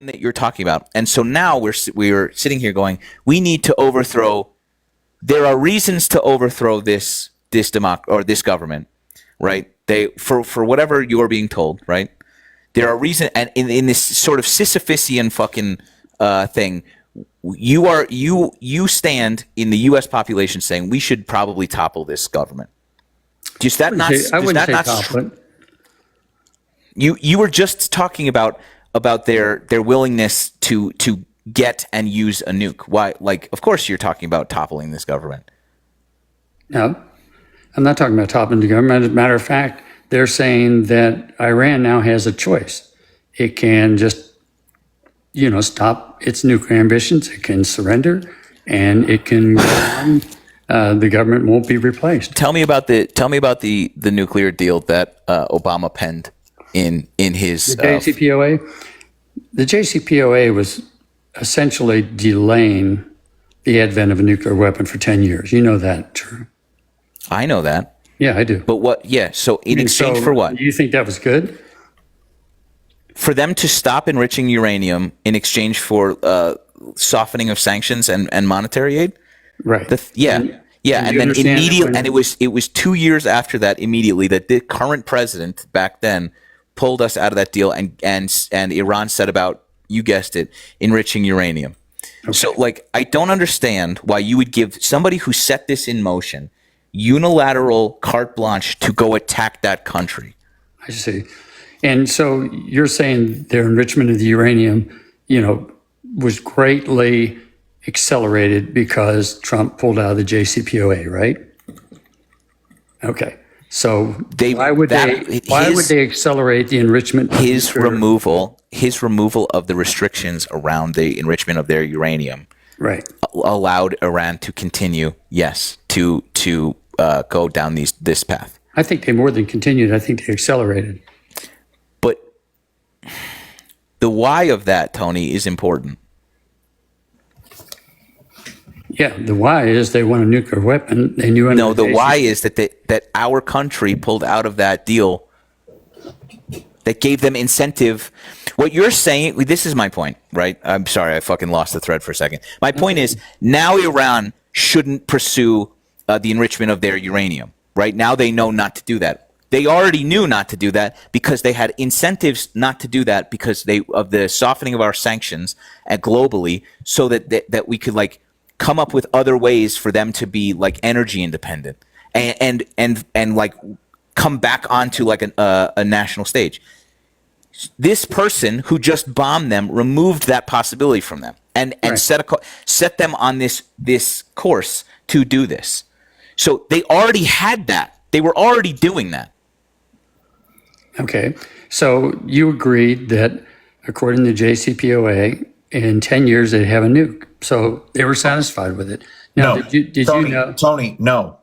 that you're talking about. And so now we're sitting here going, we need to overthrow. There are reasons to overthrow this government, right? They for whatever you're being told, right? There are reasons, and in this sort of Sisyphusian fucking thing, you stand in the U.S. population saying we should probably topple this government. Does that not? I wouldn't say topple it. You were just talking about their willingness to get and use a nuke. Why? Like, of course you're talking about toppling this government. No, I'm not talking about toppling the government. As a matter of fact, they're saying that Iran now has a choice. It can just, stop its nuclear ambitions. It can surrender, and it can go on. The government won't be replaced. Tell me about the nuclear deal that Obama penned in his the JCPOA. The JCPOA was essentially delaying the advent of a nuclear weapon for 10 years. You know that, true? I know that. Yeah, I do. But what? Yeah. So in exchange for what? You think that was good? For them to stop enriching uranium in exchange for softening of sanctions and monetary aid. Right. And then immediately, and it was 2 years after that, immediately, that the current president back then pulled us out of that deal, and Iran set about, you guessed it, enriching uranium. Okay. So, I don't understand why you would give somebody who set this in motion unilateral carte blanche to go attack that country. I see. And so you're saying their enrichment of the uranium, was greatly accelerated because Trump pulled out of the JCPOA, right? Okay. So why would they accelerate the enrichment? His removal of the restrictions around the enrichment of their uranium, right, allowed Iran to continue, to go down this path. I think they more than continued. I think they accelerated. But the why of that, Tony, is important. Yeah, the why is they want a nuclear weapon. They knew. No, the why is that our country pulled out of that deal that gave them incentive. What you're saying, this is my point, right? I'm sorry, I fucking lost the thread for a second. My point is, now Iran shouldn't pursue the enrichment of their uranium, right? Now they know not to do that. They already knew not to do that because they had incentives not to do that because of the softening of our sanctions globally, so that we could come up with other ways for them to be energy independent and come back onto a national stage. This person who just bombed them removed that possibility from them and right. set them on this course to do this. So they already had that. They were already doing that. Okay. So you agreed that according to JCPOA, in 10 years they'd have a nuke. So they were satisfied with it. Now, no, did you know? Tony, no.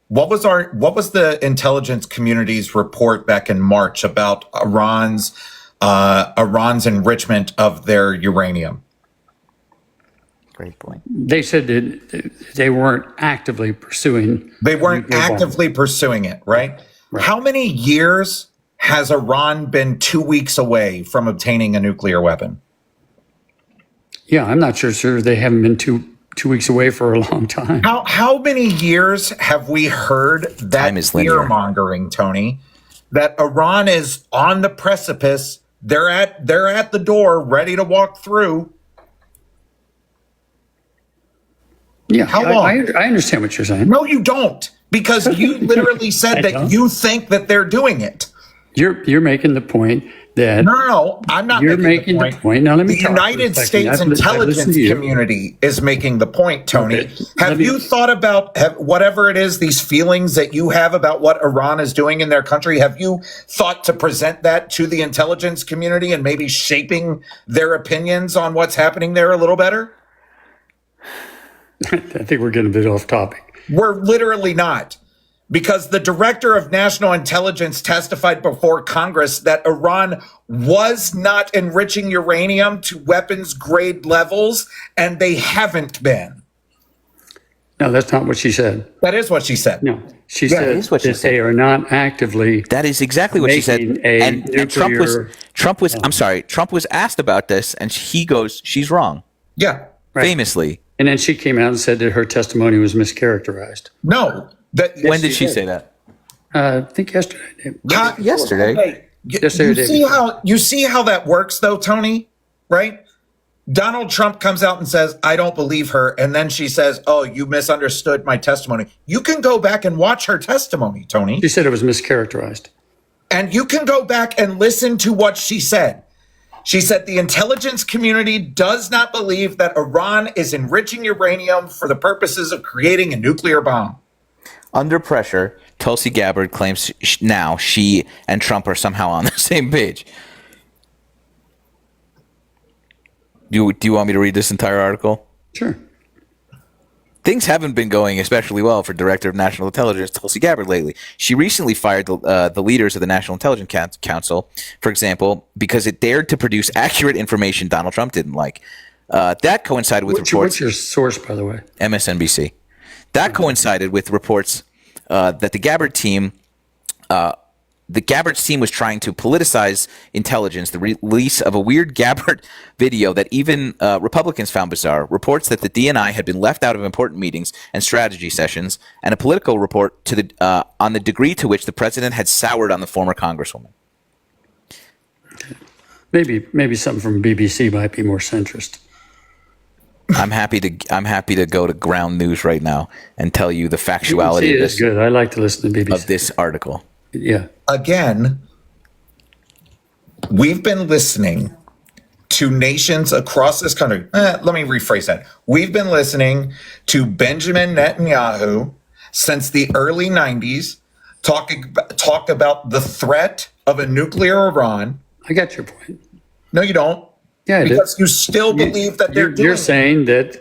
What was the intelligence community's report back in March about Iran's enrichment of their uranium? Great point. They said that they weren't actively pursuing. They weren't actively pursuing it, right? How many years has Iran been 2 weeks away from obtaining a nuclear weapon? Yeah, I'm not sure they haven't been two weeks away for a long time. How many years have we heard that fear-mongering, Tony, that Iran is on the precipice, they're at the door, ready to walk through? Yeah, how long? I understand what you're saying. No, you don't, because you literally said that you think that they're doing it. You're making the point that no, I'm not. You're making the point. Now let me. The United States intelligence community is making the point, Tony. Okay. Have you thought about whatever it is, these feelings that you have about what Iran is doing in their country? Have you thought to present that to the intelligence community and maybe shaping their opinions on what's happening there a little better? I think we're getting a bit off topic. We're literally not. Because the director of national intelligence testified before Congress that Iran was not enriching uranium to weapons grade levels, and they haven't been. No, that's not what she said. That is what she said. No, She Yeah, said is what she that said. they are not actively. That is exactly what she said. Making a And Trump was nuclear- I'm sorry, Trump was asked about this, and he goes, "She's wrong," Yeah. famously. And then she came out and said that her testimony was mischaracterized. No. When did she say that? I think yesterday. Yesterday. Hey, Yesterday. you see how that works though, Tony? Right? Donald Trump comes out and says, I don't believe her. And then she says, oh, you misunderstood my testimony. You can go back and watch her testimony, Tony. She said it was mischaracterized. And you can go back and listen to what she said. She said the intelligence community does not believe that Iran is enriching uranium for the purposes of creating a nuclear bomb. Under pressure, Tulsi Gabbard claims now she and Trump are somehow on the same page. Do you want me to read this entire article? Sure. Things haven't been going especially well for Director of National Intelligence Tulsi Gabbard lately. She recently fired the leaders of the National Intelligence Council, for example, because it dared to produce accurate information Donald Trump didn't like. That coincided with reports. What's your source, by the way? MSNBC. That coincided with reports that the Gabbard team was trying to politicize intelligence. The release of a weird Gabbard video that even Republicans found bizarre. Reports that the DNI had been left out of important meetings and strategy sessions, and a political report to on the degree to which the president had soured on the former congresswoman. Maybe something from BBC might be more centrist. I'm happy to go to Ground News right now and tell you the factuality BBC of is this, good. I like to listen to BBC. of this article. Yeah. Again, we've been listening to nations across this country. Let me rephrase that. We've been listening to Benjamin Netanyahu since the early 90s talk about the threat of a nuclear Iran. I got your point. No, you don't. Yeah, I did. Because you still believe that they're doing You're saying that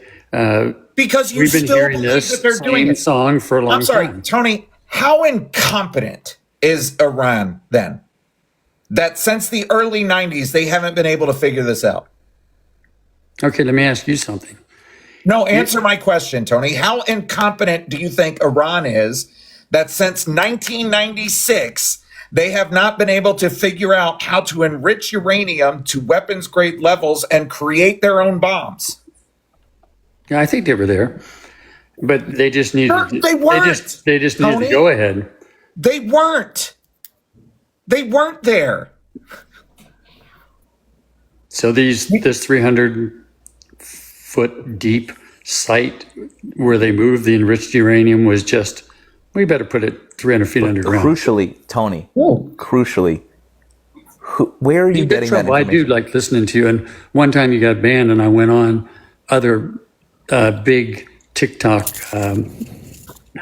because you we've been still hearing believe this that they're doing same it. song for a long I'm sorry, time. Tony, how incompetent is Iran then? That since the early 90s, they haven't been able to figure this out. Okay, let me ask you something. No, answer my question, Tony. How incompetent do you think Iran is that since 1996, they have not been able to figure out how to enrich uranium to weapons grade levels and create their own bombs? Yeah, I think they were there, but they just needed. They weren't, They just needed Tony. to go ahead. They weren't. They weren't there. So this 300-foot deep site where they moved the enriched uranium was just. We better put it 300 feet underground. Crucially, Tony. Crucially, where are you getting that I information? do like listening to you. And one time you got banned, and I went on other big TikTok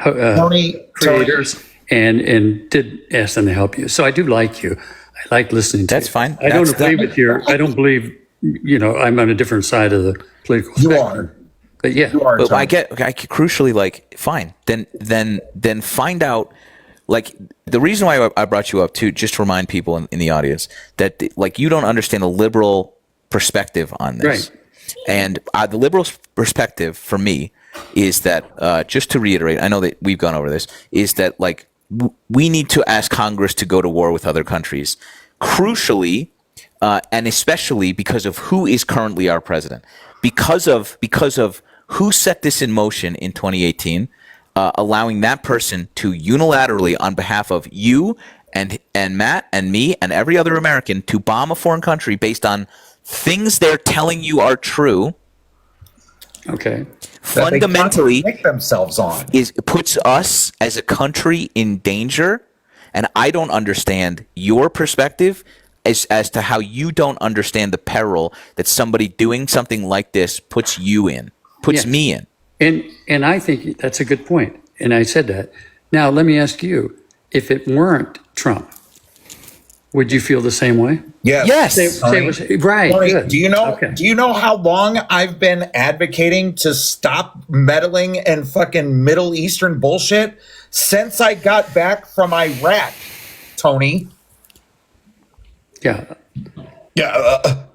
Tony, creators and did ask them to help you. So I do like you. I like listening to That's you. fine. I don't That's agree that- with your. I don't believe. I'm on a different side of the political you spectrum. are. But yeah, You are, But Tony. I crucially, like, fine. Then find out, like, the reason why I brought you up too, just to remind people in the audience that, like, you don't understand the liberal perspective on this. Right. And the liberal perspective for me is that, just to reiterate, I know that we've gone over this, is that, like, we need to ask Congress to go to war with other countries. Crucially, and especially because of who is currently our president, because of who set this in motion in 2018, allowing that person to unilaterally, on behalf of you and Matt and me and every other American, to bomb a foreign country based on things they're telling you are true. okay. That they Fundamentally, contradict themselves on. puts us as a country in danger, and I don't understand your perspective as to how you don't understand the peril that somebody doing something like this puts you in, puts Yeah. me in. And I think that's a good point. And I said that. Now let me ask you: if it weren't Trump, would you feel the same way? Yes. Yes. Say it was, right. Tony, Good. do you know? Okay. Do you know how long I've been advocating to stop meddling in fucking Middle Eastern bullshit since I got back from Iraq, Tony? Yeah. Yeah.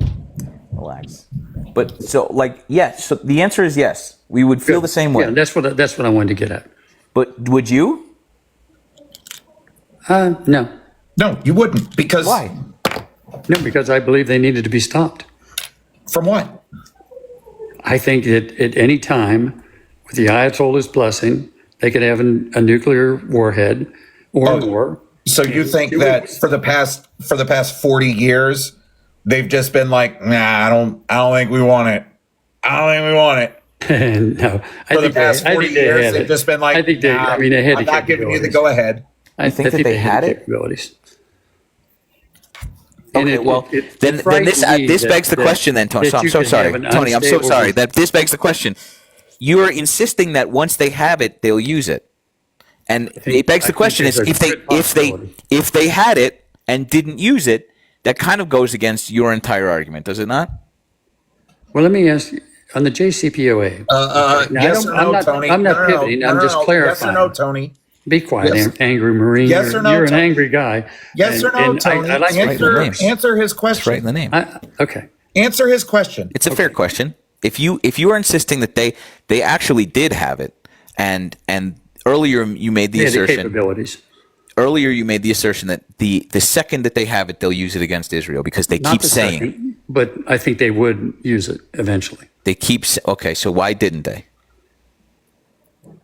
Relax. But so, like, yes. So the answer is yes. We would feel the same way. Yeah, that's what I wanted to get at. But would you? No. No, you wouldn't. Because Why? No, because I believe they needed to be stopped. From what? I think that at any time, with the Ayatollah's blessing, they could have a nuclear warhead or more. So you think that for the past 40 years, they've just been like, nah, I don't think we want it. I don't think we want it. No, For the past 40 years, they've just been like, they had I'm not giving you the go ahead. I think that they had it? capabilities. Okay, then this begs the question then, Tony. So I'm so sorry. Tony, I'm so sorry. That this begs the question. You are insisting that once they have it, they'll use it. And it begs the question is if they had it and didn't use it, that kind of goes against your entire argument, does it not? Well, let me ask you, on the JCPOA. Yes or no, Tony? I'm not pivoting. I'm just clarifying. Yes or no, Tony? Be quiet, angry Marine. Yes or no, You're an Tony? angry guy. Yes or no, Tony? I like answer his question. It's right in the name. Okay. Answer his question. It's a fair question. If you are insisting that they actually did have it, and earlier you made the assertion. Capabilities. Earlier you made the assertion that the second that they have it, they'll use it against Israel because they keep saying. Second, but I think they would use it eventually. They keep okay. So why didn't they?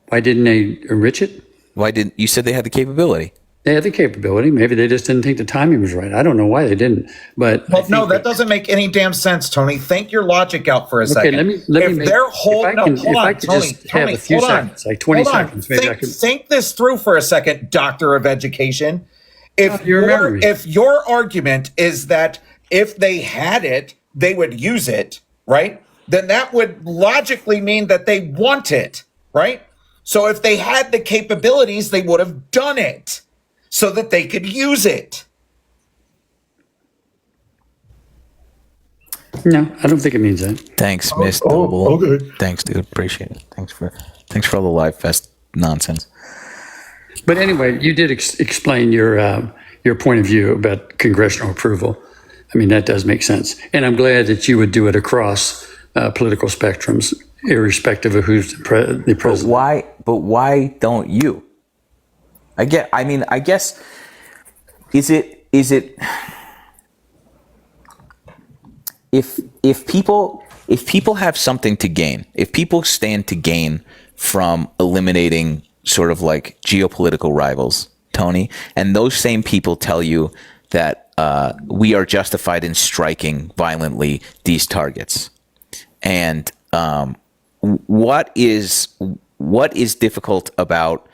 Why didn't they enrich it? Why didn't you said they had the capability? They had the capability. Maybe they just didn't think the timing was right. I don't know why they didn't. But no, that doesn't make any damn sense, Tony. Think your logic out for a second. Let me hold on, Tony. Have a few seconds, like 20 seconds. Maybe I could think this through for a second, Doctor of Education. If your argument is that if they had it, they would use it, right? Then that would logically mean that they want it, right? So if they had the capabilities, they would have done it so that they could use it. No, I don't think it means that. Thanks, Miss Double. Okay. Thanks, dude. Appreciate it. Thanks for all the live fest nonsense. But anyway, you did explain your point of view about congressional approval. I mean, that does make sense, and I'm glad that you would do it across political spectrums, irrespective of who's the president. But why don't you? I guess is it if people have something to gain, if people stand to gain from eliminating sort of like geopolitical rivals, Tony, and those same people tell you that we are justified in striking violently these targets, and what is difficult about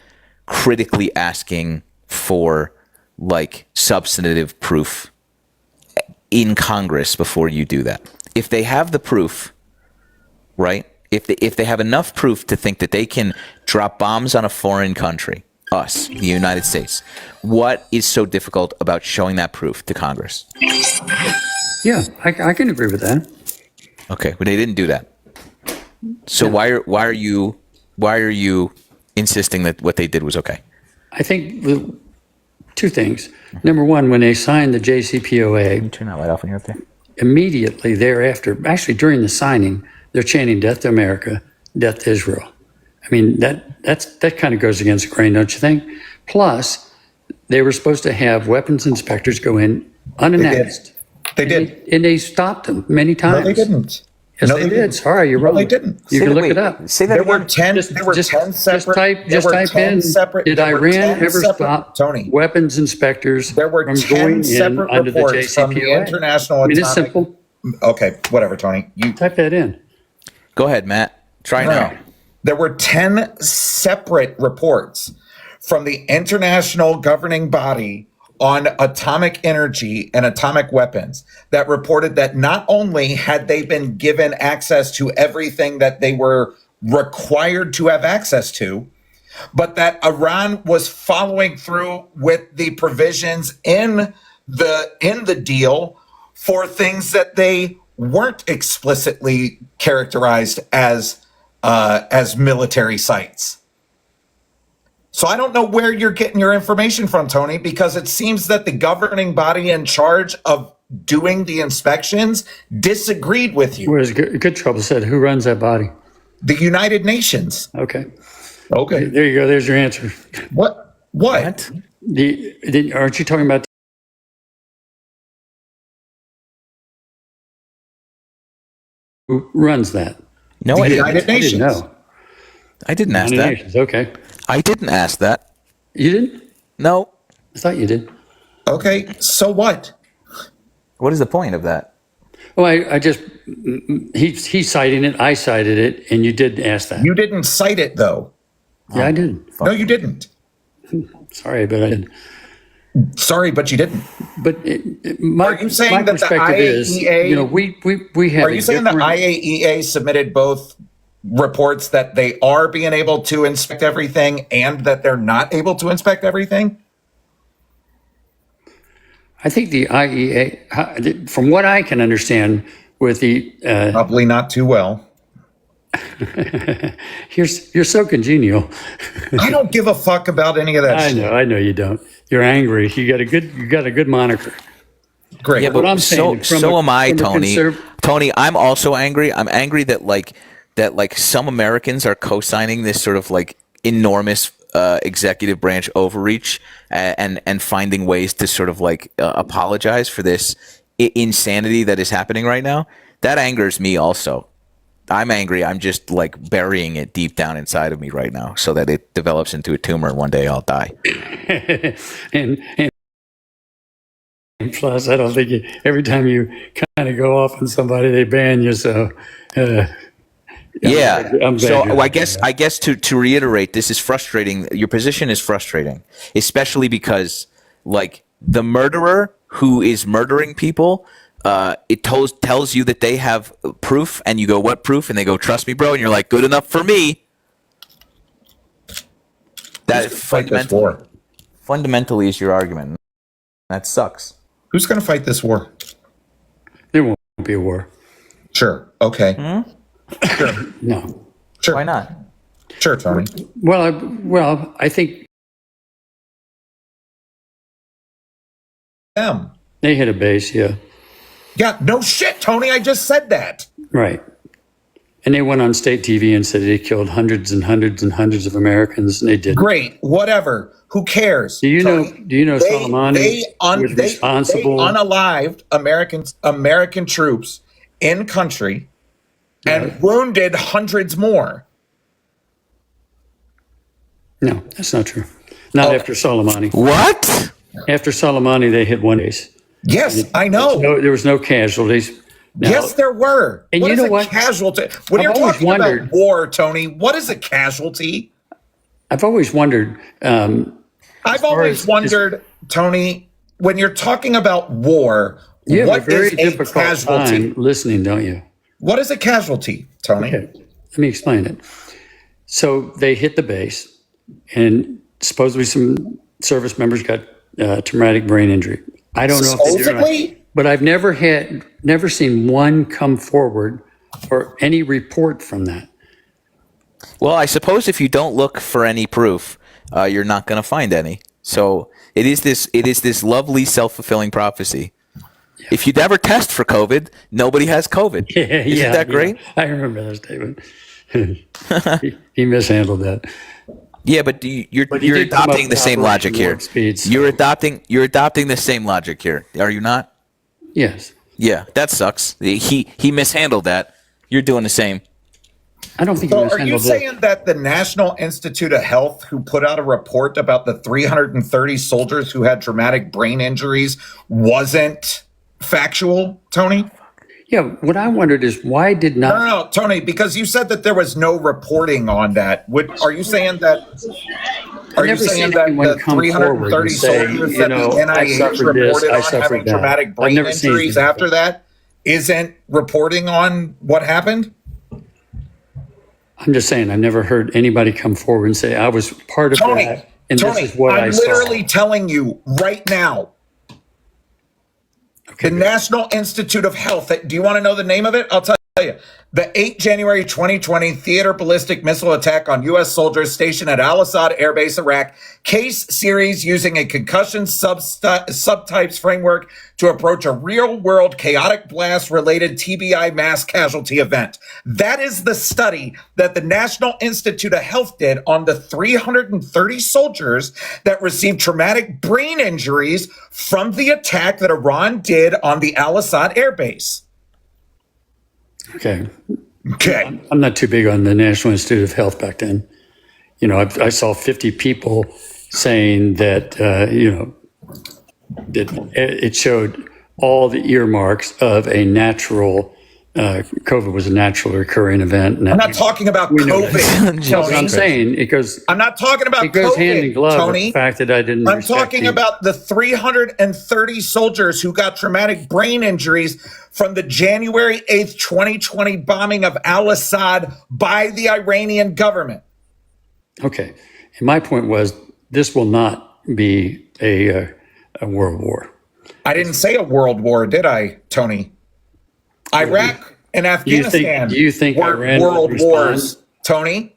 critically asking for like substantive proof in Congress before you do that? If they have the proof, right? If they have enough proof to think that they can drop bombs on a foreign country, us, the United States, what is so difficult about showing that proof to Congress? Yeah, I can agree with that. Okay, but they didn't do that. So why are you insisting that what they did was okay? I think two things. Number one, when they signed the JCPOA, Turn that light off when you're up there. immediately thereafter, actually during the signing, they're chanting "Death to America, Death to Israel." I mean, that kind of goes against the grain, don't you think? Plus, they were supposed to have weapons inspectors go in unannounced. They did. And they stopped them many times. No, they didn't. Yes, No, they they did. didn't. Sorry, you're No, wrong. they didn't. You can look it up. Say that There were again. 10. There were 10 separate. Just type in. Did there were Iran 10 ever separate- stop Tony? weapons inspectors There were from 10 going in separate under the reports from the JCPOA? International I mean, it's Atomic. simple. Okay, whatever, Tony. You Type that in. Go ahead, Matt. Try now. There were 10 separate reports from the international governing body on atomic energy and atomic weapons that reported that not only had they been given access to everything that they were required to have access to, but that Iran was following through with the provisions in the deal for things that they weren't explicitly characterized as military sites. So I don't know where you're getting your information from, Tony, because it seems that the governing body in charge of doing the inspections disagreed with you. Whereas Good Trouble said, who runs that body? The United Nations. Okay. Okay. There you go. There's your answer. What? Aren't you talking about who runs that? No, The I didn't. United I didn't Nations. know. I didn't ask United that. Nations, okay. I didn't ask that. You didn't? No. I thought you did. Okay, so what? What is the point of that? Well, I just, he's citing it, I cited it, and you did ask that. You didn't cite it though. Yeah, I did. No, you didn't. Sorry, but I did. Sorry, but you didn't. But my, Are you saying my that the perspective is, IAEA you know, we have. Are you saying the IAEA submitted both reports that they are being able to inspect everything and that they're not able to inspect everything? I think the IEA, from what I can understand, with the Probably not too well. you're so congenial. I don't give a fuck about any of that shit. I know you don't. You're angry. You got a good moniker. Great. Yeah, but I'm saying, so am I, from a Tony. Tony, I'm also angry. I'm angry that some Americans are co-signing this sort of like enormous executive branch overreach and finding ways to sort of like apologize for this insanity that is happening right now. That angers me also. I'm angry. I'm just like burying it deep down inside of me right now so that it develops into a tumor and one day I'll die. and plus, I don't think every time you kind of go off on somebody, they ban you. So, Yeah. I'm So glad I guess to reiterate, this is frustrating. Your position is frustrating, especially because like the murderer who is murdering people, it tells you that they have proof, and you go, "What proof?" And they go, "Trust me, bro." And you're like, "Good enough for me." That Fight this war. fundamentally is your argument. That sucks. Who's going to fight this war? there won't be a war. Sure. Okay. No. Sure. Why not? Sure, Tony. Well, I think Them. they hit a base. Yeah. Yeah. No shit, Tony. I just said that. Right. And they went on state TV and said they killed hundreds and hundreds and hundreds of Americans, and they didn't. Great. Whatever. Who cares? Do you Tony? know Soleimani was responsible? They unalived American troops in country and wounded hundreds more. No, that's not true. Not after Soleimani. What? After Soleimani, they hit one base. Yes, I know. There was no casualties. Now, Yes, there were. And What you is know a what? casualty? When I've you're always talking wondered- about war, Tony, what is a casualty? I've always wondered. I've always wondered, Tony, when you're talking about war, You have what a very is a difficult casualty? time listening, don't you? What is a casualty, Tony? Okay, let me explain it. So they hit the base, and supposedly some service members got traumatic brain injury. I don't know if they did or not, Supposedly? but I've never seen one come forward or any report from that. Well, I suppose if you don't look for any proof, you're not going to find any. So it is this lovely self-fulfilling prophecy. If you never test for COVID, nobody has COVID. Isn't that great? I remember that statement. he mishandled that. Yeah, but you're did come up adopting the with same logic Operation here. Warp Speed, so- You're adopting the same logic here. Are you not? Yes. Yeah, that sucks. He mishandled that. You're doing the same. I don't think he So are you mishandled it. saying that the National Institute of Health, who put out a report about the 330 soldiers who had traumatic brain injuries, wasn't factual, Tony? Yeah, what I wondered is why did not. No, Tony, because you said that there was no reporting on that. Are you saying that? Are you never saying seen that anyone the come forward 330 and say, soldiers you that know, the I NIH suffered this, reported I on suffered having that. traumatic I've brain never seen injuries anything. after that isn't reporting on what happened? I'm just saying, I've never heard anybody come forward and say, I was part of Tony, that, and Tony, this is what I I'm saw. literally telling you right now. Okay, The National Institute of Health. Do you want to know the name of it? I'll tell The 8 January 2020 theater ballistic missile attack on U.S. soldiers stationed at Al Assad Air Base, Iraq, case series using a concussion subtypes framework to approach a real world chaotic blast related TBI mass casualty event. That is the study that the National Institute of Health did on the 330 soldiers that received traumatic brain injuries from the attack that Iran did on the Al Assad Air Base. Okay. Okay. I'm not too big on the National Institute of Health back then. I saw 50 people saying that, that it showed all the earmarks of a natural, COVID was a naturally occurring event. I'm not talking about COVID. That's what I'm saying. I'm not talking about it goes COVID, hand in glove Tony. with the fact that I didn't. I'm talking about the 330 soldiers who got traumatic brain injuries from the January 8th, 2020 bombing of Al Assad by the Iranian government. Okay. And my point was this will not be a world war. I didn't say a world war, did I, Tony? Iraq and Afghanistan do you think were Iran world would wars, respond? Tony.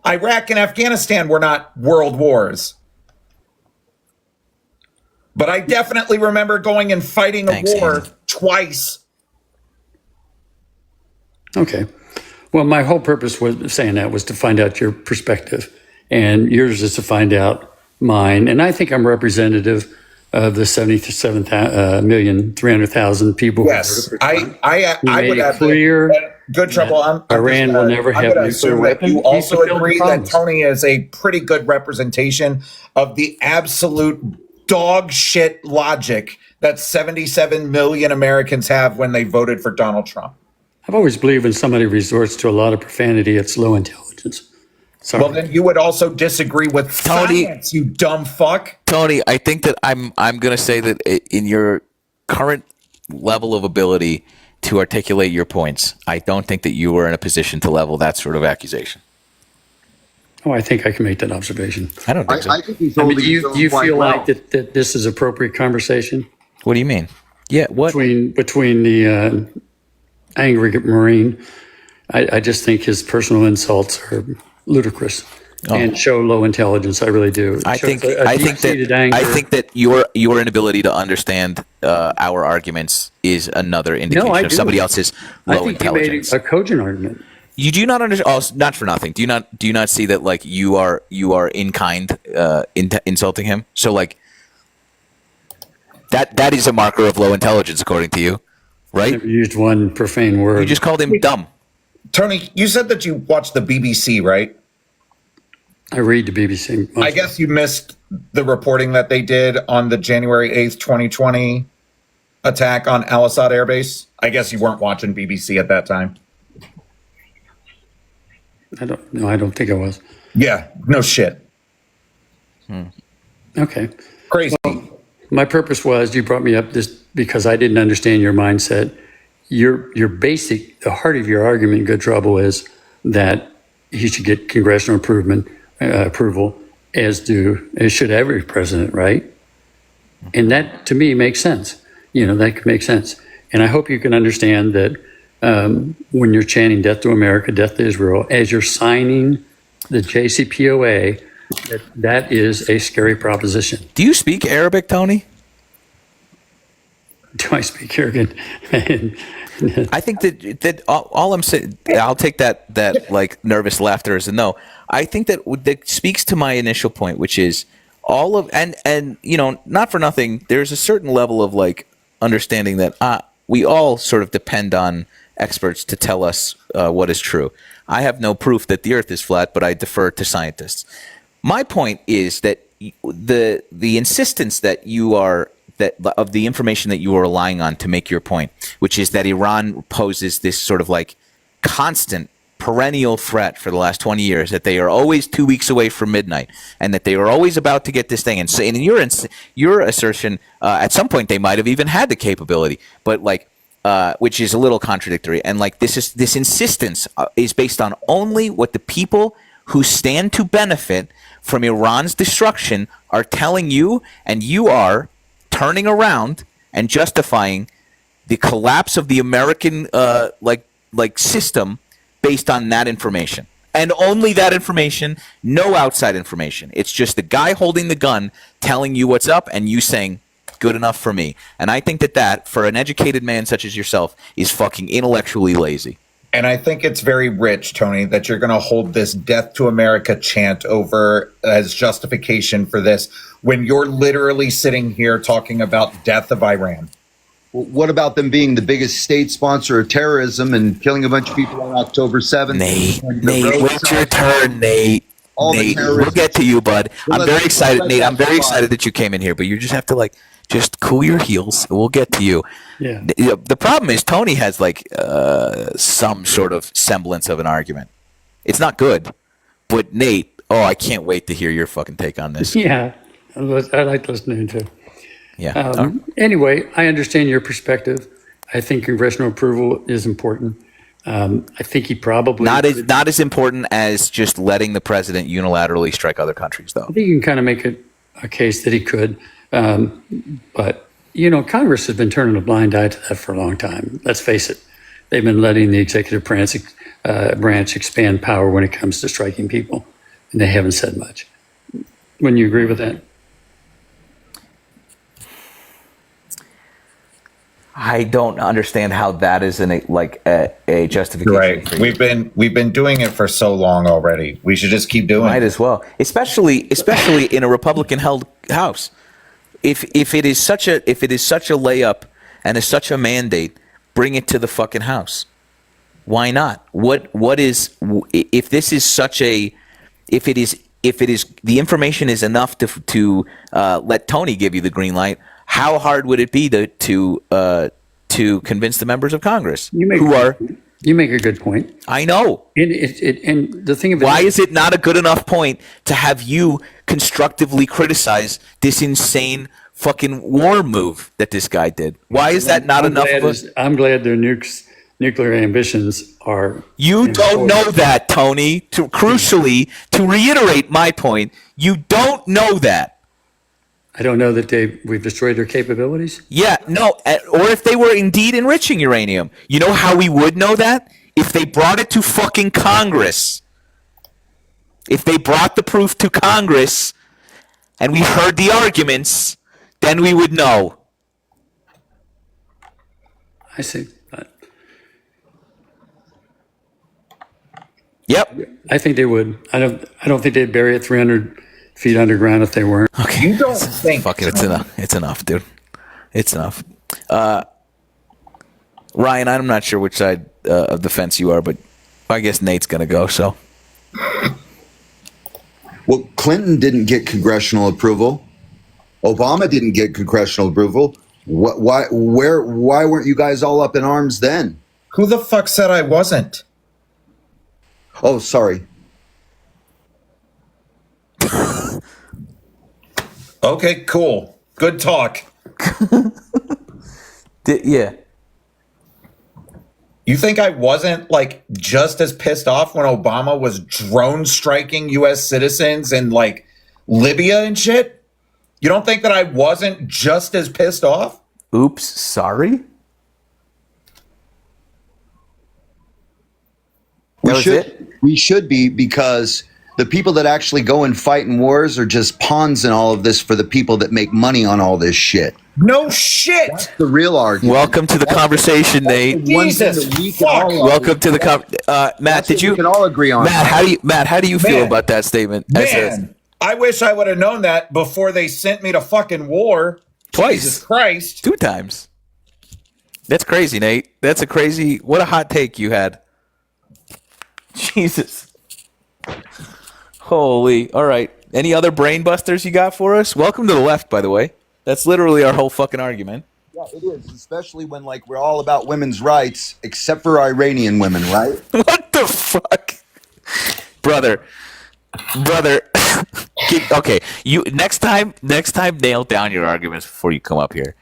Iraq and Afghanistan were not world wars. But I definitely remember going and fighting Thanks, a war Andy. twice. Okay. Well, my whole purpose was saying that was to find out your perspective, and yours is to find out mine. And I think I'm representative of the 77,300,000 people. Yes, I made would it have clear good trouble. Iran will never have nuclear nuclear weapons. You also He fulfilled the agree that promise. Tony is a pretty good representation of the absolute dog shit logic that 77 million Americans have when they voted for Donald Trump. I've always believed when somebody resorts to a lot of profanity, it's low intelligence. Sorry. Well, then you would also disagree with Tony- science, you dumb fuck. Tony, I think that I'm going to say that in your current level of ability to articulate your points, I don't think that you are in a position to level that sort of accusation. Oh, I think I can make that observation. I don't think so. I think he's I mean, holding do his you, own do you quite feel well. like that this is appropriate conversation What do you mean? Yeah, what? between the angry Marine? I just think his personal insults are ludicrous and show low intelligence. I really do. I think that your inability to understand our arguments is another indication I of do. somebody else's I low think intelligence. you made a cogent argument. You do not understand. Oh, not for nothing. Do you not see that like you are in kind insulting him? So like that is a marker of low intelligence according to you, right? Never used one profane word. You just called him dumb. Tony, you said that you watched the BBC, right? I read the BBC. I guess you missed the reporting that they did on the January 8th, 2020 attack on Al Assad Air Base. I guess you weren't watching BBC at that time. I don't think I was. Yeah, no shit. Okay. Crazy. My purpose was you brought me up this because I didn't understand your mindset. Your basic, the heart of your argument, good trouble, is that he should get congressional approval, as should every president, right? And that to me makes sense. That could make sense. And I hope you can understand that when you're chanting "Death to America, Death to Israel," as you're signing the JCPOA, that is a scary proposition. Do you speak Arabic, Tony? Do I speak arrogant? I think that all I'm saying, I'll take that like nervous laughter as a no. I think that speaks to my initial point, which is all of and not for nothing. There's a certain level of like understanding that we all sort of depend on experts to tell us what is true. I have no proof that the Earth is flat, but I defer to scientists. My point is that the insistence that you are of the information that you are relying on to make your point, which is that Iran poses this sort of like constant perennial threat for the last 20 years, that they are always 2 weeks away from midnight and that they are always about to get this thing. And so in your assertion, at some point they might have even had the capability, but like, which is a little contradictory. And like this insistence is based on only what the people who stand to benefit from Iran's destruction are telling you, and you are turning around and justifying the collapse of the American like system based on that information. And only that information, no outside information. It's just the guy holding the gun telling you what's up and you saying, good enough for me. And I think that for an educated man such as yourself is fucking intellectually lazy. And I think it's very rich, Tony, that you're going to hold this death to America chant over as justification for this when you're literally sitting here talking about death of Iran. What about them being the biggest state sponsor of terrorism and killing a bunch of people on October 7th? Nate, wait your turn, Nate. Nate, we'll get to you, bud. I'm very excited, Nate. I'm very excited that you came in here, but you just have to just cool your heels. We'll get to you. Yeah. The problem is Tony has some sort of semblance of an argument. It's not good, but Nate, I can't wait to hear your fucking take on this. Yeah. I like listening to. Yeah. Anyway, I understand your perspective. I think congressional approval is important. I think he probably not as important as just letting the president unilaterally strike other countries, though. I think you can kind of make a case that he could. But, Congress has been turning a blind eye to that for a long time. Let's face it. They've been letting the executive branch expand power when it comes to striking people, and they haven't said much. Wouldn't you agree with that? I don't understand how that is a justification. Right. We've been doing it for so long already. We should just keep doing it. Might as well, especially in a Republican-held House. If it is such a layup and is such a mandate, bring it to the fucking House. Why not? What is if this is such a if it is the information is enough to let Tony give you the green light? How hard would it be to convince the members of Congress You make a good point. I know. And the thing of it Why is it not a good enough point to have you constructively criticize this insane fucking war move that this guy did? Why is that not enough of a... I'm glad their nuclear ambitions are... You don't know that, Tony. Crucially, to reiterate my point, you don't know that. I don't know that we've destroyed their capabilities. Yeah, no, or if they were indeed enriching uranium. You know how we would know that? If they brought it to fucking Congress. If they brought the proof to Congress and we heard the arguments, then we would know. I see. Yep. I think they would. I don't think they'd bury it 300 feet underground if they weren't. Okay. You don't think... Fuck it, it's enough. It's enough, dude. It's enough. Ryan, I'm not sure which side of the fence you are, but I guess Nate's going to go, so. Well, Clinton didn't get congressional approval. Obama didn't get congressional approval. Why weren't you guys all up in arms then? Who the fuck said I wasn't? Oh, sorry. Okay, cool. Good talk. Yeah. You think I wasn't just as pissed off when Obama was drone striking U.S. citizens in Libya and shit? You don't think that I wasn't just as pissed off? Oops, sorry? We should be, because the people that actually go and fight in wars are just pawns in all of this for the people that make money on all this shit. No shit. That's the real argument. Welcome to the conversation, Nate. Jesus, fuck. Welcome to the Matt, did you... We can all agree on. Matt, how do you feel about that statement? Man, I wish I would have known that before they sent me to fucking war. Twice. Jesus Christ. 2 times. That's crazy, Nate. That's a crazy... What a hot take you had. Jesus. Holy. All right. Any other brain busters you got for us? Welcome to the left, by the way. That's literally our whole fucking argument. Yeah, it is, especially when we're all about women's rights, except for Iranian women, right? What the fuck? Brother. Okay, you next time nail down your arguments before you come up here.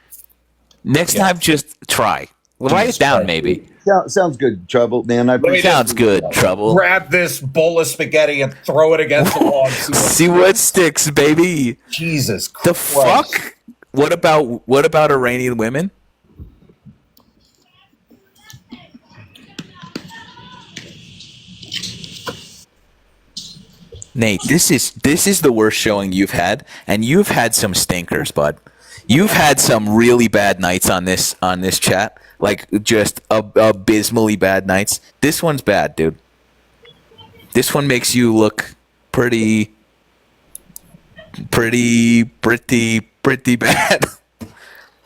Next time just try. Write it down maybe. Sounds good, Trouble, man. Sounds good, Trouble. Grab this bowl of spaghetti and throw it against the wall. See what sticks, baby. Jesus Christ. The fuck? What about Iranian women? Nate, this is the worst showing you've had, and you've had some stinkers, bud. You've had some really bad nights on this chat, like just abysmally bad nights. This one's bad, dude. This one makes you look pretty bad.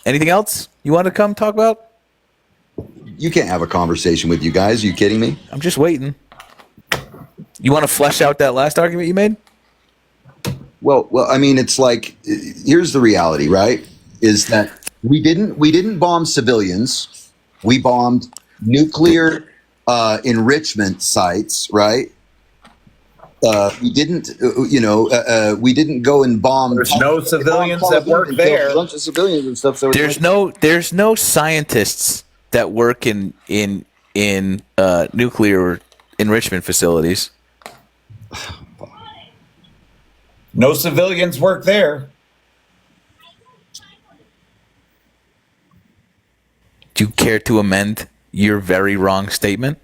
Anything else you want to come talk about? You can't have a conversation with you guys. Are you kidding me? I'm just waiting. You want to flesh out that last argument you made? Well, I mean, it's like, here's the reality, right? Is that we didn't bomb civilians. We bombed nuclear enrichment sites, right? We didn't, we didn't go and bomb. There's no civilians that work there. A bunch of civilians and stuff. So There's no scientists that work in nuclear enrichment facilities. No civilians work there. Do you care to amend your very wrong statement?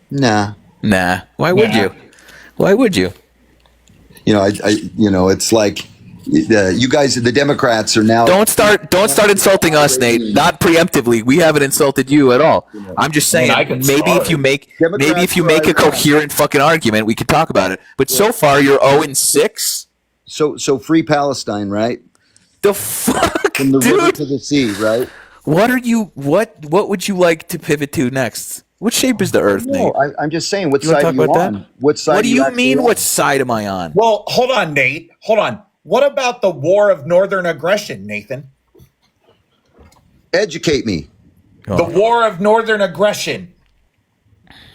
Nah. Why would Nah. you? Why would you? It's like you guys, the Democrats, are now. Don't start insulting us, Nate. Not preemptively. We haven't insulted you at all. I'm just saying. I can Maybe start. if you make a coherent fucking argument, we could talk about it. But so far, you're 0-6. So free Palestine, right? The fuck, From the river dude? to the sea, right? What would you like to pivot to next? What shape is the Earth, Nate? No, I'm just saying. What You wanna side talk are you about on? that? What side? What do are you actually mean? on? What side am I on? Well, hold on, Nate. Hold on. What about the war of northern aggression, Nathan? Educate me. The war of northern aggression.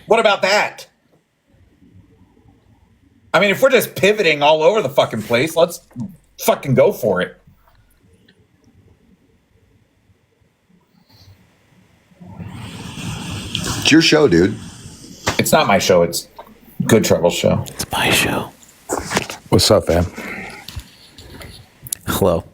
What about that? I mean, if we're just pivoting all over the fucking place, let's fucking go for it. It's your show, dude. It's not my show. It's Good Trouble's show. It's my show. What's up, fam? Hello,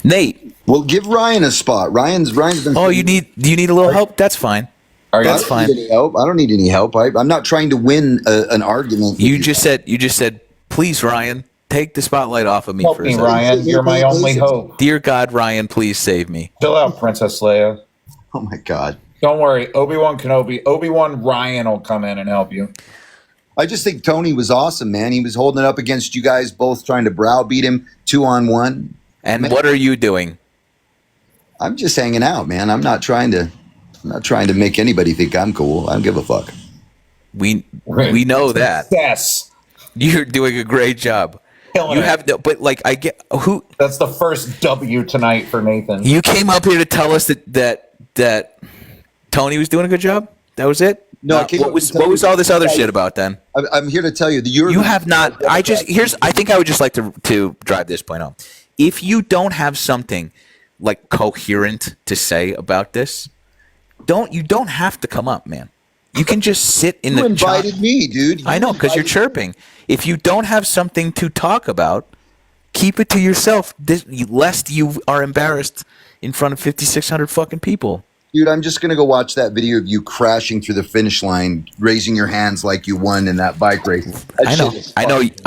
Nate. Well, give Ryan a spot. Ryan's been. Oh, do you need a little help? That's fine. Are you? That's I don't fine. need any help. I don't need any help. I'm not trying to win an argument. You just said, please, Ryan, take the spotlight off of me Help for a me, second. Ryan. You're my only hope. Dear God, Ryan, please save me. Chill out, Princess Leia. Oh my God. Don't worry. Obi-Wan Kenobi. Obi-Wan Ryan will come in and help you. I just think Tony was awesome, man. He was holding it up against you guys both, trying to browbeat him 2-on-1. And what are you doing? I'm just hanging out, man. I'm not trying to make anybody think I'm cool. I don't give a fuck. We know that. Yes. You're doing a great job. Killing You it. have no, but like I get who That's the first W tonight for Nathan. you came up here to tell us that Tony was doing a good job. That was it. No, I came what up was to tell what was you- all this other shit about then? I'm here to tell you that you're. You have not. I think I would just like to drive this point home. If you don't have something like coherent to say about this, you don't have to come up, man. You can just sit in You the invited me, dude. I know, because you're chirping. If you don't have something to talk about, keep it to yourself, lest you are embarrassed in front of 5,600 fucking people. Dude, I'm just gonna go watch that video of you crashing through the finish line, raising your hands like you won in that bike race. That I know, shit is I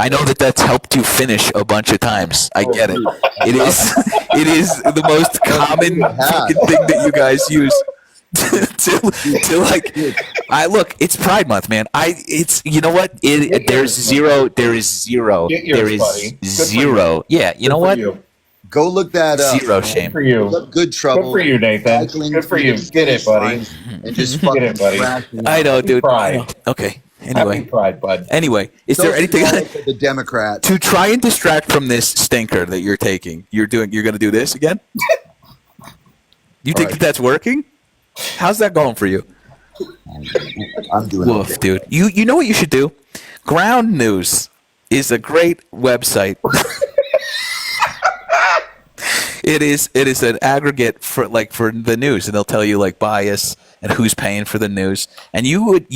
know that that's helped you finish a bunch of times. I get it. It is the most common fucking thing that you guys use to like. It's Pride Month, man. It's you know what? There is zero. Get yours, buddy. Good for zero. Yeah, you know For what? you. Go look that up. Zero Good shame. for you. Look Good Trouble. Good for you, Nathan. Cycling Good for through you. the Get it, finish buddy. line And just fucking it, buddy. crashing. I know, dude. Pride. I know. Okay. Happy Anyway, Pride, bud. is there anything The Democrats. to try and distract from this stinker that you're taking? You're going to do this again? You think right. that's working? How's that going for you? I'm doing Woof, okay. dude. You know what you should do? Ground News is a great website. It is an aggregate for the news, and they'll tell you like bias and who's paying for the news, and you would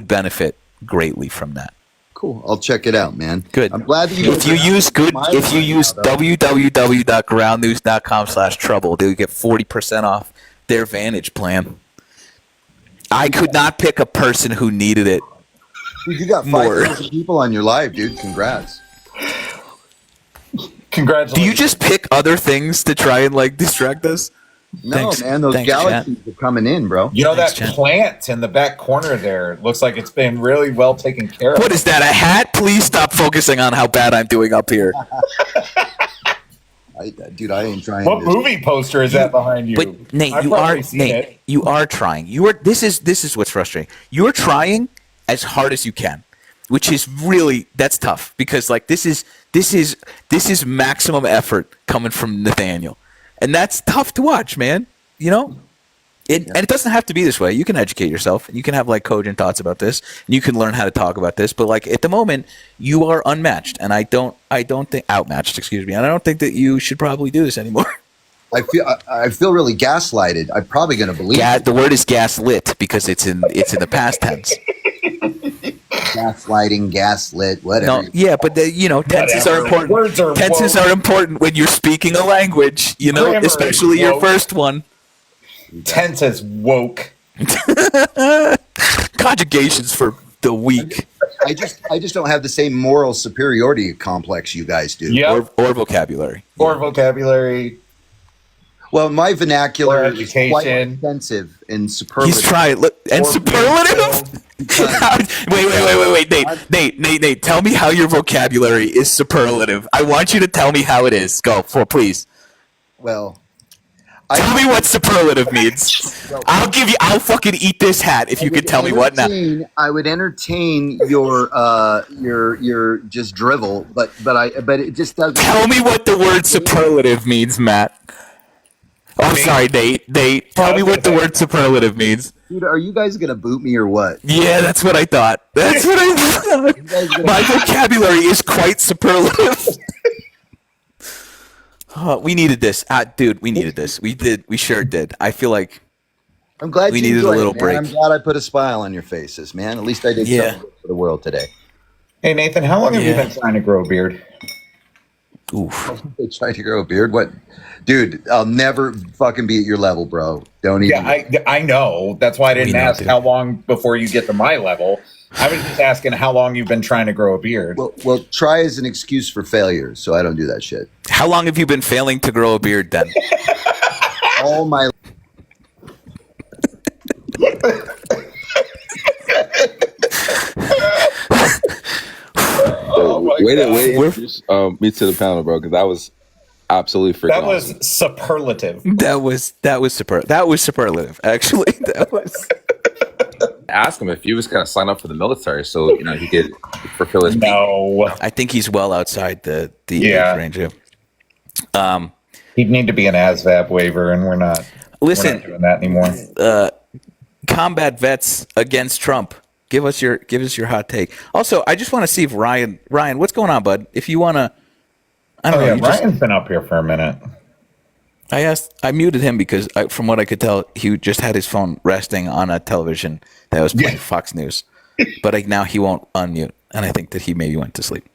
benefit greatly from that. Cool. I'll check it out, man. Good. I'm glad that you. If you use www.groundnews.com/trouble, they'll get 40% off their Vantage plan. I could not pick a person who needed it Dude, you got More. 5,000 people on your live, dude. Congrats. Congratulations. Do you just pick other things to try and like distract us? No, Thanks. man, those Thanks, galaxies are coming in, bro. You know Thanks, that Jen. plant in the back corner there looks like it's been really well taken care of. What is that? A hat? Please stop focusing on how bad I'm doing up here. Dude, I ain't trying. What to. movie poster is that behind you? But Nate, I've you probably are seen Nate. it. You are trying. You are. This is what's frustrating. You are trying as hard as you can, which is really that's tough because like this is maximum effort coming from Nathaniel, and that's tough to watch, man. You know. And it doesn't have to be this way. You can educate yourself, and you can have like cogent thoughts about this, and you can learn how to talk about this. But like at the moment, you are unmatched, and I don't think outmatched. Excuse me, and I don't think that you should probably do this anymore. I feel really gaslighted. I'm probably going to believe it. The word is gaslit because it's in the past tense. Gaslighting, gaslit, whatever. No, yeah, but tenses are Whatever. important. Words are Tenses woke. are important when you're speaking a language. You know, Grammar is especially your woke. first one. Tense as woke. Conjugations for the weak I just don't have the same moral superiority complex you guys do. Yep. or vocabulary. Or vocabulary. Well, my vernacular Or is quite education. extensive and superlative. He's trying. Look, and Or superlative. wait, Nate. Tell me how your vocabulary is superlative. I want you to tell me how it is. Go please. Well, Tell me what superlative means. I'll fucking eat this hat if you could tell me what now. I would entertain your just drivel, but it just doesn't. Tell me what the word superlative means, Matt. Oh, I'm sorry, Nate. Tell me what the word superlative means. Dude, are you guys gonna boot me or what? Yeah, that's what I thought. That's what I thought. My vocabulary is quite superlative. Oh, we needed this, dude. We needed this. We did. We sure did. I feel like I'm glad We you needed a enjoyed little it, man. break. I'm glad I put a smile on your faces, man. At least I did Yeah. something good for the world today. Hey, Nathan, how long have you Yeah. been trying to grow a beard? oof. They tried to grow a beard. What, dude? I'll never fucking be at your level, bro. Don't even. Yeah, I know. That's why I didn't We know, ask dude. how long before you get to my level. I was just asking how long you've been trying to grow a beard. Well, try is an excuse for failure, so I don't do that shit. How long have you been failing to grow a beard then? All my Way to We're- introduce me to the panel, bro, because that was absolutely freaking That was awesome. superlative. That was superlative. Actually, that was. Ask him if he was going to sign up for the military so he could fulfill his No, I think he's well outside the Yeah. age range. Yeah. he'd need to be an ASVAB waiver, and we're not Listen, doing that anymore. combat vets against Trump. Give us your hot take. Also, I just want to see if Ryan, what's going on, bud? If you want to, I don't Oh know. yeah, you just- Ryan's been up here for a minute. I muted him because from what I could tell, he just had his phone resting on a television that was playing Yeah. Fox News. But now he won't unmute, and I think that he maybe went to sleep.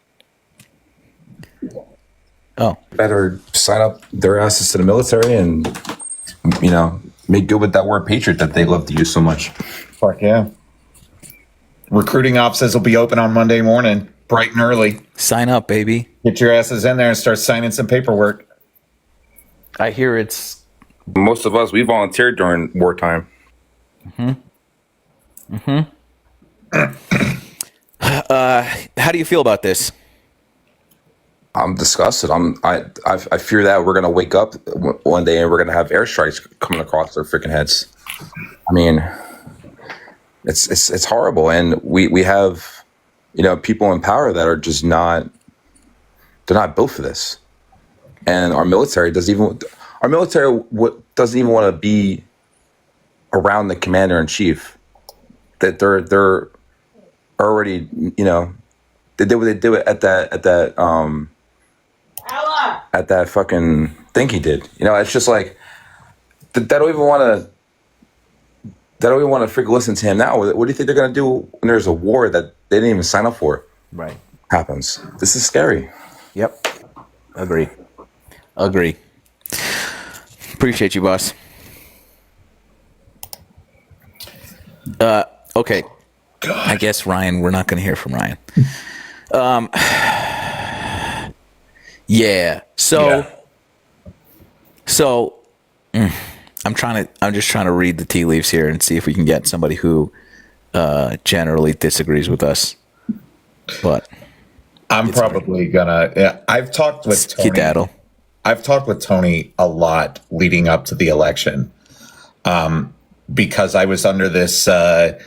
Oh, Better sign up their asses to the military and make good with that word patriot that they love to use so much. Fuck yeah. Recruiting offices will be open on Monday morning, bright and early. sign up, baby. Get your asses in there and start signing some paperwork. I hear it's Most of us, we volunteered during wartime. how do you feel about this? I'm disgusted. I fear that we're gonna wake up one day and we're gonna have airstrikes coming across their freaking heads. I mean, it's horrible, and we have people in power that are just not. They're not built for this, and our military doesn't even want to be around the commander in chief. That they're already they did what they did at that fucking thing he did. It's just like they don't even want to. They don't even want to freaking listen to him now. What do you think they're gonna do when there's a war that they didn't even sign up for? Right. Happens. This is scary. Yep. Agree. Appreciate you, boss. Okay. I guess Ryan, we're not going to hear from Ryan. Yeah. So I'm just trying to read the tea leaves here and see if we can get somebody who generally disagrees with us. But I'm probably gonna. Yeah, I've talked with Tony. skedaddle. I've talked with Tony a lot leading up to the election, because I was under this, I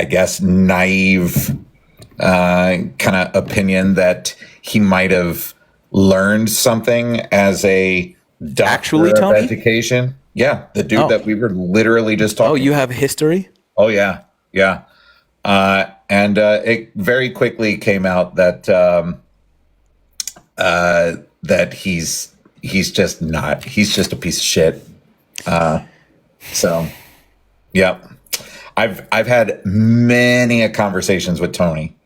guess, naive kind of opinion that he might have learned something as a doctor Actually, of Tony? education. Yeah, the dude Oh. that we were literally just talking. Oh, you have history? Oh yeah, yeah. And it very quickly came out that that he's just not. He's just a piece of shit. So, yeah, I've had many conversations with Tony.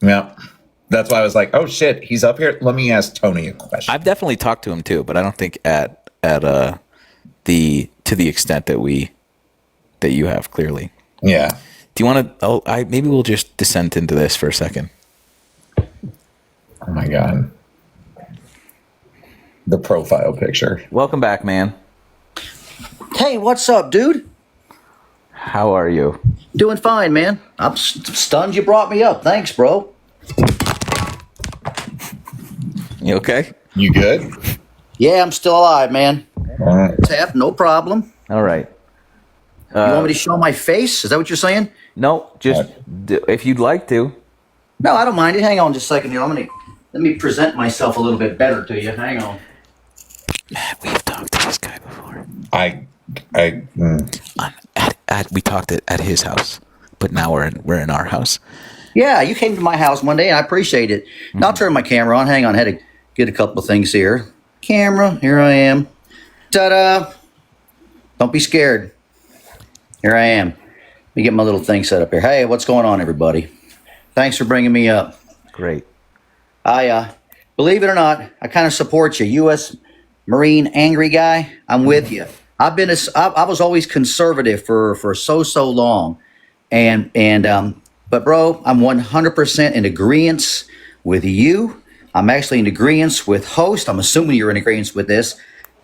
Yeah, that's why I was like, oh shit, he's up here. Let me ask Tony a question. I've definitely talked to him too, but I don't think at the to the extent that you have clearly. Yeah. Do you want to? Maybe we'll just descend into this for a second. Oh my god. The profile picture. Welcome back, man. Hey, what's up, dude? How are you? Doing fine, man. I'm stunned you brought me up. Thanks, bro. You okay? You good? Yeah, I'm still alive, man. All right. Tap, no problem. All right. You want me to show my face? Is that what you're saying? No, just if you'd like to. No, I don't mind it. Hang on just a second here. Let me present myself a little bit better to you. Hang on. We've talked to this guy before. We talked at his house, but now we're in our house. Yeah, you came to my house one day, and I appreciate it. Now I'll turn my camera on. Hang on, I had to get a couple of things here. Camera, here I am. Ta-da! Don't be scared. Here I am. Let me get my little thing set up here. Hey, what's going on, everybody? Thanks for bringing me up. Great. I believe it or not, I kind of support you, U.S. Marine angry guy. I'm with you. I was always conservative for so long, but bro, I'm 100% in agreement with you. I'm actually in agreement with host. I'm assuming you're in agreement with this,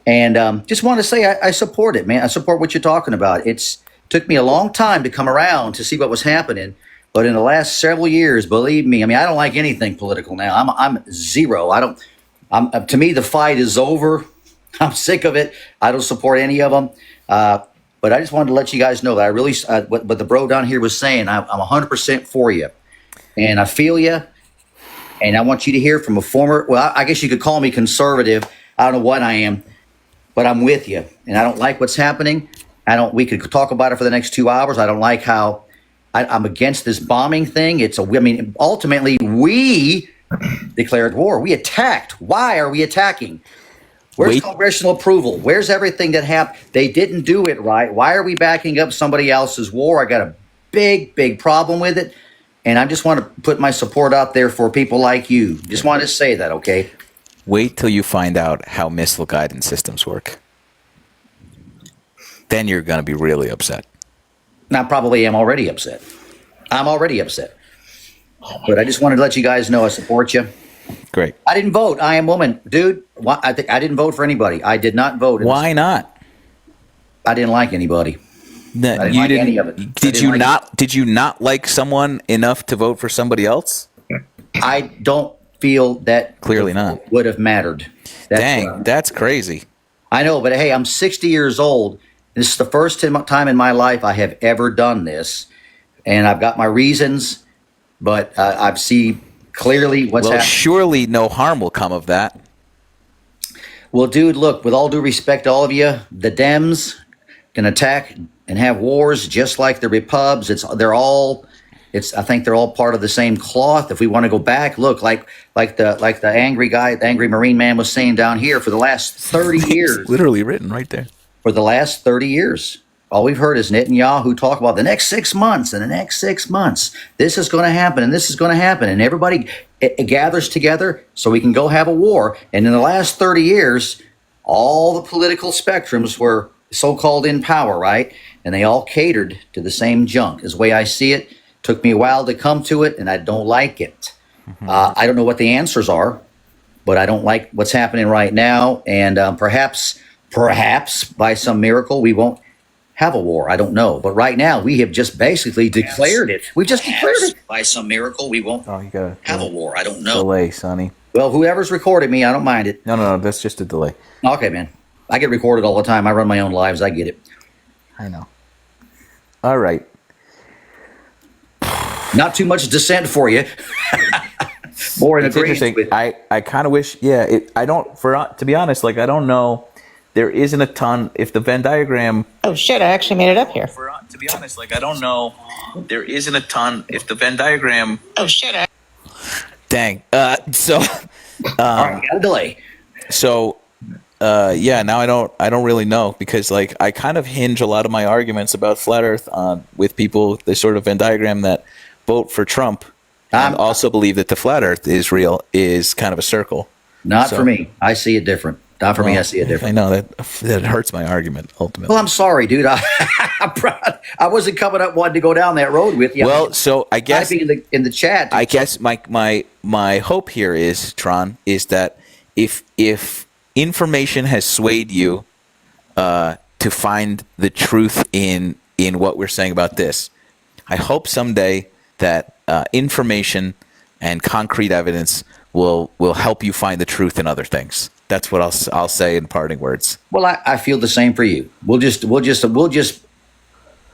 and just want to say I support it, man. I support what you're talking about. It's took me a long time to come around to see what was happening. But in the last several years, believe me, I mean, I don't like anything political now. I'm zero. To me, the fight is over. I'm sick of it. I don't support any of them. But I just wanted to let you guys know that I really, what the bro down here was saying, I'm 100% for you. And I feel you. And I want you to hear from a former, well, I guess you could call me conservative. I don't know what I am, but I'm with you. And I don't like what's happening. We could talk about it for the next 2 hours. I don't like how I'm against this bombing thing. Ultimately, we declared war. We attacked. Why are we attacking? Where's congressional approval? Where's everything that happened? They didn't do it right. Why are we backing up somebody else's war? I got a big problem with it. And I just want to put my support out there for people like you. Just wanted to say that, okay? Wait till you find out how missile guidance systems work. Then you're going to be really upset. And I probably am already upset. I'm already upset. But I just wanted to let you guys know I support you. Great. I didn't vote. I am woman. Dude, I didn't vote for anybody. I did not vote. Why not? I didn't like anybody. No, didn't you like didn't. any of it. Did you not like someone enough to vote for somebody else? I don't feel that Clearly not. would have mattered. Dang, that's crazy. I know, but hey, I'm 60 years old. This is the first time in my life I have ever done this, and I've got my reasons, but I see clearly what's happening. Surely no harm will come of that. Well, dude, look, with all due respect to all of you, the Dems can attack and have wars just like the Repubs. I think they're all part of the same cloth. If we want to go back, look, like the angry guy, the angry Marine man was saying down here, for the last 30 years. It's literally written right there. For the last 30 years, all we've heard is Netanyahu talk about the next 6 months and the next 6 months. This is going to happen and this is going to happen. And everybody it gathers together so we can go have a war. And in the last 30 years, all the political spectrums were so-called in power, right? And they all catered to the same junk, is the way I see it. Took me a while to come to it, and I don't like it. I don't know what the answers are, but I don't like what's happening right now. And perhaps by some miracle, we won't have a war. I don't know. But right now, we have just basically declared it. We've just declared it. By some miracle, we won't Oh, you got have a war. I don't know. delay, Sonny. Well, whoever's recording me, I don't mind it. No, that's just a delay. Okay, man. I get recorded all the time. I run my own lives. I get it. I know. All right. Not too much dissent for you. More in It's agreement interesting. with. I kind of wish. Yeah. I don't. To be honest, like I don't know. There isn't a ton. If the Venn diagram. Oh shit! I actually made it up here. To be honest, like I don't know. There isn't a ton. If the Venn diagram. Oh shit! Dang. So. All right, got a delay. So. Yeah. Now I don't really know because like I kind of hinge a lot of my arguments about flat Earth on with people the sort of Venn diagram that vote for Trump and also believe that the flat Earth is real is kind of a circle. Not for me. I see it different. Not for me. I see it different. I know that hurts my argument ultimately. Well, I'm sorry, dude. I wasn't coming up wanting to go down that road with you. Well, so I guess typing in the chat. I guess my hope here is Tron is that if information has swayed you to find the truth in what we're saying about this, I hope someday that information and concrete evidence will help you find the truth in other things. That's what I'll say in parting words. Well, I feel the same for you. We'll just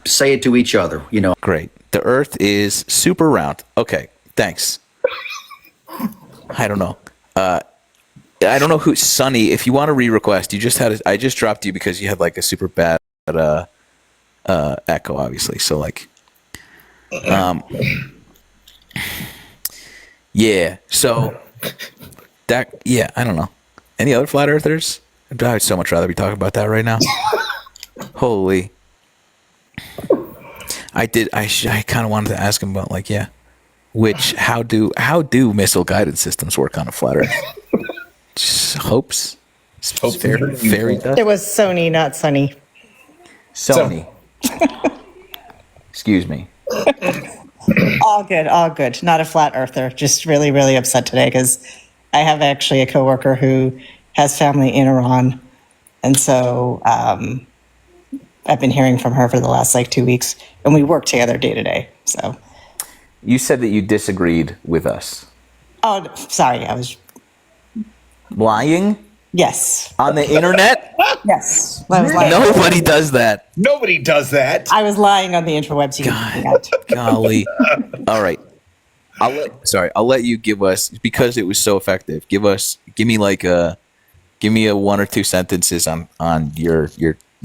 say it to each other. You know. Great. The Earth is super round. Okay. Thanks. I don't know. I don't know who Sonny. If you want to re-request, you just had. I just dropped you because you had like a super bad echo, obviously. So like, yeah. So that I don't know. Any other flat earthers? I'd so much rather be talking about that right now. Holy. I kind of wanted to ask him about like, how do missile guidance systems work on a flat Earth? Just hopes. Fairy dust. It was Sony, not Sunny. Sony. Excuse me. All good, all good. Not a flat earther. Just really, really upset today because I have actually a coworker who has family in Iran, and so I've been hearing from her for the last like 2 weeks, and we work together day to day. So you said that you disagreed with us. Oh, sorry, I was lying. Yes. On the internet. Yes, I was lying. Nobody does that. Nobody does that. I was lying on the interwebs. You God, golly. All right. I'll let you give us, because it was so effective. Give me a 1 or 2 sentences on your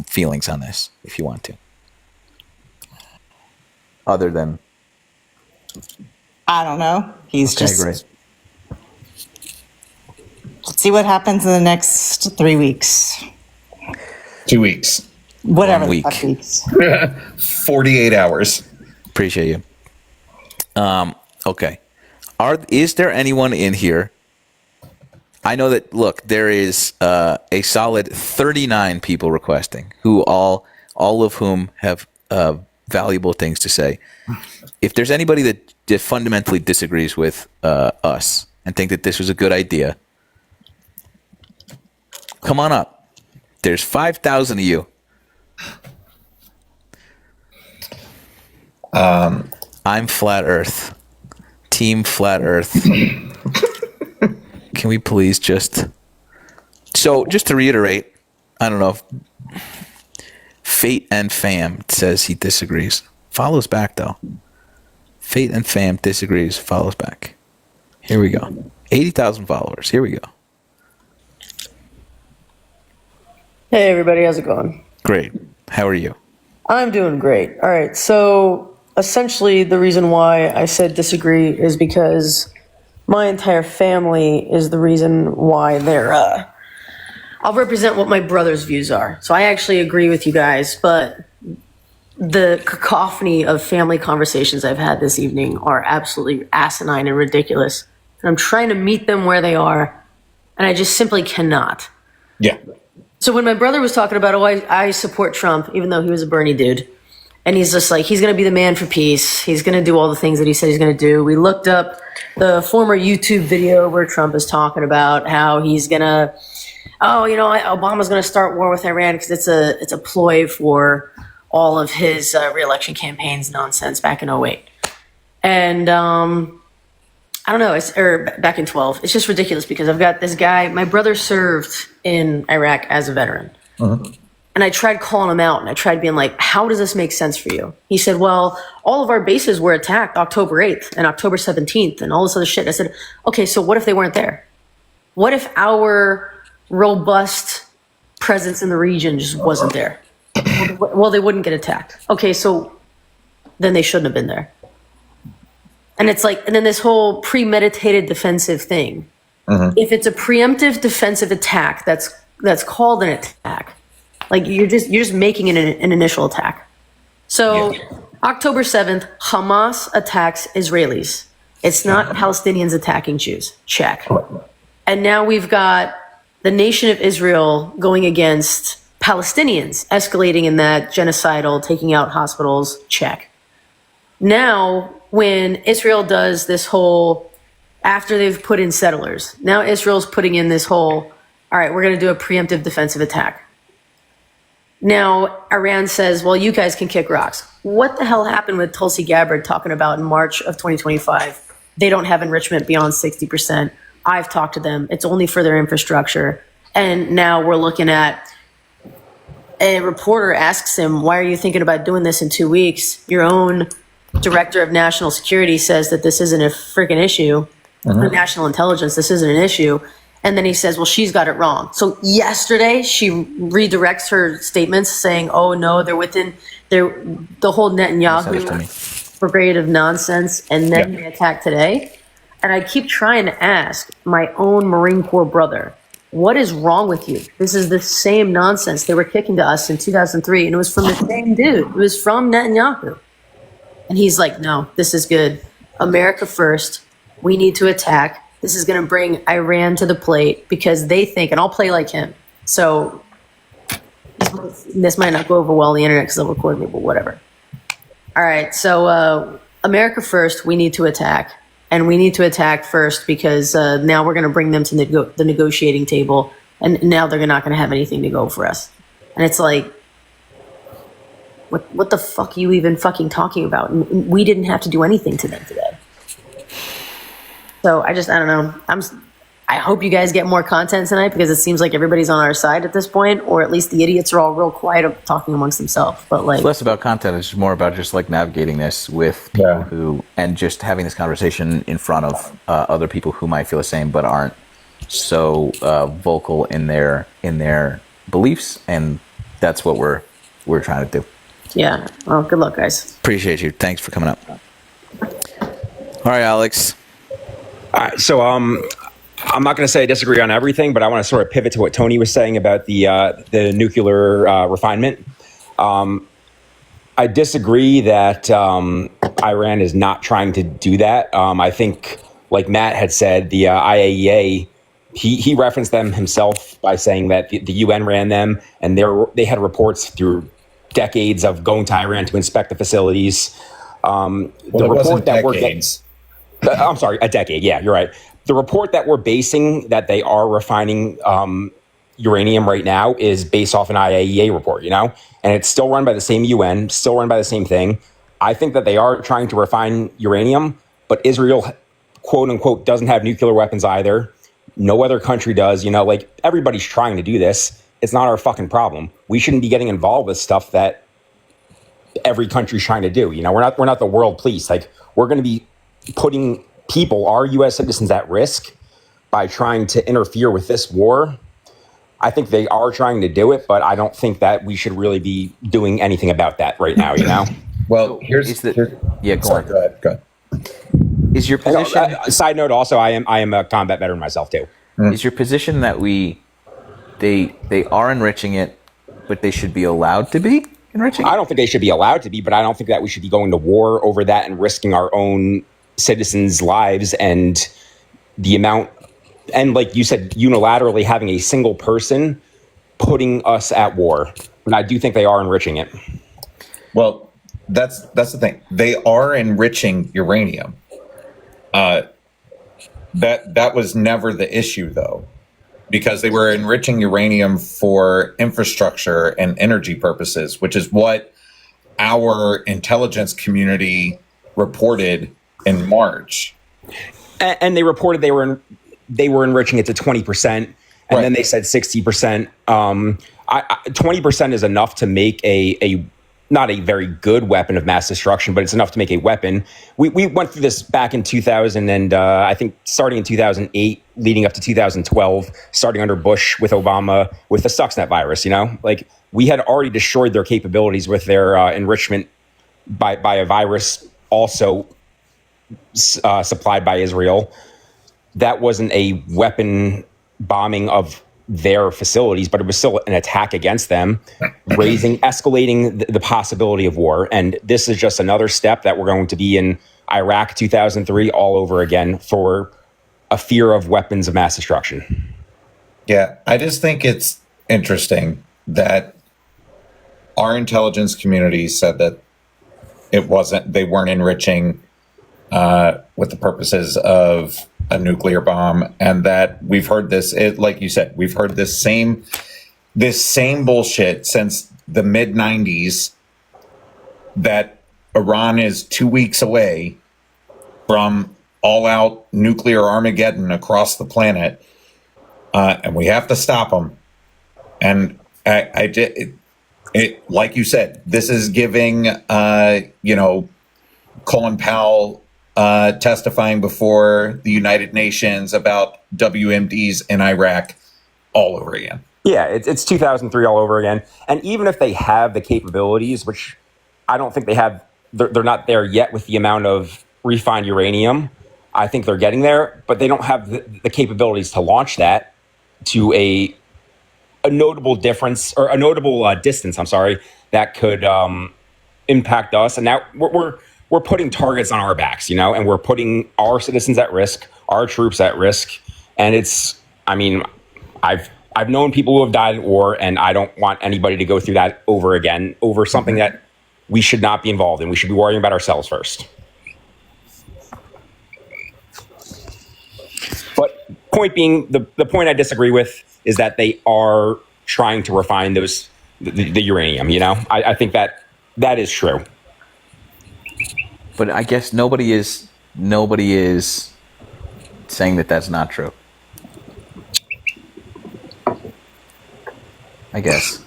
feelings on this, if you want to. Other than, I don't know. He's okay, just. great. Let's see what happens in the next 3 weeks. 2 weeks. Whatever. 1 week. The fuck weeks. 48 hours. Appreciate you. Okay. Is there anyone in here? I know that, look, there is a solid 39 people requesting, who all of whom have valuable things to say. If there's anybody that fundamentally disagrees with us and think that this was a good idea, come on up. There's 5,000 of you. I'm Flat Earth. Team Flat Earth. Can we please just to reiterate, I don't know if Fate and Fam says he disagrees. Follows back though. Fate and Fam disagrees, follows back. Here we go. 80,000 followers. Here we go. Hey everybody, how's it going? Great. How are you? I'm doing great. All right, so essentially the reason why I said disagree is because my entire family is the reason why they're, I'll represent what my brother's views are. So I actually agree with you guys, but the cacophony of family conversations I've had this evening are absolutely asinine and ridiculous. And I'm trying to meet them where they are, and I just simply cannot. Yeah. So when my brother was talking about, I support Trump, even though he was a Bernie dude, And he's just like, he's going to be the man for peace. He's going to do all the things that he said he's going to do. We looked up the former YouTube video where Trump is talking about how he's going to, Obama's going to start war with Iran because it's a ploy for all of his reelection campaigns nonsense back in 2008. And I don't know, or back in 2012. It's just ridiculous because I've got this guy, my brother served in Iraq as a veteran. And I tried calling him out and I tried being like, how does this make sense for you? He said, well, all of our bases were attacked October 8th and October 17th and all this other shit. I said, okay, so what if they weren't there? What if our robust presence in the region just wasn't there? Well, they wouldn't get attacked. Okay, so then they shouldn't have been there. And it's like, and then this whole premeditated defensive thing. If it's a preemptive defensive attack, that's called an attack. Like you're just making it an initial attack. So October 7th, Hamas attacks Israelis. It's not Palestinians attacking Jews. Check. And now we've got the nation of Israel going against Palestinians, escalating in that genocidal, taking out hospitals. Check. Now, when Israel does this whole, after they've put in settlers, now Israel's putting in this whole, all right, we're going to do a preemptive defensive attack. Now, Iran says, well, you guys can kick rocks. What the hell happened with Tulsi Gabbard talking about in March of 2025? They don't have enrichment beyond 60%. I've talked to them. It's only for their infrastructure. And now we're looking at, a reporter asks him, why are you thinking about doing this in 2 weeks? Your own director of national security says that this isn't a freaking issue. National intelligence, this isn't an issue. And then he says, well, she's got it wrong. So yesterday she redirects her statements saying, oh no, they're within the whole Netanyahu brigade of nonsense. And then they attack today. And I keep trying to ask my own Marine Corps brother, what is wrong with you? This is the same nonsense they were kicking to us in 2003. And it was from the same dude. It was from Netanyahu. And he's like, no, this is good. America first. We need to attack. This is going to bring Iran to the plate because they think, and I'll play like him. So this might not go over well on the internet because they'll record me, but whatever. All right. So America first, we need to attack. And we need to attack first because now we're going to bring them to the negotiating table. And now they're not going to have anything to go for us. And it's like, what the fuck are you even fucking talking about? And we didn't have to do anything to them today. So I don't know. I hope you guys get more content tonight because it seems like everybody's on our side at this point, or at least the idiots are all real quiet talking amongst themselves. But like, it's less about content; it's more about just like navigating this with people who, and just having this conversation in front of other people who might feel the same but aren't so vocal in their beliefs, and that's what we're trying to do. Yeah. Well, good luck, guys. Appreciate you. Thanks for coming up. All right, Alex. All right, so I'm not going to say I disagree on everything, but I want to sort of pivot to what Tony was saying about the nuclear refinement. I disagree that Iran is not trying to do that. I think, like Matt had said, the IAEA, he referenced them himself by saying that the UN ran them, and they had reports through decades of going to Iran to inspect the facilities. The report that decades. I'm sorry, a decade. Yeah, you're right. The report that we're basing that they are refining uranium right now is based off an IAEA report, and it's still run by the same UN, still run by the same thing. I think that they are trying to refine uranium, but Israel, quote unquote, doesn't have nuclear weapons either. No other country does, like everybody's trying to do this. It's not our fucking problem. We shouldn't be getting involved with stuff that every country's trying to do. We're not the world police. Like, we're going to be putting our U.S. citizens at risk by trying to interfere with this war. I think they are trying to do it, but I don't think that we should really be doing anything about that right now, Well, Go on. Go ahead. Is your position? Side note, also, I am a combat veteran myself too. Is your position that they are enriching it, but they should be allowed to be enriching it? I don't think they should be allowed to be, but I don't think that we should be going to war over that and risking our own citizens' lives and the amount, and like you said, unilaterally having a single person putting us at war. But I do think they are enriching it. Well, that's the thing. They are enriching uranium. That was never the issue, though, because they were enriching uranium for infrastructure and energy purposes, which is what our intelligence community reported in March. And they reported they were enriching it to 20%, and then they said 60%. 20% is enough to make a not a very good weapon of mass destruction, but it's enough to make a weapon. We went through this back in 2000, and I think starting in 2008, leading up to 2012, starting under Bush with Obama with the Stuxnet virus. Like we had already destroyed their capabilities with their enrichment by a virus also supplied by Israel. That wasn't a weapon bombing of their facilities, but it was still an attack against them, escalating the possibility of war. And this is just another step that we're going to be in Iraq 2003 all over again for a fear of weapons of mass destruction. Yeah, I just think it's interesting that our intelligence community said that they weren't enriching with the purposes of a nuclear bomb, and that we've heard this, like you said, we've heard this same bullshit since the mid 90s, that Iran is 2 weeks away from all out nuclear Armageddon across the planet, and we have to stop them. And like you said, this is giving Colin Powell testifying before the United Nations about WMDs in Iraq all over again. Yeah, it's 2003 all over again. And even if they have the capabilities, which I don't think they have, they're not there yet with the amount of refined uranium. I think they're getting there, but they don't have the capabilities to launch that to a notable difference, or a notable distance, that could impact us. And now we're putting targets on our backs, and we're putting our citizens at risk, our troops at risk. And I've known people who have died in war, and I don't want anybody to go through that over again, over something that we should not be involved in. We should be worrying about ourselves first. But point being, the point I disagree with is that they are trying to refine the uranium, I think that is true. But I guess nobody is saying that that's not true. I guess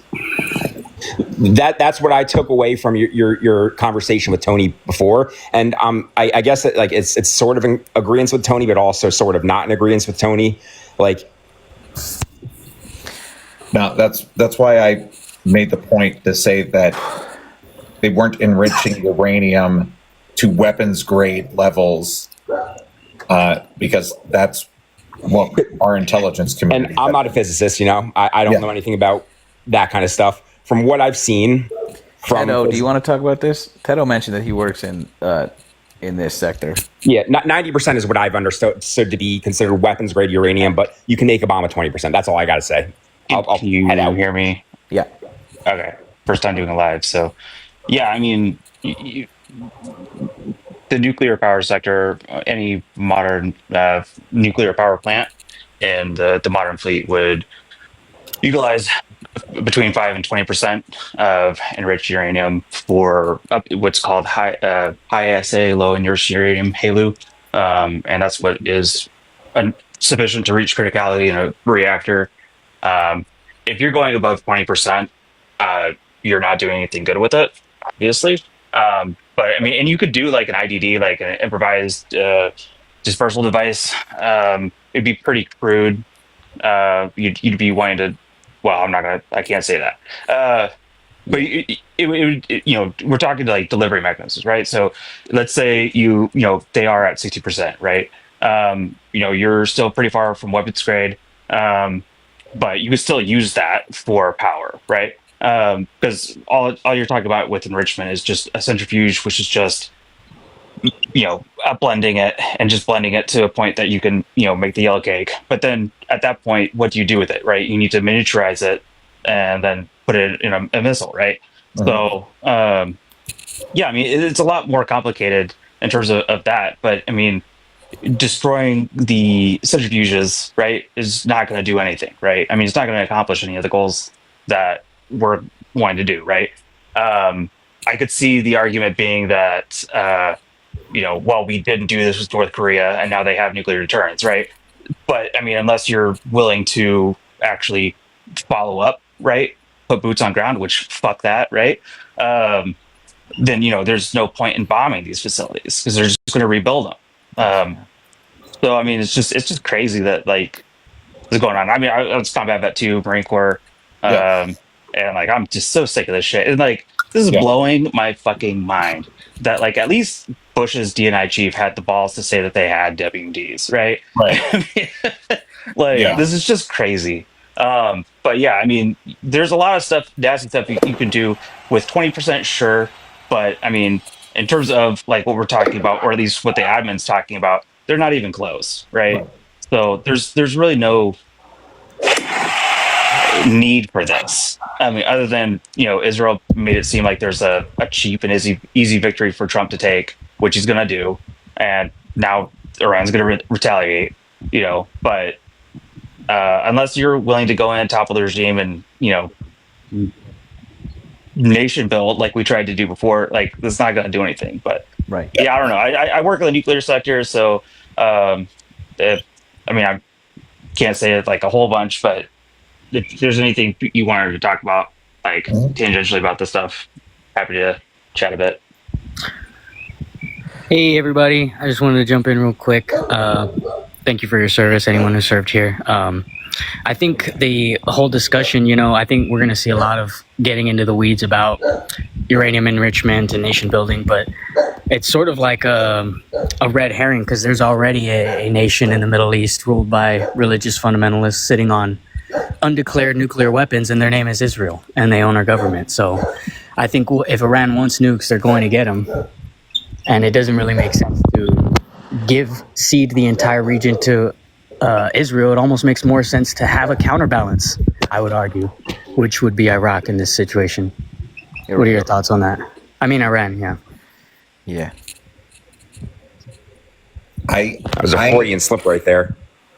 that's what I took away from your conversation with Tony before, and I guess that, like, it's sort of in agreement with Tony, but also sort of not in agreement with Tony. Like, now that's why I made the point to say that they weren't enriching uranium to weapons grade levels, because that's what our intelligence community. And I'm not a physicist, I don't know anything about that kind of stuff. From what I've seen, Tedo, do you want to talk about this? Tedo mentioned that he works in this sector. Yeah, 90% is what I've understood to be considered weapons grade uranium, but you can make a bomb at 20%. That's all I got to say. I'll head out. Hear me? Yeah. Okay. First time doing a live, so yeah, the nuclear power sector, any modern nuclear power plant, and the modern fleet would utilize between 5 and 20% of enriched uranium for what's called high assay, low enriched uranium, HALEU, and that's what is sufficient to reach criticality in a reactor. If you're going above 20%, you're not doing anything good with it, obviously. But and you could do like an IDD, like an improvised dispersal device. It'd be pretty crude. You'd be wanting to. Well, I can't say that. But it would, we're talking to like delivery mechanisms, right? So let's say they are at 60%, right? You're still pretty far from weapons grade, but you could still use that for power, right? Because all you're talking about with enrichment is just a centrifuge, which is just upblending it and just blending it to a point that you can make the yellow cake. But then at that point, what do you do with it, right? You need to miniaturize it and then put it in a missile, right? So Yeah, I mean, it's a lot more complicated in terms of that. But I mean, destroying the centrifuges, right, is not going to do anything, right? I mean, it's not going to accomplish any of the goals that we're wanting to do, right? I could see the argument being that, well, we didn't do this with North Korea and now they have nuclear deterrence, right? But I mean, unless you're willing to actually follow up, right? Put boots on ground, which fuck that, right? Then, there's no point in bombing these facilities because they're just going to rebuild them. So I mean, it's just crazy that like this is going on. I mean, I was combat vet too, Marine Corps, and like I'm just so sick of this shit. And like this is blowing my fucking mind that like at least Bush's DNI chief had the balls to say that they had WMDs, right? Right. I mean, this is just crazy. But yeah, I mean, there's a lot of stuff, nasty stuff you can do with 20%, sure. But I mean, in terms of like what we're talking about, or at least what the admin's talking about, they're not even close, right? So there's really no need for this. I mean, other than Israel made it seem like there's a cheap and easy victory for Trump to take, which he's gonna do, and now Iran's gonna retaliate. But unless you're willing to go in and topple the regime and nation build like we tried to do before, like that's not going to do anything. But Right. yeah, I don't know. I work in the nuclear sector, so I mean, I can't say it like a whole bunch, but if there's anything you wanted to talk about, like tangentially about this stuff, happy to chat a bit. Hey everybody, I just wanted to jump in real quick. Thank you for your service, anyone who served here. I think the whole discussion, I think we're going to see a lot of getting into the weeds about uranium enrichment and nation building, but it's sort of like a red herring because there's already a nation in the Middle East ruled by religious fundamentalists sitting on undeclared nuclear weapons, and their name is Israel, and they own our government. So I think if Iran wants nukes, they're going to get them, and it doesn't really make sense to cede the entire region to Israel. It almost makes more sense to have a counterbalance, I would argue, which would be Iraq in this situation. What are your thoughts on that? I mean, Iran, yeah. Yeah. That was a Freudian slip right there.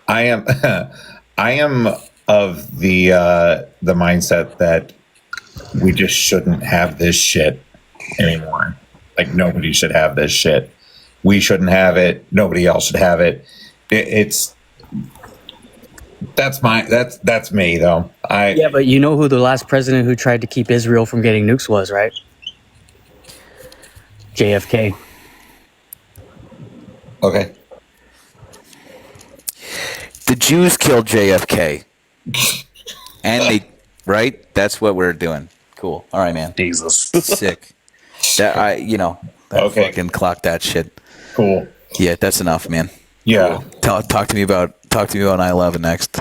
I am of the mindset that we just shouldn't have this shit anymore. Like nobody should have this shit. We shouldn't have it. Nobody else should have it. That's me though. Yeah, but you know who the last president who tried to keep Israel from getting nukes was, right? JFK. Okay. The Jews killed JFK. And right? That's what we're doing. Cool. All right, man. Jesus. Sick. Fucking clock that shit. Cool. Yeah, that's enough, man. Yeah. Cool. Talk to me about 9/11 next.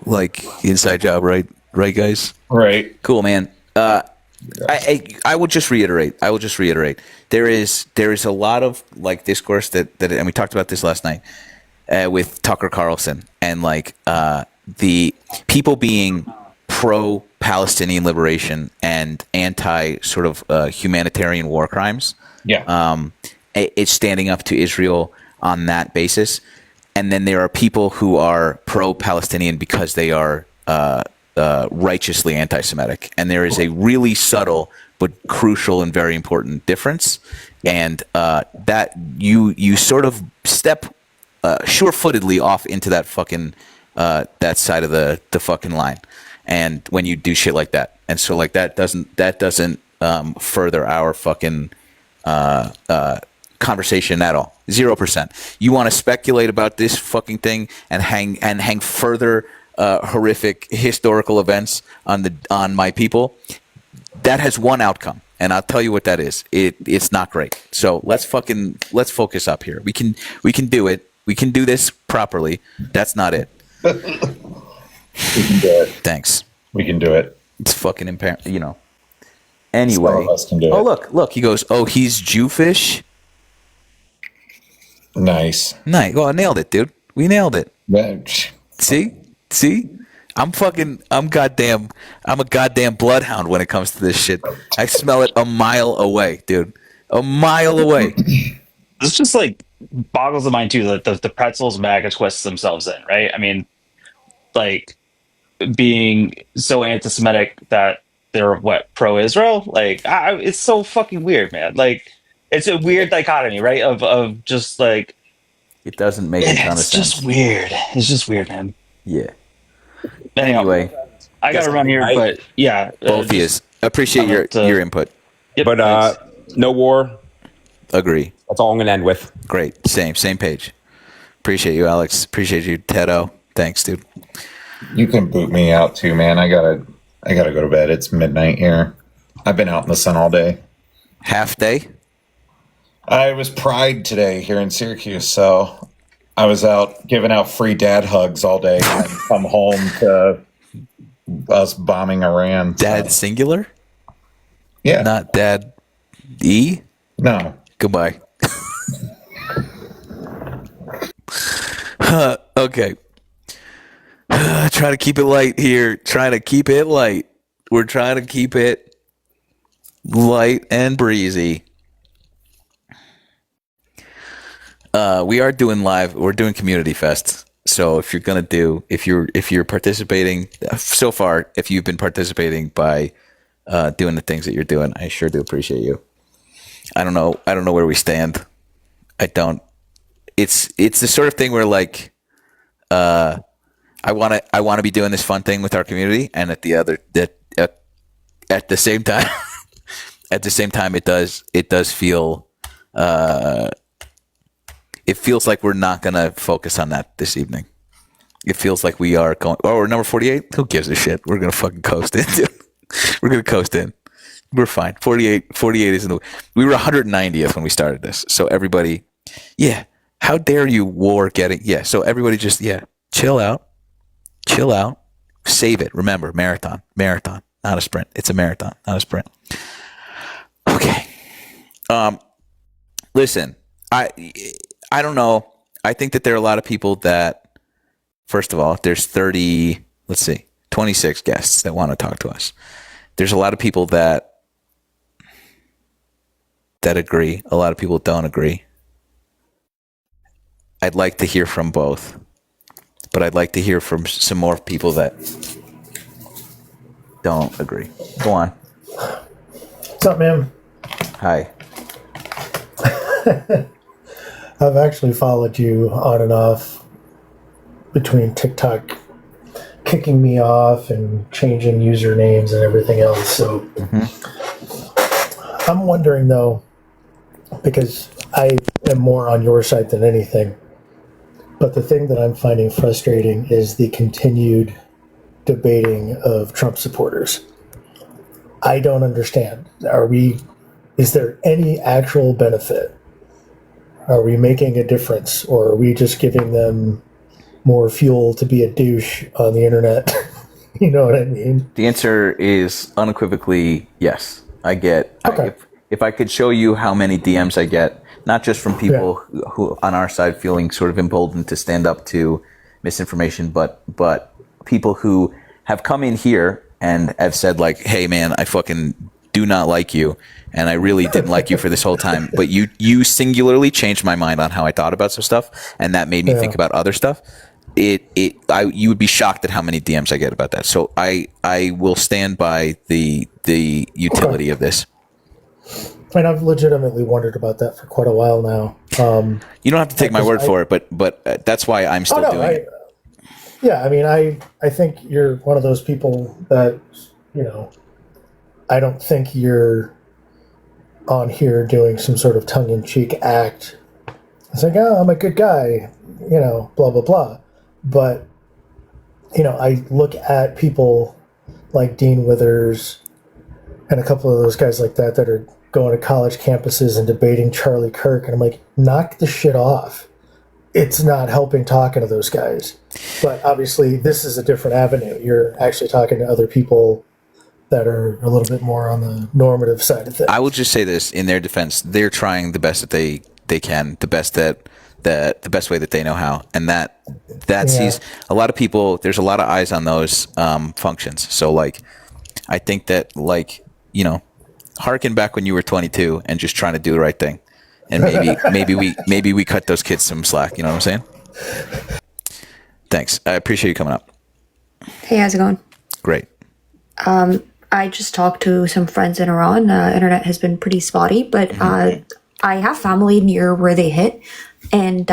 Like inside job, right? Right, guys. Right. Cool, man. I will just reiterate. There is a lot of like discourse that and we talked about this last night with Tucker Carlson and like the people being pro-Palestinian liberation and anti sort of humanitarian war crimes. Yeah. It's standing up to Israel on that basis. And then there are people who are pro-Palestinian because they are righteously anti-Semitic. And there is a really subtle but crucial and very important difference. And that you sort of step sure-footedly off into that fucking that side of the fucking line. And when you do shit like that, and so like that doesn't further our fucking conversation at all. 0%. You want to speculate about this fucking thing and hang further horrific historical events on my people. That has one outcome, and I'll tell you what that is. It's not great. So let's focus up here. We can do it. We can do this properly. That's not it. We can do it. Thanks. We can do it. It's fucking Anyway. Some of us can do it. Oh, look. He goes, oh, he's Jewfish? Nice. Well, I nailed it, dude. We nailed it. See? I'm a goddamn bloodhound when it comes to this shit. I smell it a mile away, dude. A mile away. This just like boggles the mind too. That the pretzels MAGA twists themselves in, right? I mean, like being so anti-Semitic that they're pro-Israel. Like, it's so fucking weird, man. Like, it's a weird dichotomy, right? Of just like it doesn't make a ton of sense. It's just weird. It's just weird, man. Yeah. Anyway, I gotta run here, but yeah, both of you appreciate your input. Yep, but no war. Agree. That's all I'm gonna end with. Great. Same page. Appreciate you, Alex. Appreciate you, Tedo. Thanks, dude. You can boot me out too, man. I gotta go to bed. It's midnight here. I've been out in the sun all day. Half day? I was Pride today here in Syracuse, so I was out giving out free dad hugs all day and come home to us bombing Iran. Dad singular? Yeah. Not dad E? No. Goodbye. Okay. Try to keep it light here. Trying to keep it light. We're trying to keep it light and breezy. We are doing live. We're doing community fests. So if you're participating so far, if you've been participating by doing the things that you're doing, I sure do appreciate you. I don't know where we stand. I don't. It's the sort of thing where like, I want to be doing this fun thing with our community, and at the same time, it does feel. It feels like we're not going to focus on that this evening. It feels like we are going, we're number 48. Who gives a shit? We're going to fucking coast in. We're going to coast in. We're fine. 48 is we were 190th when we started this. So everybody, yeah. How dare you war getting, yeah. So everybody just, yeah, chill out. Save it. Remember, marathon, not a sprint. It's a marathon, not a sprint. Okay. Listen, I don't know. I think that there are a lot of people that, first of all, there's 26 guests that want to talk to us. There's a lot of people that agree. A lot of people don't agree. I'd like to hear from both, but I'd like to hear from some more people that don't agree. Go on. What's up, man? Hi. I've actually followed you on and off between TikTok kicking me off and changing usernames and everything else. So I'm wondering though, because I am more on your side than anything, but the thing that I'm finding frustrating is the continued debating of Trump supporters. I don't understand. Is there any actual benefit? Are we making a difference, or are we just giving them more fuel to be a douche on the internet? You know what I mean? The answer is unequivocally yes. I get. Okay. If I could show you how many DMs I get, not just from people who on our side feeling sort of emboldened to stand up to misinformation, but people who have come in here and have said like, "Hey, man, I fucking do not like you, and I really didn't like you for this whole time, but you singularly changed my mind on how I thought about some stuff, and that made me think about other stuff." You would be shocked at how many DMs I get about that. So I will stand by the utility of this. And I've legitimately wondered about that for quite a while now. You don't have to take my word for it, but that's why I'm still doing it. Yeah, I mean, I think you're one of those people that, you know, I don't think you're on here doing some sort of tongue-in-cheek act. It's like, oh, I'm a good guy, you know, blah, blah, blah. But, you know, I look at people like Dean Withers and a couple of those guys like that are going to college campuses and debating Charlie Kirk, and I'm like, knock the shit off. It's not helping talking to those guys. But obviously, this is a different avenue. You're actually talking to other people that are a little bit more on the normative side of things. I will just say this in their defense: they're trying the best that they can, the best that the best way that they know how, and that sees a lot of people. There's a lot of eyes on those functions. So like, I think that like, you know, harken back when you were 22 and just trying to do the right thing, and maybe we cut those kids some slack. You know what I'm saying? Thanks. I appreciate you coming up. Hey, how's it going? Great. I just talked to some friends in Iran. Internet has been pretty spotty, but I have family near where they hit, and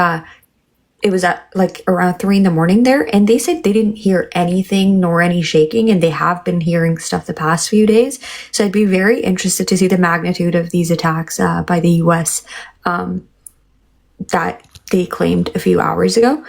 it was at like around 3 a.m. there, and they said they didn't hear anything nor any shaking, and they have been hearing stuff the past few days. So I'd be very interested to see the magnitude of these attacks by the U.S. That they claimed a few hours ago.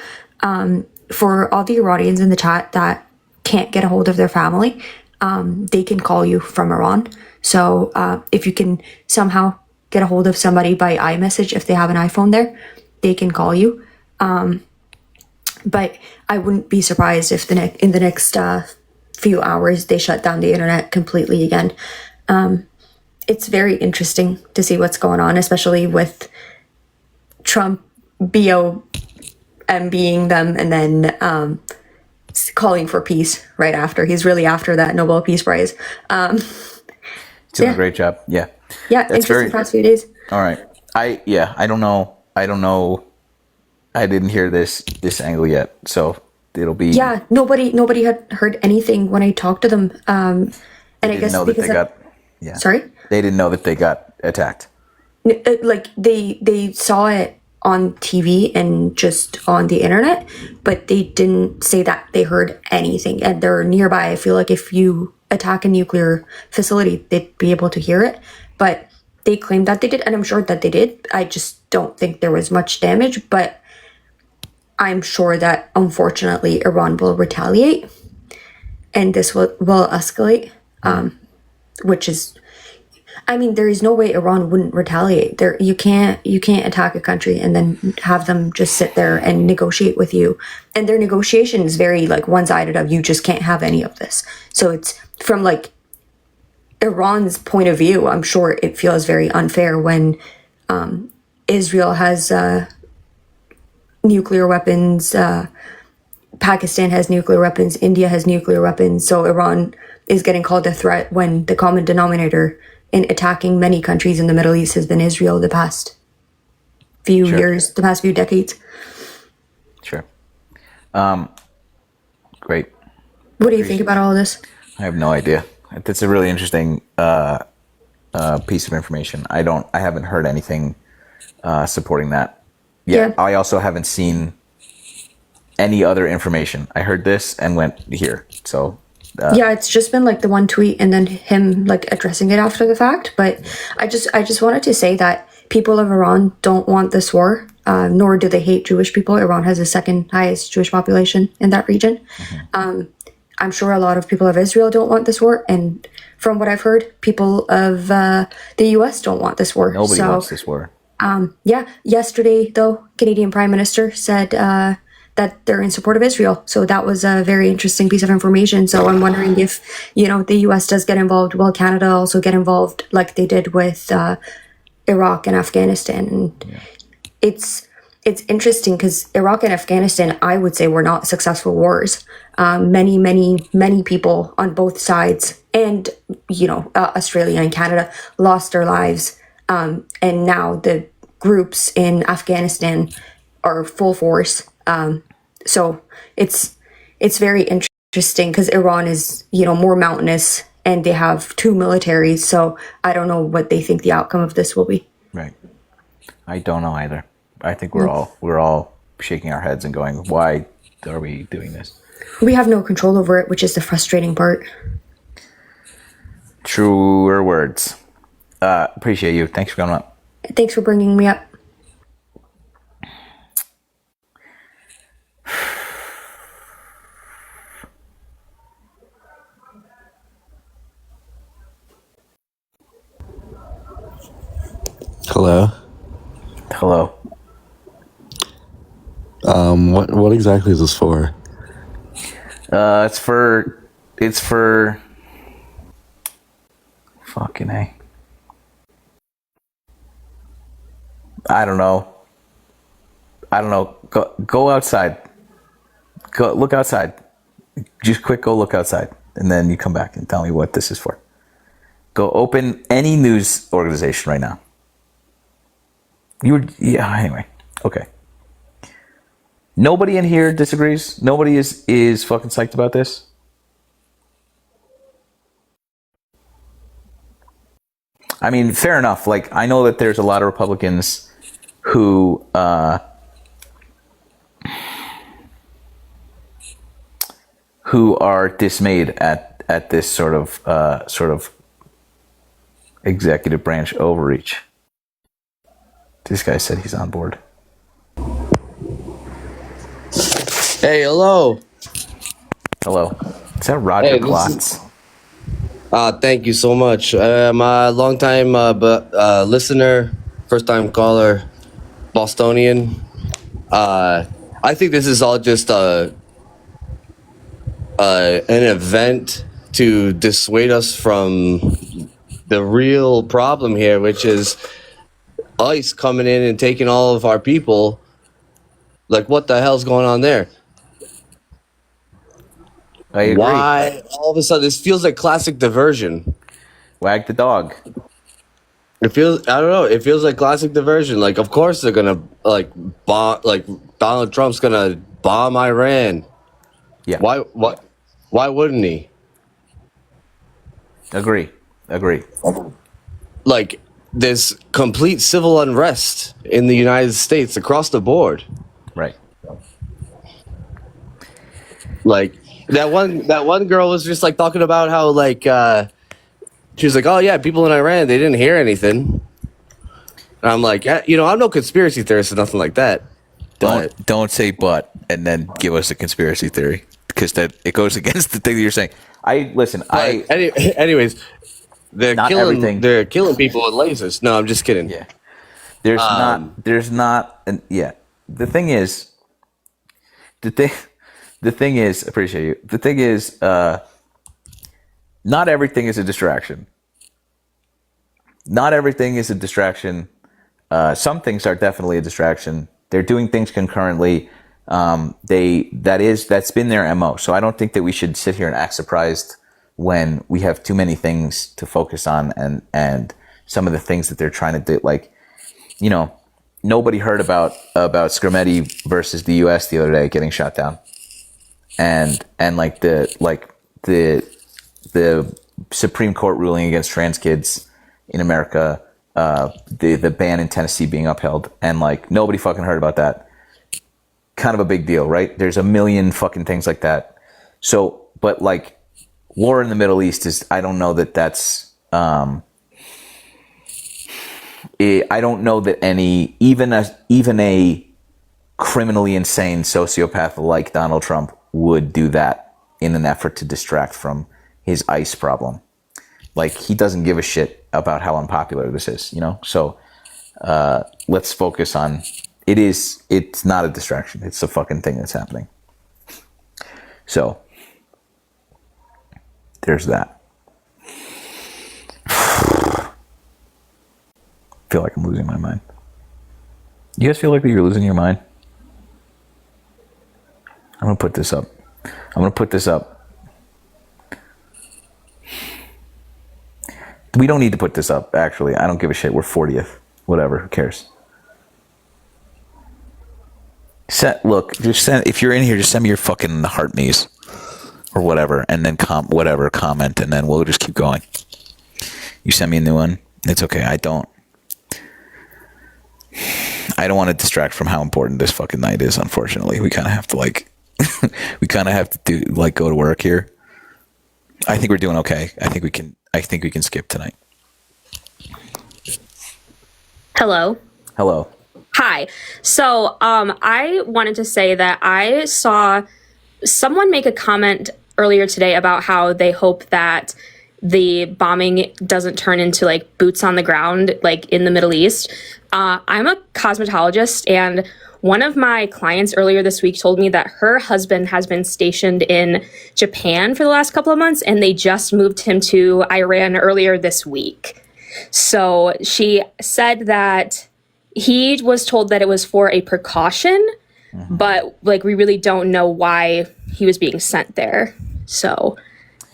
For all the Iranians in the chat that can't get a hold of their family, they can call you from Iran. So if you can somehow get a hold of somebody by iMessage, if they have an iPhone there, they can call you. But I wouldn't be surprised if in the next few hours they shut down the internet completely again. It's very interesting to see what's going on, especially with Trump being them and then calling for peace right after. He's really after that Nobel Peace Prize. Doing a great job. Yeah. Yeah, interesting past few days. All right. I don't know. I didn't hear this angle yet, so it'll be. Yeah, nobody had heard anything when I talked to them. And I guess know that because they got. Yeah. Sorry? They didn't know that they got attacked. Like they saw it on TV and just on the internet, but they didn't say that they heard anything. And they're nearby. I feel like if you attack a nuclear facility, they'd be able to hear it. But they claimed that they did, and I'm sure that they did. I just don't think there was much damage, but I'm sure that unfortunately Iran will retaliate and this will escalate, which is, I mean, there is no way Iran wouldn't retaliate. You can't attack a country and then have them just sit there and negotiate with you. And their negotiation is very like one-sided of you just can't have any of this. So it's from like Iran's point of view, I'm sure it feels very unfair when Israel has nuclear weapons, Pakistan has nuclear weapons, India has nuclear weapons. So Iran is getting called a threat when the common denominator in attacking many countries in the Middle East has been Israel the past few years, the past few decades. Sure. Great. What do you think about all of this? I have no idea. That's a really interesting piece of information. I haven't heard anything supporting that yet. Yeah. I also haven't seen any other information. I heard this and went here. So yeah, it's just been like the one tweet and then him like addressing it after the fact. But I just wanted to say that people of Iran don't want this war, nor do they hate Jewish people. Iran has the second highest Jewish population in that region. Mm-hmm. I'm sure a lot of people of Israel don't want this war. And from what I've heard, people of the US don't want this war. Nobody wants this war. Yeah. Yesterday, though, Canadian Prime Minister said that they're in support of Israel. So that was a very interesting piece of information. So I'm wondering if, the US does get involved, will Canada also get involved like they did with Iraq and Afghanistan? And it's interesting because Iraq and Afghanistan, I would say, were not successful wars. Many people on both sides and, Australia and Canada lost their lives. And now the groups in Afghanistan are full force. So it's very interesting because Iran is, more mountainous and they have two militaries. So I don't know what they think the outcome of this will be. Right. I don't know either. I think we're all shaking our heads and going, why are we doing this? We have no control over it, which is the frustrating part. Truer words. Appreciate you. Thanks for coming up. Thanks for bringing me up. Hello. Hello. What exactly is this for? It's for fucking A. I don't know. I don't know. Go outside. Go look outside. Just quick, go look outside, and then you come back and tell me what this is for. Go open any news organization right now. Anyway, okay. Nobody in here disagrees. Nobody is fucking psyched about this. I mean, fair enough. Like, I know that there's a lot of Republicans who are dismayed at this sort of executive branch overreach. This guy said he's on board. Hey, hello. Hello. Is that Roger Glotz? Thank you so much. I'm a long-time listener, first-time caller, Bostonian. I think this is all just an event to dissuade us from the real problem here, which is ICE coming in and taking all of our people. Like, what the hell's going on there? I agree. Why all of a sudden this feels like classic diversion? Wag the dog. It feels, I don't know, it feels like classic diversion. Like, of course they're gonna bomb, like Donald Trump's gonna bomb Iran. Yeah. Why wouldn't he? Agree. Like, there's complete civil unrest in the United States across the board. Right. Like, that one girl was just like talking about how like she was like, oh yeah, people in Iran, they didn't hear anything. And I'm like, I'm no conspiracy theorist or nothing like that. Don't say but and then give us a conspiracy theory, because that it goes against the thing that you're saying. Anyways, they're killing people with lasers. No, I'm just kidding. Yeah. There's not the thing is appreciate you. The thing is, not everything is a distraction. Not everything is a distraction. Some things are definitely a distraction. They're doing things concurrently. That's been their MO. So I don't think that we should sit here and act surprised when we have too many things to focus on and some of the things that they're trying to do. Like, nobody heard about Skrmetti versus the US the other day getting shot down. And the Supreme Court ruling against trans kids in America, the ban in Tennessee being upheld, and like nobody fucking heard about that. Kind of a big deal, right? There's a million fucking things like that. So, but like war in the Middle East is, I don't know that that's, I don't know that even a criminally insane sociopath like Donald Trump would do that in an effort to distract from his ICE problem. Like, he doesn't give a shit about how unpopular this is, So let's focus on it's not a distraction. It's a fucking thing that's happening. So there's that. I feel like I'm losing my mind. You guys feel like you're losing your mind? I'm going to put this up. We don't need to put this up, actually. I don't give a shit. We're 40th. Whatever. Who cares? If you're in here, just send me your fucking heart knees or whatever, and then comment, and then we'll just keep going. You send me a new one. It's okay. I don't want to distract from how important this fucking night is. Unfortunately, we kind of have to go to work here. I think we're doing okay. I think we can skip tonight. Hello. Hi. So I wanted to say that I saw someone make a comment earlier today about how they hope that the bombing doesn't turn into like boots on the ground, like in the Middle East. I'm a cosmetologist, and one of my clients earlier this week told me that her husband has been stationed in Japan for the last couple of months, and they just moved him to Iran earlier this week. So she said that he was told that it was for a precaution, but like we really don't know why he was being sent there. So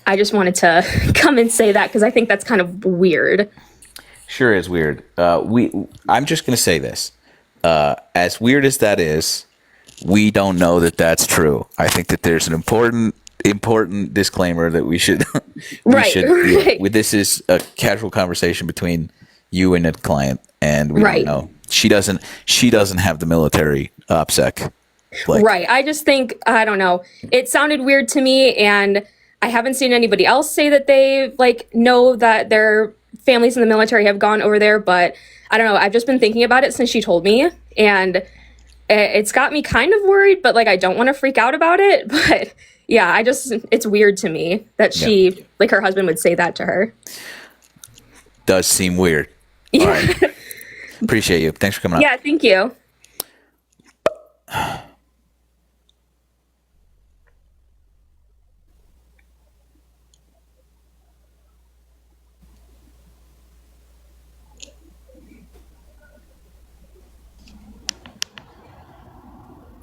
I just wanted to come and say that because I think that's kind of weird. Sure is weird. I'm just going to say this. As weird as that is, we don't know that that's true. I think that there's an important disclaimer that we should. Right. This is a casual conversation between you and a client, and we don't know. She doesn't have the military OPSEC. Right. I just think, I don't know. It sounded weird to me, and I haven't seen anybody else say that they like know that their families in the military have gone over there, but I don't know. I've just been thinking about it since she told me, and it's got me kind of worried, but like I don't want to freak out about it. But yeah, it's weird to me that she, like her husband would say that to her. Does seem weird. All right. Appreciate you. Thanks for coming on. Yeah, thank you.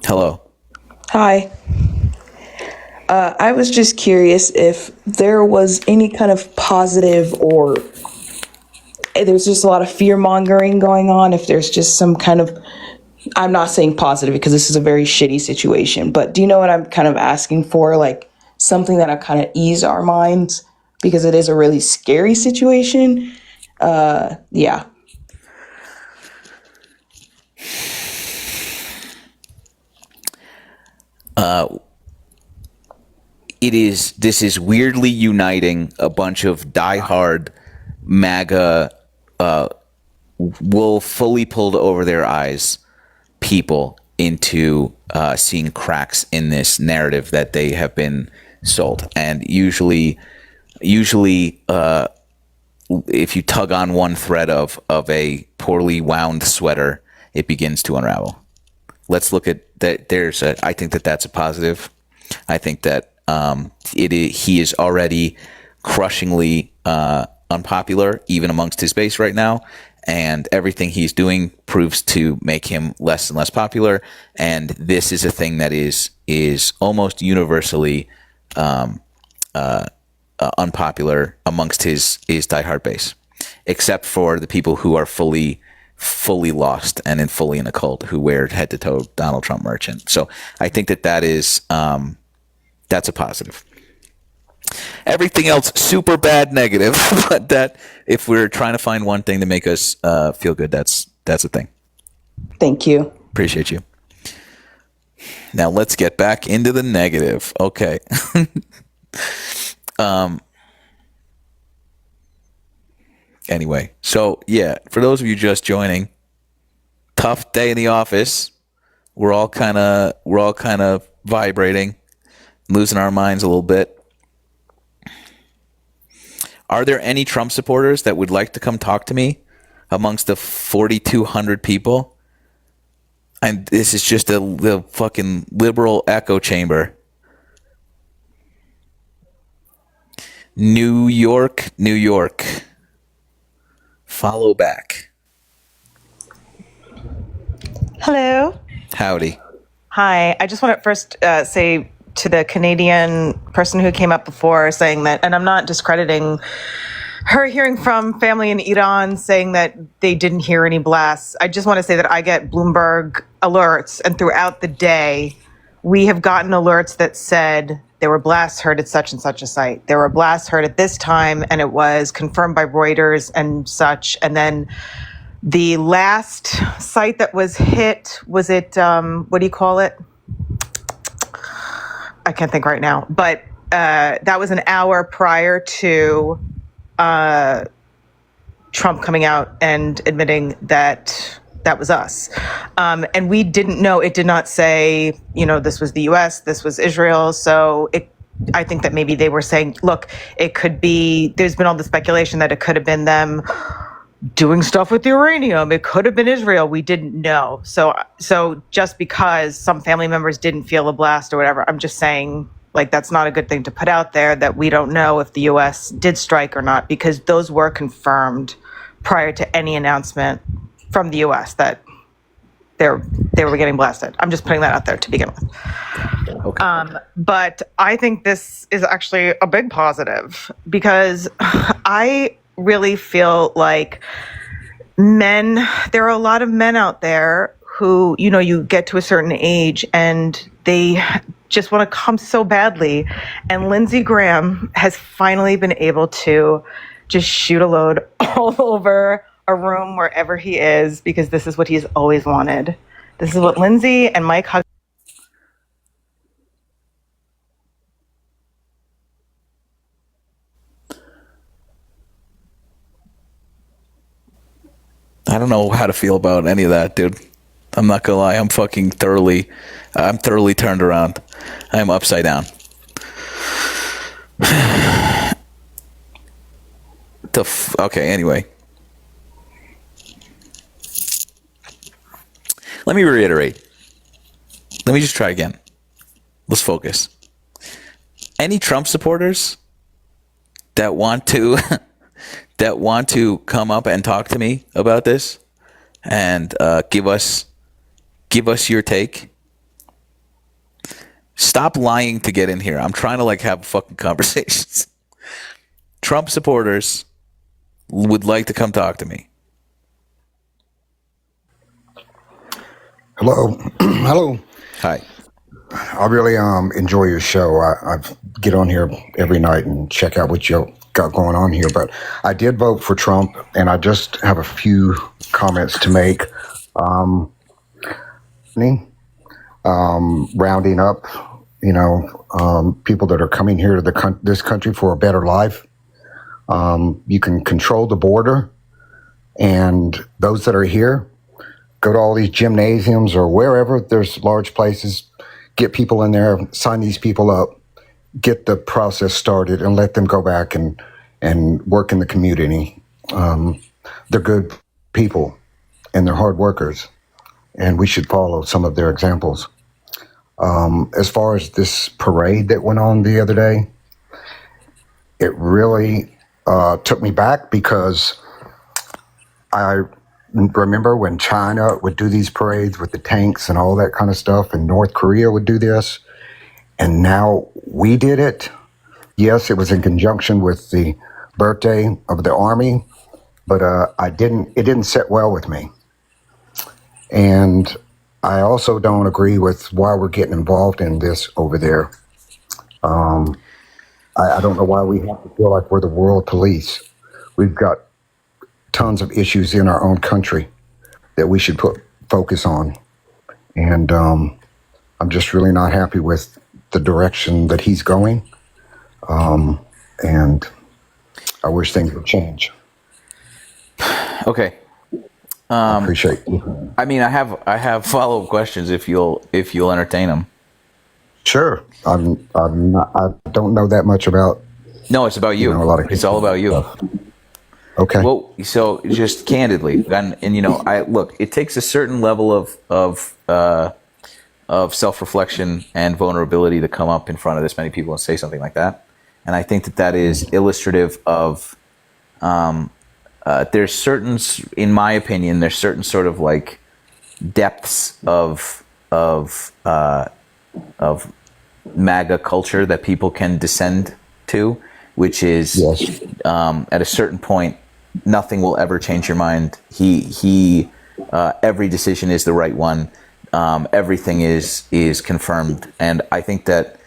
Hello. Hi. I was just curious if there was any kind of positive or there's just a lot of fear mongering going on. If there's just some kind of, I'm not saying positive because this is a very shitty situation, but do you know what I'm kind of asking for? Like something that'll kind of ease our minds because it is a really scary situation. Yeah. This is weirdly uniting a bunch of diehard MAGA, wool fully pulled over their eyes people into seeing cracks in this narrative that they have been sold. And usually, if you tug on one thread of a poorly wound sweater, it begins to unravel. Let's look at that. I think that that's a positive. I think that he is already crushingly unpopular, even amongst his base right now. And everything he's doing proves to make him less and less popular. And this is a thing that is almost universally unpopular amongst his diehard base, except for the people who are fully lost and fully in a cult, who wear head to toe Donald Trump merch. So I think that is that's a positive. Everything else super bad, negative. But that if we're trying to find one thing to make us feel good, that's a thing. Thank you. Appreciate you. Now let's get back into the negative. Okay. Anyway, so yeah, for those of you just joining, tough day in the office. We're all kind of vibrating, losing our minds a little bit. Are there any Trump supporters that would like to come talk to me amongst the 4,200 people? And this is just the fucking liberal echo chamber. New York, New York. Follow back. Hello. Howdy. Hi. I just want to first say to the Canadian person who came up before saying that, and I'm not discrediting her hearing from family in Iran saying that they didn't hear any blasts. I just want to say that I get Bloomberg alerts, and throughout the day, we have gotten alerts that said there were blasts heard at such and such a site. There were blasts heard at this time, and it was confirmed by Reuters and such. And then the last site that was hit, was it, what do you call it? I can't think right now, but that was an hour prior to Trump coming out and admitting that that was us. And we didn't know, it did not say, this was the US, this was Israel. So I think that maybe they were saying, look, it could be, there's been all the speculation that it could have been them doing stuff with the uranium. It could have been Israel. We didn't know. So just because some family members didn't feel a blast or whatever, I'm just saying, like, that's not a good thing to put out there, that we don't know if the US did strike or not, because those were confirmed prior to any announcement from the US that they were getting blasted. I'm just putting that out there to begin with. But I think this is actually a big positive because I really feel like there are a lot of men out there who, you get to a certain age and they just want to come so badly. And Lindsey Graham has finally been able to just shoot a load all over a room wherever he is, because this is what he's always wanted. This is what Lindsey and Mike Huckabee. I don't know how to feel about any of that, dude. I'm not gonna lie. I'm thoroughly turned around. I am upside down. Okay, anyway. Let me reiterate. Let me just try again. Let's focus. Any Trump supporters that want to come up and talk to me about this and give us your take. Stop lying to get in here. I'm trying to have fucking conversations. Trump supporters would like to come talk to me. Hello. Hello. Hi. I really enjoy your show. I get on here every night and check out what you got going on here. But I did vote for Trump, and I just have a few comments to make. Rounding up, people that are coming here to this country for a better life. You can control the border, and those that are here, go to all these gymnasiums or wherever there's large places, get people in there, sign these people up, get the process started, and let them go back and work in the community. They're good people, and they're hard workers, and we should follow some of their examples. As far as this parade that went on the other day, it really took me back, because I remember when China would do these parades with the tanks and all that kind of stuff, and North Korea would do this, and now we did it. Yes, it was in conjunction with the birthday of the Army, but it didn't sit well with me. And I also don't agree with why we're getting involved in this over there. I don't know why we have to feel like we're the world police. We've got tons of issues in our own country that we should focus on. And I'm just really not happy with the direction that he's going. And I wish things would change. Okay. I appreciate you. I mean, I have follow-up questions if you'll entertain them. Sure. I don't know that much about. No, it's about you. It's all about you. Okay. Well, so just candidly, and look, it takes a certain level of self-reflection and vulnerability to come up in front of this many people and say something like that. And I think that is illustrative of. There's certain, in my opinion, there's certain sort of depths of MAGA culture that people can descend to, which is at a certain point, nothing will ever change your mind. Every decision is the right one. Everything is confirmed, and I think that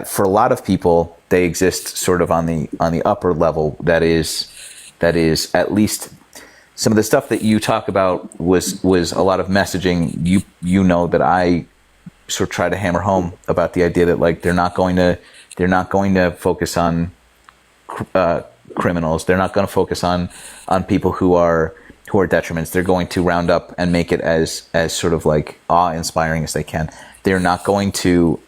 for a lot of people, they exist sort of on the upper level. That is at least some of the stuff that you talk about was a lot of messaging. You know that I sort of try to hammer home about the idea that they're not going to focus on criminals. They're not going to focus on people who are detriments. They're going to round up and make it as sort of awe-inspiring as they can. They're not going to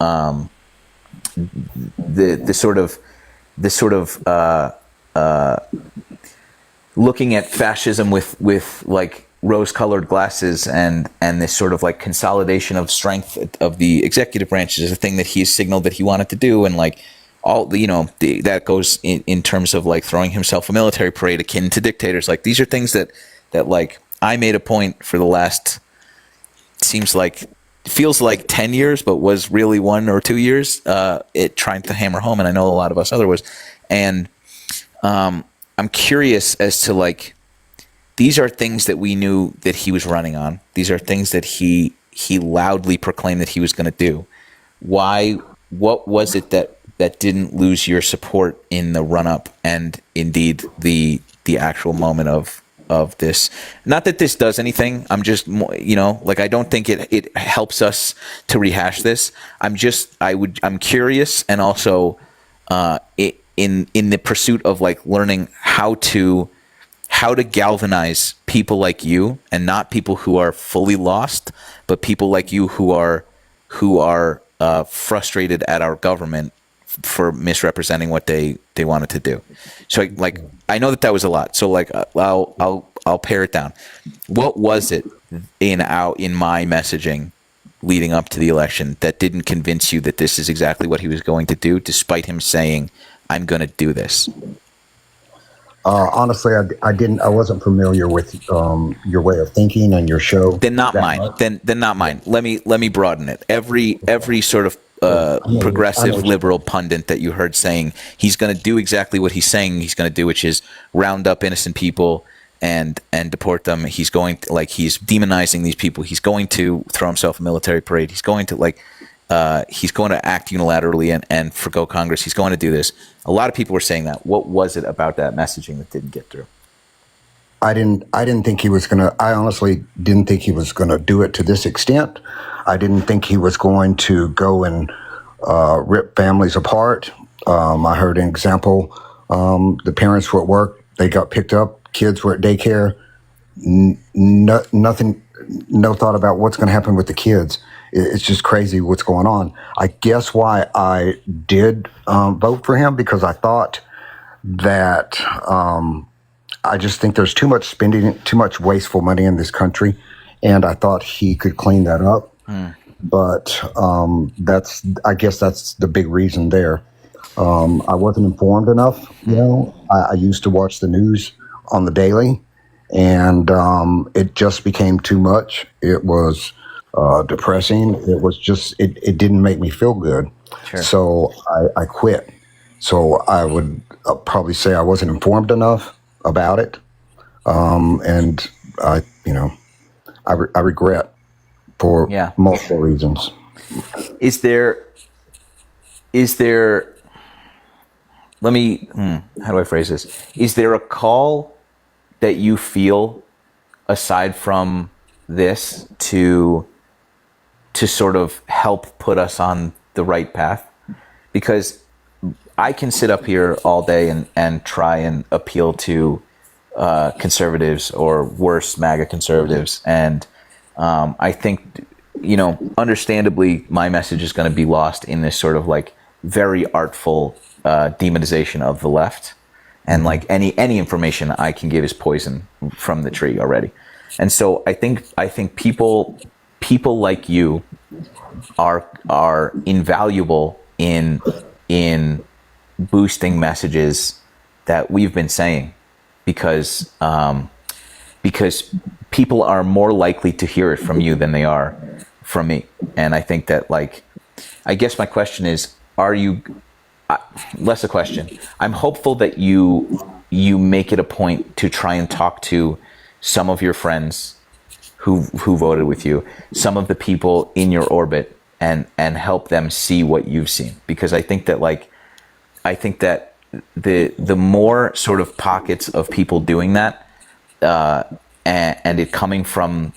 the sort of looking at fascism with rose-colored glasses and this sort of consolidation of strength of the executive branch is a thing that he's signaled that he wanted to do, and all that goes in terms of throwing himself a military parade akin to dictators. These are things that I made a point for the last feels like 10 years, but was really 1 or 2 years, it trying to hammer home. And I know a lot of us other was. And I'm curious as to like, these are things that we knew that he was running on. These are things that he loudly proclaimed that he was going to do. What was it that didn't lose your support in the run up and indeed the actual moment of this? Not that this does anything. I'm just, like, I don't think it helps us to rehash this. I'm curious, and also in the pursuit of like learning how to galvanize people like you, and not people who are fully lost, but people like you who are frustrated at our government for misrepresenting what they wanted to do. So like, I know that was a lot. So like, I'll pare it down. What was it in my messaging leading up to the election that didn't convince you that this is exactly what he was going to do, despite him saying, I'm going to do this? Honestly, I wasn't familiar with your way of thinking and your show. Then not mine. Then not mine. Let me broaden it. Every sort of progressive liberal pundit that you heard saying he's going to do exactly what he's saying he's going to do, which is round up innocent people and deport them. He's going to, like, he's demonizing these people. He's going to throw himself a military parade. He's going to he's going to act unilaterally and forgo Congress. He's going to do this. A lot of people were saying that. What was it about that messaging that didn't get through? I didn't think he was gonna. I honestly didn't think he was gonna do it to this extent. I didn't think he was going to go and rip families apart. I heard an example. The parents were at work. They got picked up. Kids were at daycare. Nothing. No thought about what's going to happen with the kids. It's just crazy what's going on. I guess why I did vote for him, because I thought that I just think there's too much spending, too much wasteful money in this country, and I thought he could clean that up. But I guess that's the big reason there. I wasn't informed enough. I used to watch the news on the daily, and it just became too much. It was depressing. It was just, it didn't make me feel good. Sure. So I quit. So I would probably say I wasn't informed enough about it. And I regret for multiple reasons. Is there, let me, how do I phrase this? Is there a call that you feel aside from this to sort of help put us on the right path? Because I can sit up here all day and try and appeal to conservatives, or worse, MAGA conservatives. And I think, understandably, my message is going to be lost in this sort of like very artful demonization of the left. And like any information I can give is poison from the tree already. And so I think people like you are invaluable in boosting messages that we've been saying, because people are more likely to hear it from you than they are from me. And I think that, like, I guess my question is, are you, less a question, I'm hopeful that you make it a point to try and talk to some of your friends who voted with you, some of the people in your orbit, and help them see what you've seen. Because I think that the more sort of pockets of people doing that, and it coming from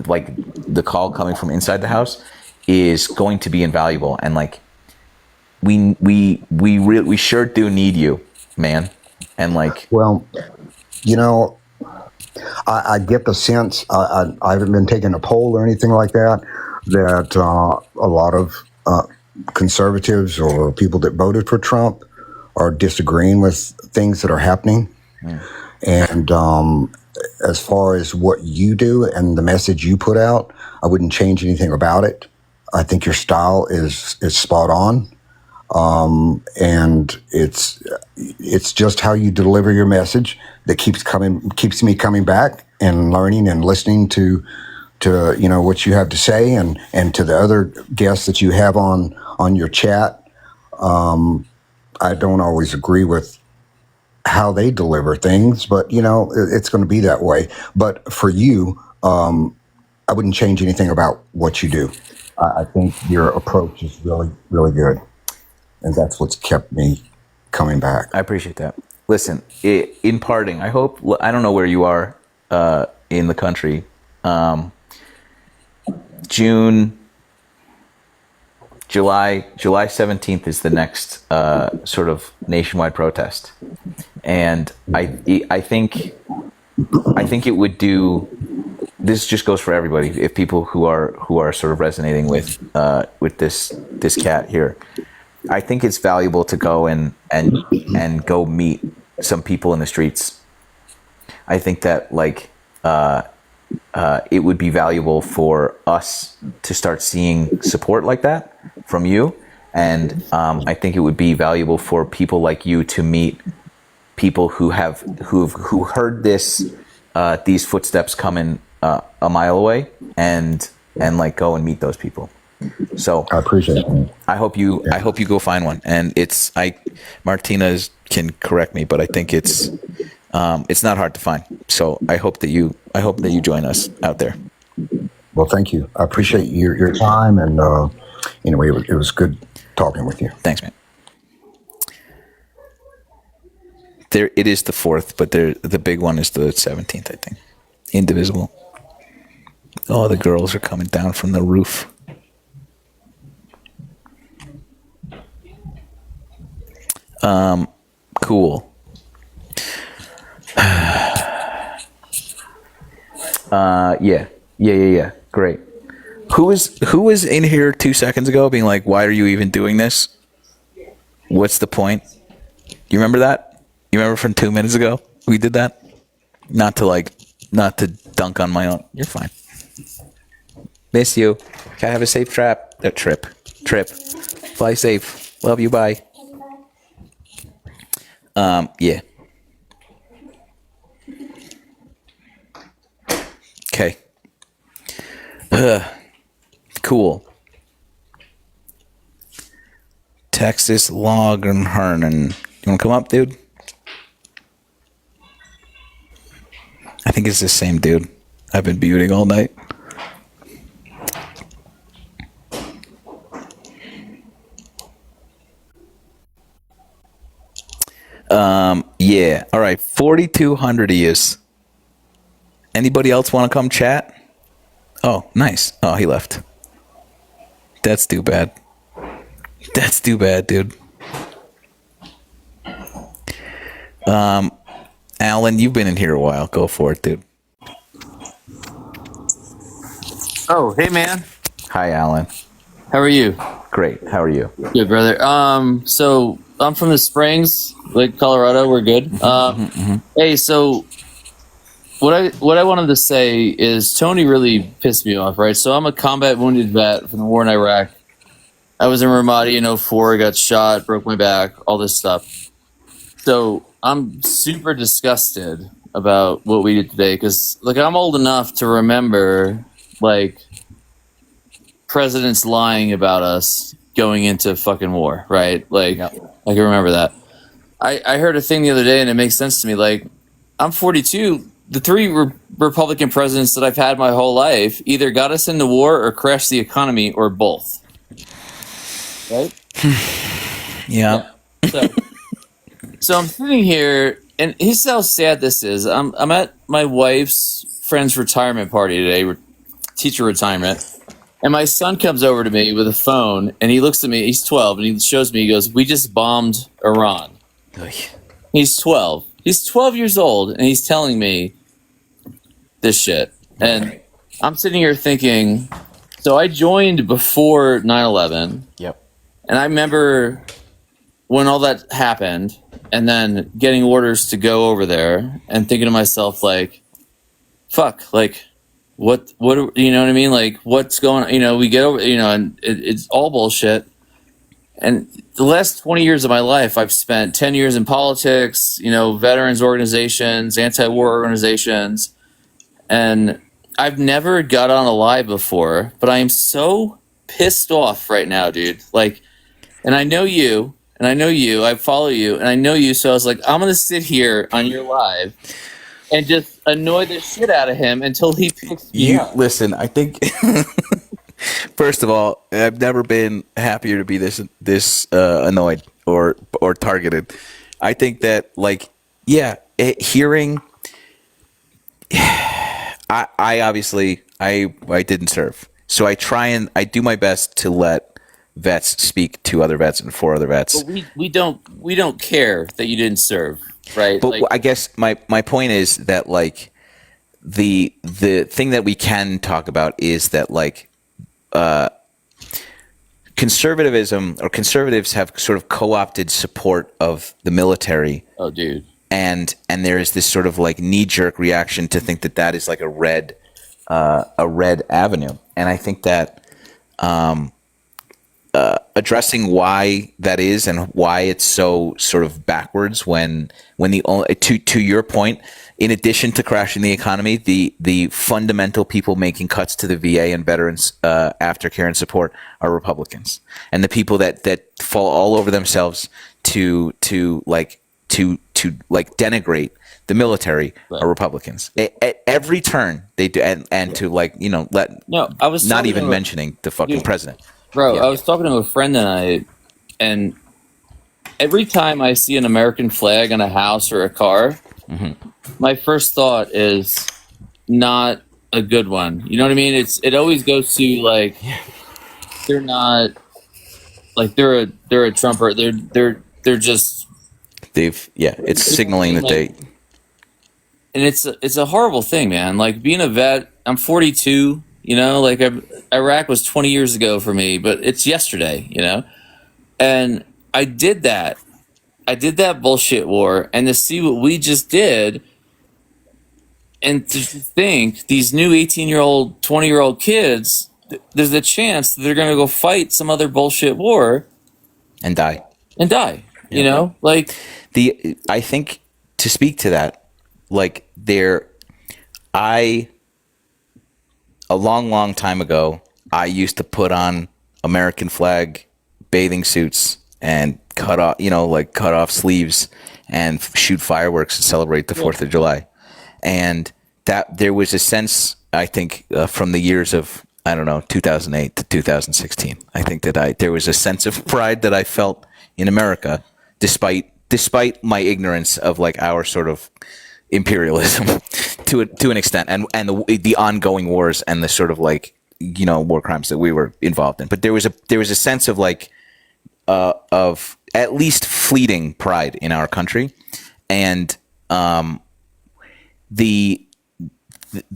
like the call coming from inside the house, is going to be invaluable. And like we sure do need you, man. And like, well, I get the sense, I haven't been taking a poll or anything like that, that a lot of conservatives or people that voted for Trump are disagreeing with things that are happening. And as far as what you do and the message you put out, I wouldn't change anything about it. I think your style is spot on. And it's just how you deliver your message that keeps me coming back and learning and listening to to what you have to say, and to the other guests that you have on your chat. I don't always agree with how they deliver things, but it's going to be that way. But for you, I wouldn't change anything about what you do. I think your approach is really, really good, and that's what's kept me coming back. I appreciate that. Listen, in parting, I don't know where you are in the country. July 17th is the next sort of nationwide protest, and I think it would do. This just goes for everybody. If people who are sort of resonating with this cat here, I think it's valuable to go and go meet some people in the streets. I think that it would be valuable for us to start seeing support like that from you, and I think it would be valuable for people like you to meet people who heard these footsteps coming a mile away, and go and meet those people. So I appreciate it. I hope you go find one, and Martina can correct me, but I think it's not hard to find. So I hope that you join us out there. Well, thank you. I appreciate your time, and anyway, it was good talking with you. Thanks, man. It is the 4th, but the big one is the 17th, I think. Indivisible. Oh, the girls are coming down from the roof. Cool. Yeah. Great. Who was in here 2 seconds ago being like, why are you even doing this? What's the point? You remember that? You remember from 2 minutes ago? We did that? Not to dunk on my own. You're fine. Miss you. Can I have a safe trip? Fly safe. Love you. Bye. Yeah. Okay. Cool. Texas Log and Hernan. You want to come up, dude? I think it's the same dude. I've been muting all night. Yeah. All right. 4,200 he is. Anybody else want to come chat? Oh, nice. Oh, he left. That's too bad. That's too bad, dude. Alan, you've been in here a while. Go for it, dude. Oh, hey, man. Hi, Alan. How are you? Great. How are you? Good, brother. So I'm from the Springs, Lake Colorado. We're good. Hey, so what I wanted to say is Tony really pissed me off, right? So I'm a combat wounded vet from the war in Iraq. I was in Ramadi in 04, got shot, broke my back, all this stuff. So I'm super disgusted about what we did today because, I'm old enough to remember, presidents lying about us going into fucking war, right? I can remember that. I heard a thing the other day and it makes sense to me. I'm 42. The three Republican presidents that I've had my whole life either got us into war or crashed the economy or both. Right? Yeah. So I'm sitting here, and here's how sad this is. I'm at my wife's friend's retirement party today, teacher retirement, and my son comes over to me with a phone, and he looks at me. He's 12, and he shows me. He goes, "We just bombed Iran." He's 12. He's 12 years old, and he's telling me this shit. And I'm sitting here thinking, so I joined before 9/11. Yep. And I remember when all that happened and then getting orders to go over there and thinking to myself, fuck, what, you know what I mean? What's going on? We get over, and it's all bullshit. And the last 20 years of my life, I've spent 10 years in politics, veterans organizations, anti-war organizations. And I've never got on a live before, but I am so pissed off right now, dude. Like, and I know you, I follow you, and I know you, so I was like, I'm gonna sit here on your live and just annoy the shit out of him until he picks me up. Listen, I think first of all, I've never been happier to be this annoyed or targeted. I think that, like, hearing. I obviously I didn't serve, so I do my best to let vets speak to other vets and for other vets. But we don't care that you didn't serve, right? But I guess my point is that, like, the thing that we can talk about is that, like, conservatism or conservatives have sort of co-opted support of the military. Oh, dude. And there is this sort of, like, knee-jerk reaction to think that is like a red avenue, and I think that addressing why that is and why it's so sort of backwards when the only, to your point, in addition to crashing the economy, the fundamental people making cuts to the VA and veterans aftercare and support are Republicans, and the people that fall all over themselves to denigrate the military are Republicans. At every turn they do, and to, like, I was not talking even to mentioning the fucking president. Bro, Yeah. I was talking to a friend tonight, and every time I see an American flag on a house or a car, my first thought is not a good one. You know what I mean? It always goes to, like, they're not, like, they're a Trumper. They're just It's signaling that they. And it's a horrible thing, man. Like, being a vet, I'm 42. You know, like, Iraq was 20 years ago for me, but it's yesterday. You know, and I did that bullshit war, and to see what we just did, and to think these new 18-year-old, 20-year-old kids, there's a chance that they're going to go fight some other bullshit war and die. You know, like, I think, to speak to that, like, a long time ago, I used to put on American flag bathing suits and cut off sleeves and shoot fireworks and celebrate the 4th of July. And that there was a sense, I think, from the years of, I don't know, 2008 to 2016, I think that there was a sense of pride that I felt in America, despite my ignorance of, like, our sort of imperialism to an extent, and the ongoing wars and the sort of, like, war crimes that we were involved in. But there was a sense of, like, of at least fleeting pride in our country, and the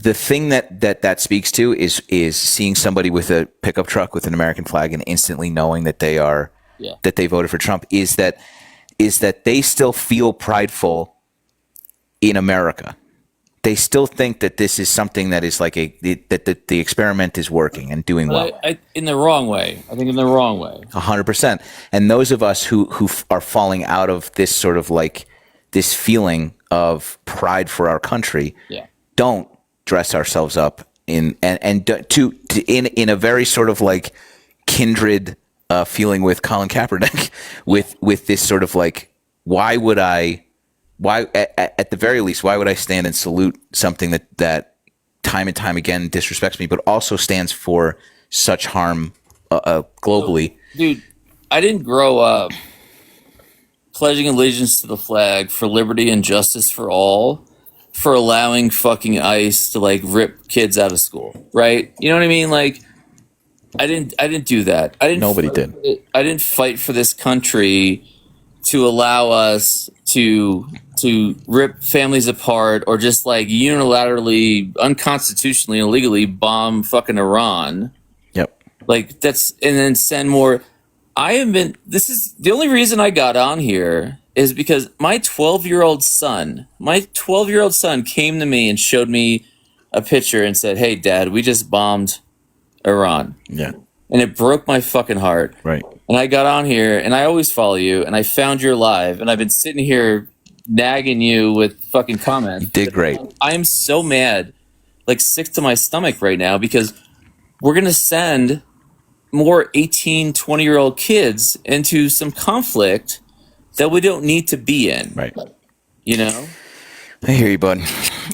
thing that speaks to is seeing somebody with a pickup truck with an American flag and instantly knowing that that they voted for Trump is that they still feel prideful in America. They still think that this is something that is like that the experiment is working and doing well. In the wrong way. I think in the wrong way. 100%. And those of us who are falling out of this sort of, like, this feeling of pride for our country, don't dress ourselves up in a very sort of, like, kindred feeling with Colin Kaepernick, with this sort of, like, why at the very least, why would I stand and salute something that time and time again disrespects me, but also stands for such harm globally? Dude, I didn't grow up pledging allegiance to the flag for liberty and justice for all, for allowing fucking ICE to, like, rip kids out of school, right? You know what I mean? Like, I didn't do that. Nobody did. I didn't fight for this country to allow us to rip families apart, or just, like, unilaterally, unconstitutionally, illegally bomb fucking Iran. Yep. Like, and then send more. This is the only reason I got on here is because my 12-year-old son came to me and showed me a picture and said, "Hey, Dad, we just bombed Iran." Yeah. And it broke my fucking heart. Right. And I got on here, and I always follow you, and I found your live, and I've been sitting here nagging you with fucking comments. You did great. I am so mad like sick to my stomach right now because we're going to send more 18, 20-year-old kids into some conflict that we don't need to be in. Right. You know? I hear you, bud.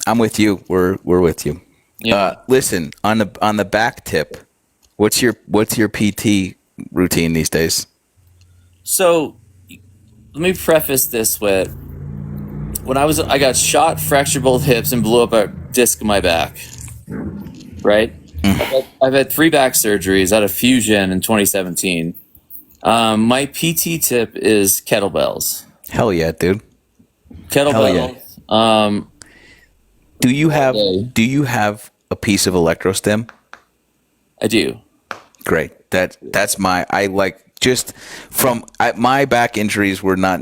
I'm with you. We're with you. Yeah. Listen, on the back tip, what's your PT routine these days? So let me preface this with when I got shot, fractured both hips, and blew up a disc in my back. Right? I've had 3 back surgeries. I had a fusion in 2017. My PT tip is kettlebells. Hell yeah, dude. Kettlebells. Hell yeah. Do you have a piece of electrostim? I do. Great. That's my my back injuries were not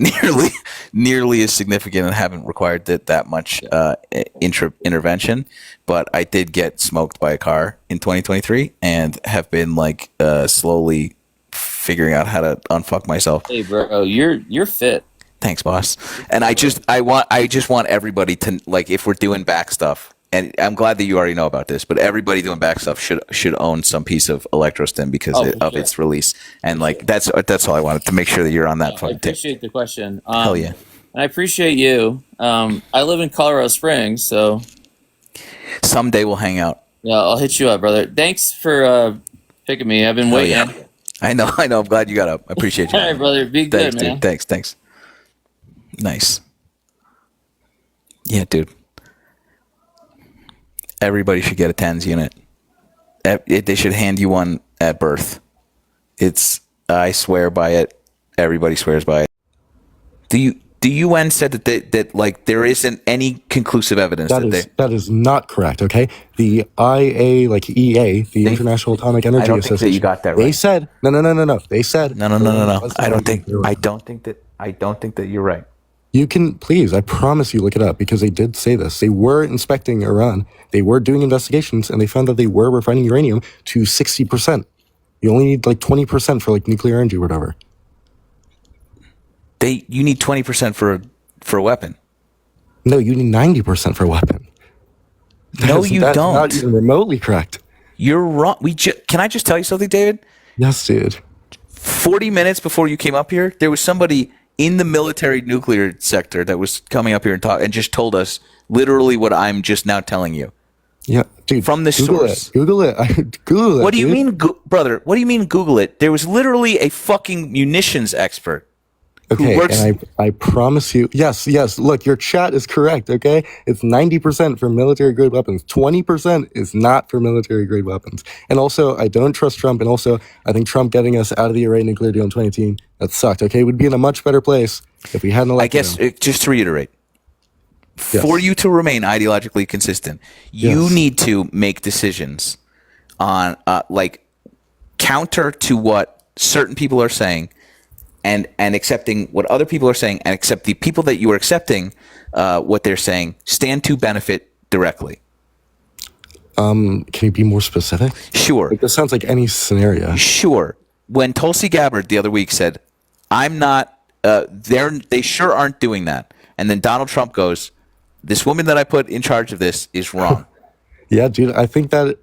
nearly as significant and haven't required that much intervention, but I did get smoked by a car in 2023 and have been slowly figuring out how to unfuck myself. Hey bro, you're fit. Thanks, boss. And I just want everybody to, if we're doing back stuff, and I'm glad that you already know about this, but everybody doing back stuff should own some piece of electrostim because of its release. And that's all I wanted to make sure that you're on that I fucking tip. appreciate the question. Hell yeah. And I appreciate you. I live in Colorado Springs, so someday we'll hang out. Yeah, I'll hit you up, brother. Thanks for picking me. I've been waiting. Yeah. I know. I'm glad you got up. I appreciate you. All right, brother. Be good, Thanks, man. Dude. Thanks. Nice. Yeah, dude. Everybody should get a TENS unit. They should hand you one at birth. I swear by it. Everybody swears by it. The UN said that there isn't any conclusive evidence that is not correct. Okay, the EA, the International Atomic Energy I don't Association. think that you got that right. They said no. They said no. I don't think that you're right. You can please, I promise you, look it up because they did say this. They were inspecting Iran. They were doing investigations, and they found that they were refining uranium to 60%. You only need 20% for nuclear energy or whatever. You need 20% for a weapon. No, you need 90% for a weapon. No, That's you don't. Not even remotely correct. You're wrong. Can I just tell you something, David? Yes, dude. 40 minutes before you came up here, there was somebody in the military nuclear sector that was coming up here and just told us literally what I'm just now telling you. Yeah, dude. From the source. Google it. Google it. What do you dude. mean, brother? What do you mean Google it? There was literally a fucking munitions expert. Okay, and I promise you, yes, look, your chat is correct, okay? It's 90% for military-grade weapons. 20% is not for military-grade weapons. And also, I don't trust Trump, and also, I think Trump getting us out of the Iran nuclear deal in 2018, that sucked, okay? We'd be in a much better place if we hadn't elected him. Just to reiterate, for you to remain ideologically consistent, you need to make decisions on, counter to what certain people are saying, and accepting what other people are saying, and accept the people that you are accepting what they're saying stand to benefit directly. Can you be more specific? Sure. This sounds like any scenario. Sure. When Tulsi Gabbard the other week said, "I'm not," they sure aren't doing that, and then Donald Trump goes, "This woman that I put in charge of this is wrong." Yeah, dude. I think that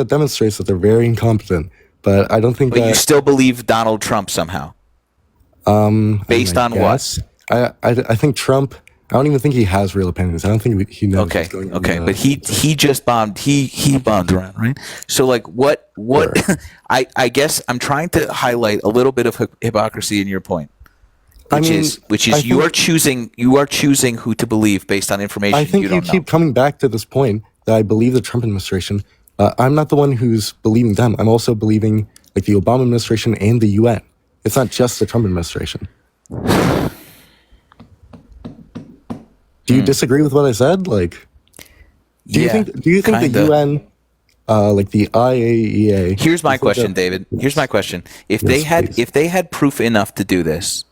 demonstrates that they're very incompetent. But I don't think that you still believe Donald Trump somehow. Based on what? I think Trump. I don't even think he has real opinions. I don't think he knows. Okay, what's going on okay, in but he just bombed. He bombed around, right? So what? Sure. I guess I'm trying to highlight a little bit of hypocrisy in your point, which is you are choosing who to believe based on information. I think you don't keep coming back to this point that I believe the Trump administration. I'm not the one who's believing them. I'm also believing the Obama administration and the UN. It's not just the Trump administration. Do you disagree with what I said? Do you think the UN, the IAEA? Here's my question, David. Here's my question. If they had proof enough to do this,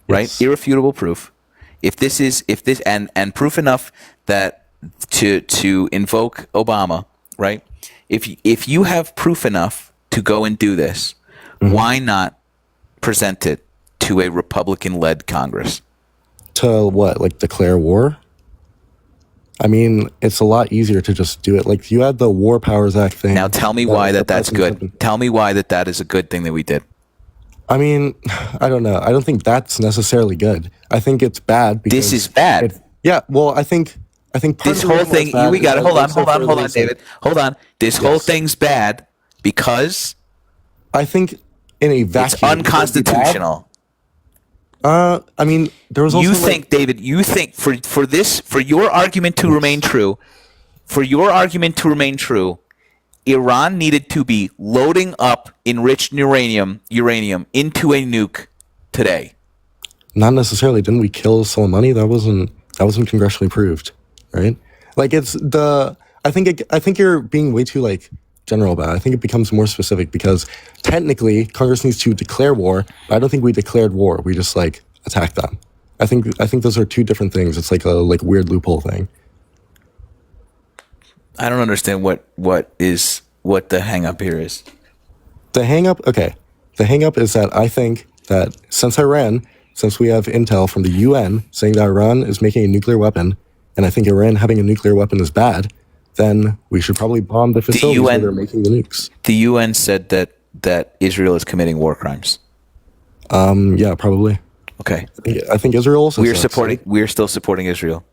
right? Irrefutable proof. If this and proof enough that to invoke Obama, right? If you have proof enough to go and do this, why not present it to a Republican-led Congress? To what? Declare war? I mean, it's a lot easier to just do it. Like, you had the War Powers Act thing. Now tell me why that's good. Tell me why that is a good thing that we did. I mean, I don't know. I don't think that's necessarily good. I think it's bad because This is bad. yeah. Well, I think part This of the whole reason why it's thing. bad We is got it. that Hold on, also for the reason- David. Hold on. This whole thing's bad because I think in a vacuum, it's unconstitutional. I mean, there was also You like- think, David? You think for your argument to remain true, Iran needed to be loading up enriched uranium into a nuke today. Not necessarily. Didn't we kill Soleimani? That wasn't congressionally approved, right? Like I think you're being way too like general about it. I think it becomes more specific because technically Congress needs to declare war, but I don't think we declared war. We just like attacked them. I think those are two different things. It's like a weird loophole thing. I don't understand what the hang up here is. The hang up is that I think that since we have intel from the UN saying that Iran is making a nuclear weapon, and I think Iran having a nuclear weapon is bad, then we should probably bomb the facilities where they're making the nukes. The UN said that Israel is committing war crimes. Yeah, probably. Okay. I think Israel also We're says- We're still supporting Israel.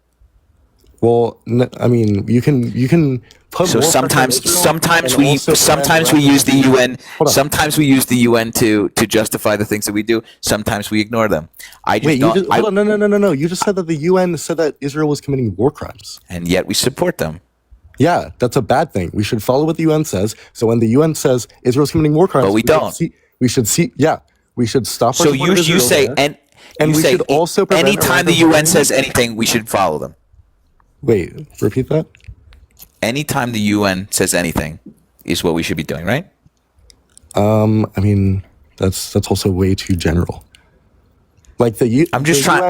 Well, I mean, you can put. So more pressure on Israel sometimes and we also use the UN. Hold on. Sometimes we use the UN to justify the things that we do. Sometimes we ignore them. I just Wait, don't. hold on, no. You just said that the UN said that Israel was committing war crimes, and yet we support them. Yeah, that's a bad thing. We should follow what the UN says. So when the UN says Israel's committing war crimes, But we don't. We should see. Yeah, we should stop. our So support of you Israel say there. and we say should also prevent anytime Iran the from UN bombing- says anything, we should follow them. Wait, repeat that. Anytime the UN says anything, is what we should be doing, right? I mean, that's also way too general. Like I'm just trying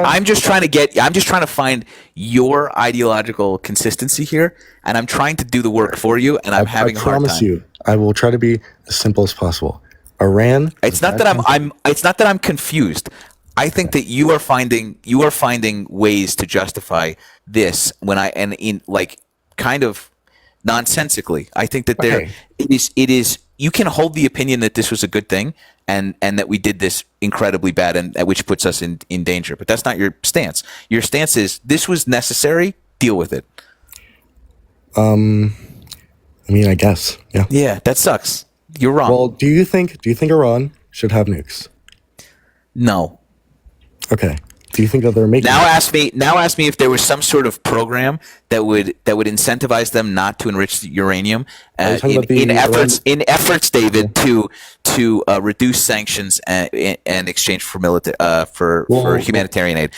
to find your ideological consistency here, and I'm trying to do the work for you, and I'm having a hard promise time. you, I will try to be as simple as possible. Iran. It's not that I'm confused. I think that you are finding ways to justify this kind of nonsensically. I think that it is you can hold the opinion that this was a good thing and that we did this incredibly bad and which puts us in danger. But that's not your stance. Your stance is this was necessary, deal with it. I mean, I guess. Yeah. Yeah, that sucks. You're wrong. Well, do you think Iran should have nukes? No. Okay. Do you think that they're making Now ask me if there was some sort of program that would incentivize them not to enrich the uranium in efforts, David, to reduce sanctions and exchange for for humanitarian aid.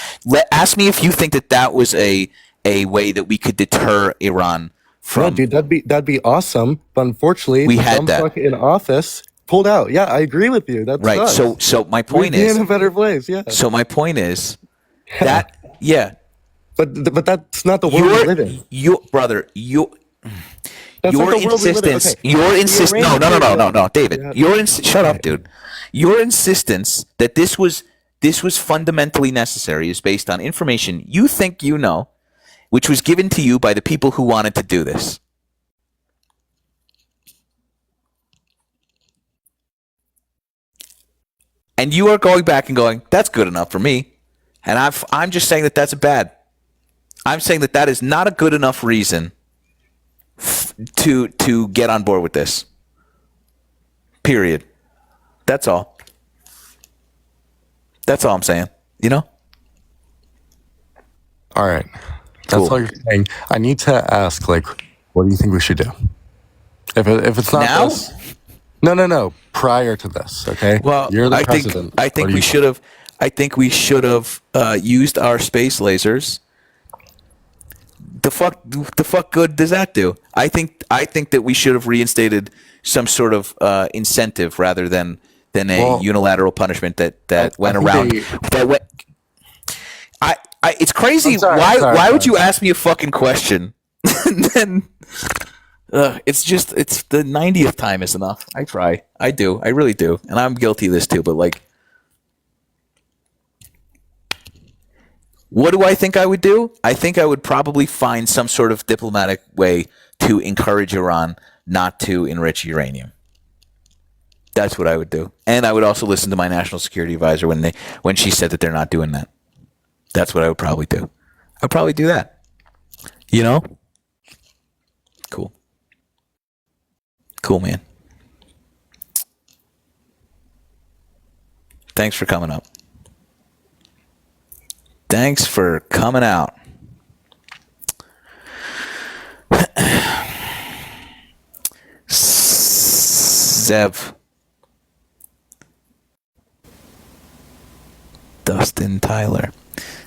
Ask me if you think that was a way that we could deter Iran from. No, dude, that'd be awesome. But unfortunately, We the had dumb that. fuck in office pulled out. Yeah, I agree with you. That's Right. So my point We'd be is in a better place. Yeah. So my point is that yeah. But that's not the world we live in. Your brother, your That's not the world we live in. insistence, Okay. your insist. The No, Iranians- David. Yeah. Shut up, dude. Your insistence that this was fundamentally necessary is based on information you think you know, which was given to you by the people who wanted to do this. And you are going back and going, that's good enough for me. And I'm just saying that that's bad. I'm saying that is not a good enough reason to get on board with this. Period. That's all. That's all I'm saying. You know? All right. That's all you're saying. I need to ask, like, what do you think we should do? If it's not Now? this. No. Prior to this, okay? Well, you're the I president. think What do we you should have. I think we should have used our space lasers. The fuck good does that do? I think that we should have reinstated some sort of incentive rather than a unilateral punishment that went around. It's crazy. Why would you ask me a fucking question? And then it's the 90th time is enough. I try. I do. I really do. And I'm guilty of this too, but like What do I think I would do? I think I would probably find some sort of diplomatic way to encourage Iran not to enrich uranium. That's what I would do. And I would also listen to my national security advisor when she said that they're not doing that. That's what I would probably do. I'd probably do that. You know? Cool. Cool, man. Thanks for coming up. Thanks for coming out. Zev. Dustin Tyler.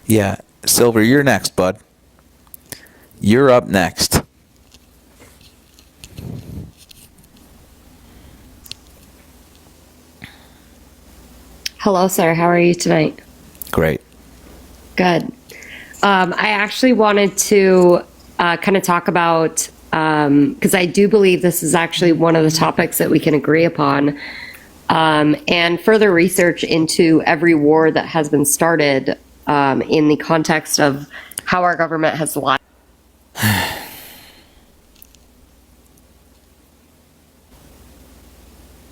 Yeah, Silver, you're next, bud. You're up next. Hello, sir. How are you tonight? Great. Good. I actually wanted to kind of talk about, because I do believe this is actually one of the topics that we can agree upon, and further research into every war that has been started in the context of how our government has lied.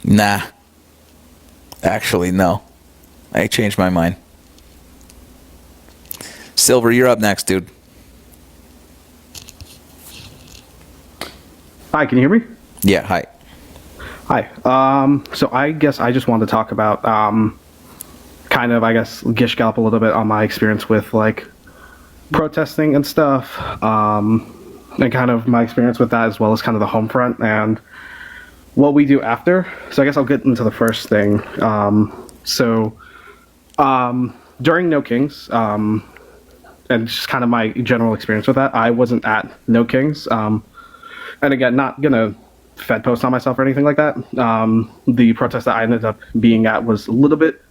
Nah. Actually, no. I changed my mind. Silver, you're up next, dude. Hi, can you hear me? Yeah, hi. Hi. So I guess I just wanted to talk about kind of, I guess, gish gallop a little bit on my experience with like protesting and stuff, and kind of my experience with that as well as kind of the home front and what we do after. So I guess I'll get into the first thing. During No Kings, and just kind of my general experience with that, I wasn't at No Kings. And again, not gonna Fed post on myself or anything like that. The protest that I ended up being at was a little bit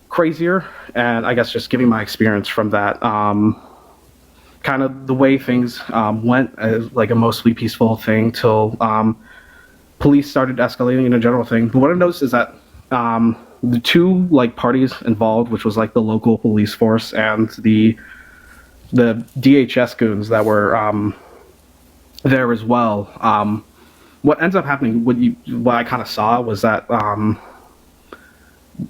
crazier, and I guess just giving my experience from that, kind of the way things went as like a mostly peaceful thing till police started escalating in a general thing. But what I noticed is that the two like parties involved, which was like the local police force and the DHS goons that were there as well. What ends up happening, what I kind of saw was that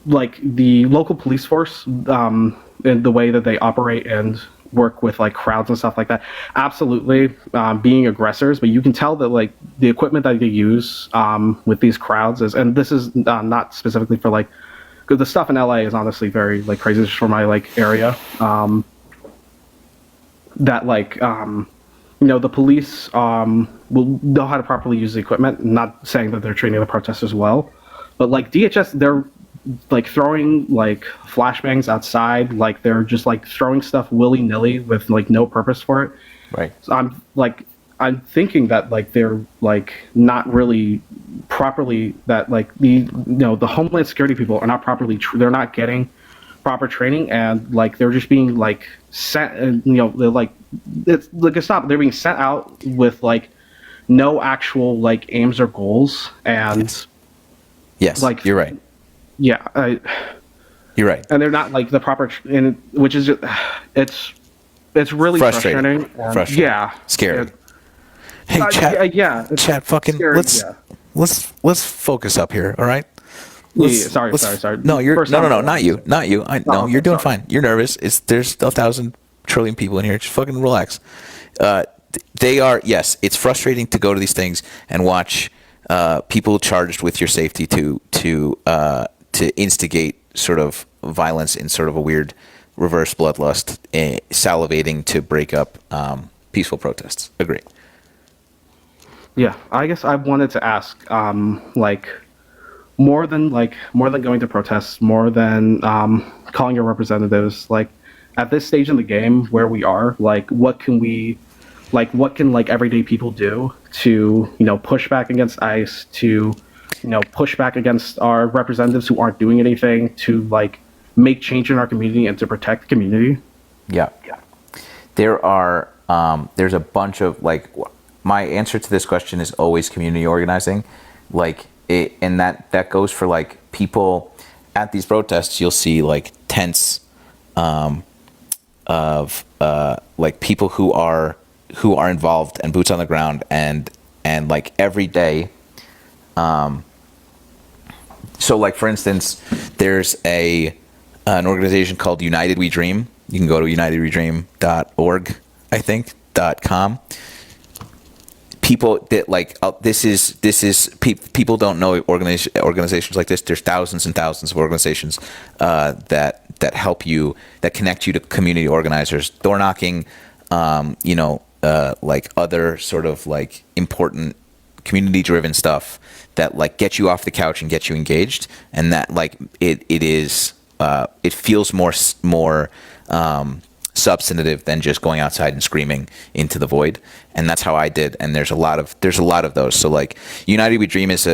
like the local police force and the way that they operate and work with like crowds and stuff like that, absolutely being aggressors, but you can tell that like the equipment that they use with these crowds is, and this is not specifically for like, because the stuff in LA is honestly very like crazy just for my like area, that like you know, the police will know how to properly use the equipment. Not saying that they're training the protesters well, but like DHS, they're like throwing like flashbangs outside, like they're just like throwing stuff willy-nilly with like no purpose for it. Right. So I'm thinking that like they're like not really properly, that like the the Homeland Security people are not properly they're not getting proper training, and like they're just being like sent, and they're like, it's like they're being sent out with like no actual like aims or goals, and yes, like you're right. Yeah, you're right. And they're not like the proper, which is just, it's really frustrating. Frustrating. Yeah, scary. Hey, chat. Yeah, chat. Fucking scary, let's focus up here. All right. Sorry. No, not you. No, you're doing sorry. fine. You're nervous. There's 1,000 trillion people in here. Just fucking relax. They are, yes, it's frustrating to go to these things and watch people charged with your safety to instigate sort of violence in sort of a weird reverse bloodlust, salivating to break up peaceful protests. Agree. Yeah, I guess I wanted to ask, like, more than going to protests, more than calling your representatives, like, at this stage in the game where we are, like, what can everyday people do to, push back against ICE, to, push back against our representatives who aren't doing anything, to, like, make change in our community and to protect the community? Yeah. There's a bunch of, like, my answer to this question is always community organizing. Like, and that goes for, like, people at these protests. You'll see, like, tents like people who are involved and boots on the ground and like every day. So like for instance, there's an organization called United We Dream. You can go to unitedwedream.org, I think, .com. People that like this is people don't know organizations like this. There's thousands and thousands of organizations that help you, that connect you to community organizers, door knocking, like other sort of like important community driven stuff that like get you off the couch and get you engaged, and that like it feels more substantive than just going outside and screaming into the void. And that's how I did. And there's a lot of those. So like United We Dream is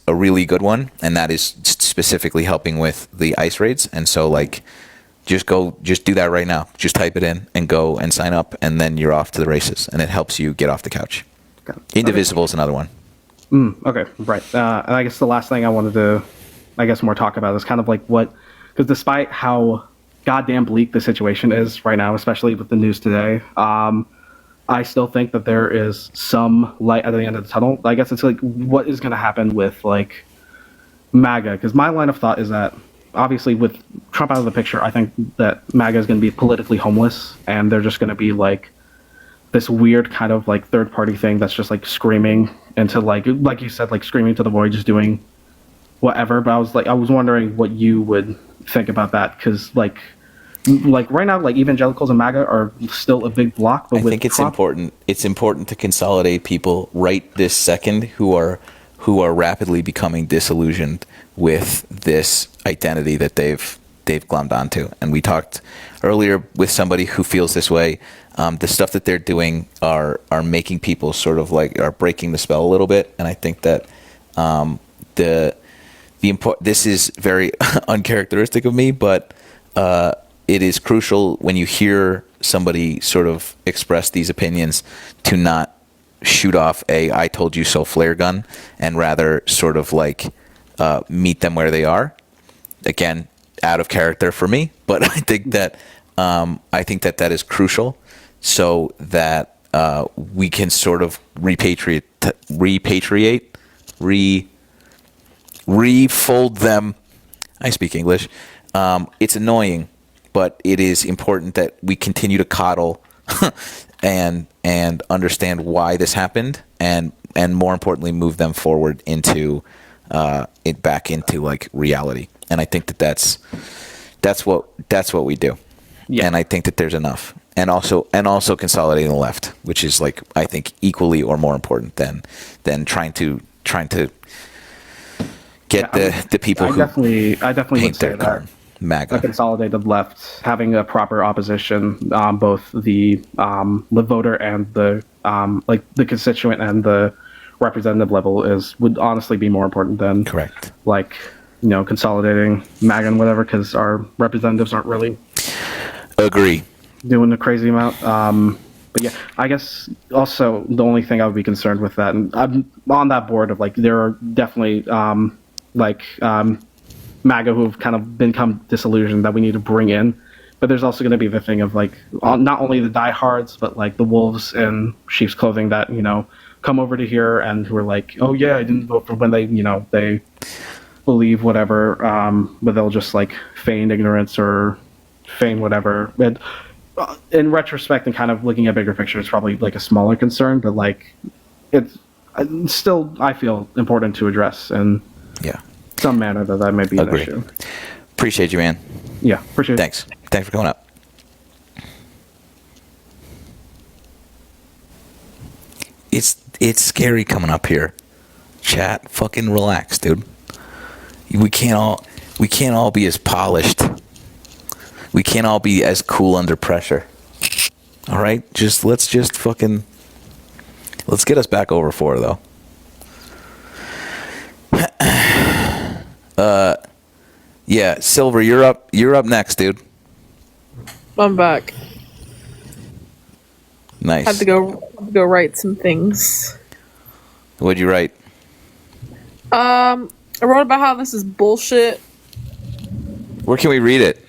a really good one, and that is specifically helping with the ICE raids. And so like just do that right now. Just type it in and go and sign up, and then you're off to the races, and it helps you get off the couch. Indivisible is another one. Okay, right. And I guess the last thing I wanted to, more talk about is kind of like because despite how goddamn bleak the situation is right now, especially with the news today, I still think that there is some light at the end of the tunnel. I guess it's like, what is going to happen with like MAGA? Because my line of thought is that obviously with Trump out of the picture, I think that MAGA is going to be politically homeless, and they're just going to be like this weird kind of like third party thing that's just like screaming into like you said, like screaming to the void, just doing whatever. But I was wondering what you would think about that, because like right now, like evangelicals and MAGA are still a big block. But I think it's Trump, important. It's important to consolidate people right this second who are rapidly becoming disillusioned with this identity that they've glommed onto. And we talked earlier with somebody who feels this way. The stuff that they're doing are making people sort of like are breaking the spell a little bit. And I think that this is very uncharacteristic of me, but it is crucial when you hear somebody sort of express these opinions to not shoot off a "I told you so" flare gun, and rather sort of like meet them where they are. Again, out of character for me, but I think that that is crucial, so that we can sort of refold them. I speak English. It's annoying, but it is important that we continue to coddle and understand why this happened, and more importantly, move them forward into back into like reality. And I think that that's what we do. Yeah. And I think that there's enough. And also consolidating the left, which is like I think equally or more important than trying to get the people who I definitely paint would say their that car MAGA. a consolidated left having a proper opposition, both the voter and the like the constituent and the representative level would honestly be more important than correct. Like consolidating MAGA and whatever, because our representatives aren't really agree doing a crazy amount. But yeah, I guess also the only thing I would be concerned with that, and I'm on that board of like there are definitely MAGA who have kind of become disillusioned that we need to bring in. But there's also going to be the thing of like not only the diehards, but like the wolves in sheep's clothing that come over to here and who are like, oh yeah, I didn't vote for when they they believe whatever, but they'll just like feign ignorance or feign whatever. And in retrospect and kind of looking at bigger picture, it's probably like a smaller concern, but like it's still I feel important to address in some manner that may be an issue. Appreciate you, man. Yeah, appreciate it. Thanks for coming up. It's scary coming up here. Chat, fucking relax, dude. We can't all be as polished. We can't all be as cool under pressure. All right, let's get us back over 4 though. Yeah, Silver, you're up next, dude. I'm back. Nice. Had to go write some things. What'd you write? I wrote about how this is bullshit. Where can we read it?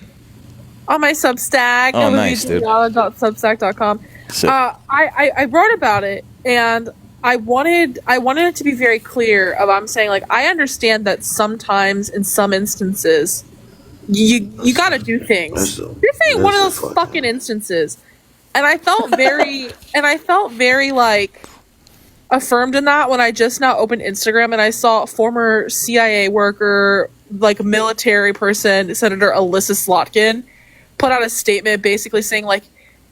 on my Substack. Oh, nice, dude. Substack.com. So- I wrote about it, and I wanted it to be very clear. I'm saying, like, I understand that sometimes, in some instances, you got to do things. You're saying one of those fucking instances, and I felt very like affirmed in that when I just now opened Instagram and I saw former CIA worker, like military person, Senator Alyssa Slotkin, put out a statement basically saying, like,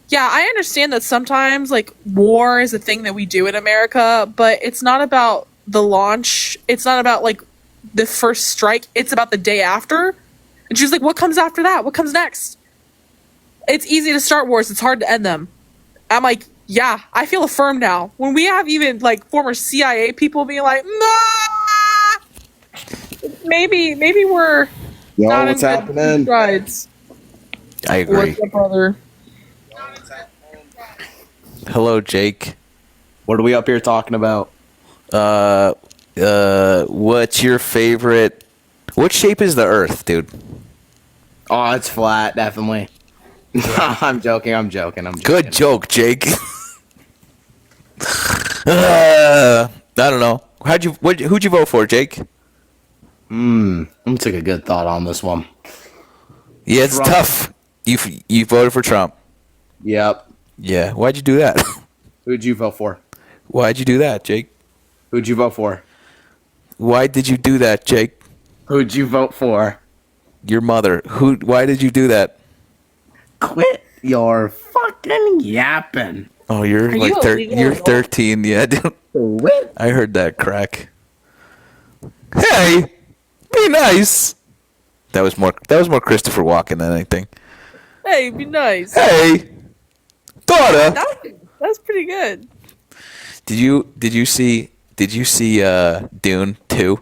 yeah, I understand that sometimes, like, war is a thing that we do in America, but it's not about the launch. It's not about, like, the first strike. It's about the day after. And she was like, what comes after that? What comes next? It's easy to start wars. It's hard to end them. I'm like, yeah, I feel affirmed now. When we have even, like, former CIA people being like, nah! Maybe we're Yo, not what's in good happening? strides. I agree. What's up, brother? Hello, Jake. What are we up here talking about? What's your favorite? What shape is the Earth, dude? Oh, it's flat, definitely. I'm joking. Good joke, Jake. I don't know. Who'd you vote for, Jake? I'm gonna take a good thought on this one. Yeah, it's Trump. tough. You voted for Trump. Yep. Yeah. Why'd you do that? Who'd you vote for? Why'd you do that, Jake? Who'd you vote for? Why did you do that, Jake? Who'd you vote for? Your mother. Why did you do that? Quit your fucking yapping. Oh, you're Are like you a legal you're adult? 13. Yeah, dude. Quit. I heard that crack. Hey, be nice. That was more Christopher Walken than anything. Hey, be nice. Hey, daughter. That's pretty good. Did you see Dune 2?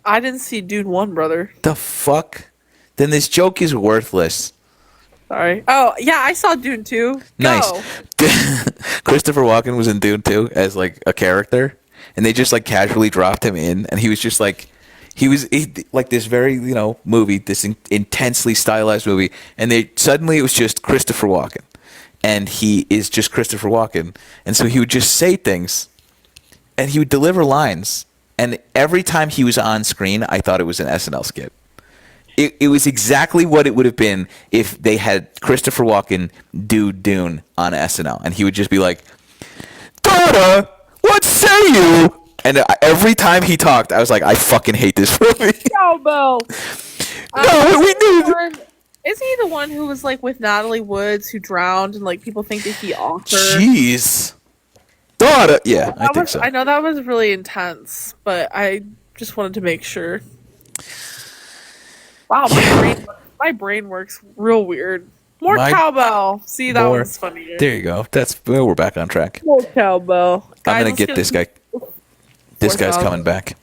I didn't see Dune 1, brother. The fuck? Then this joke is worthless. Sorry. Oh, yeah, I saw Dune 2. Nice. Go. Christopher Walken was in Dune 2 as like a character, and they just like casually dropped him in, and he was just like, like this very movie, this intensely stylized movie, and it was just Christopher Walken, and he is just Christopher Walken, and so he would just say things, and he would deliver lines, and every time he was on screen, I thought it was an SNL skit. It was exactly what it would have been if they had Christopher Walken do Dune on SNL, and he would just be like, "Daughter, what say you?" And every time he talked, I was like, "I fucking hate this movie." Cowbell. No, we did. Is he the one who was like with Natalie Woods who drowned and like people think that he authored? Jeez, daughter. Yeah, I think so. I know that was really intense, but I just wanted to make sure. Wow, my brain works real weird. More cowbell. See, that one's funny. There you go. We're back on track. More cowbell. I'm gonna get this guy. This guy's coming back.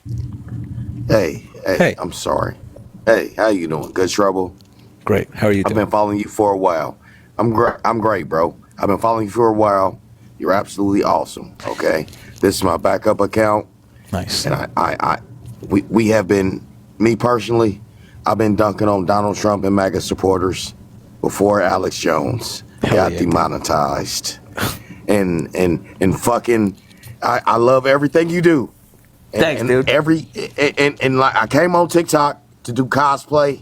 Hey, I'm sorry. Hey, how you doing? Good trouble? Great. How are you doing? I've been following you for a while. I'm great, bro. I've been following you for a while. You're absolutely awesome. Okay, this is my backup account. Nice. And we have been, me personally, I've been dunking on Donald Trump and MAGA supporters before Alex Jones got demonetized. and fucking, I love everything you do. Thanks, dude. And like I came on TikTok to do cosplay,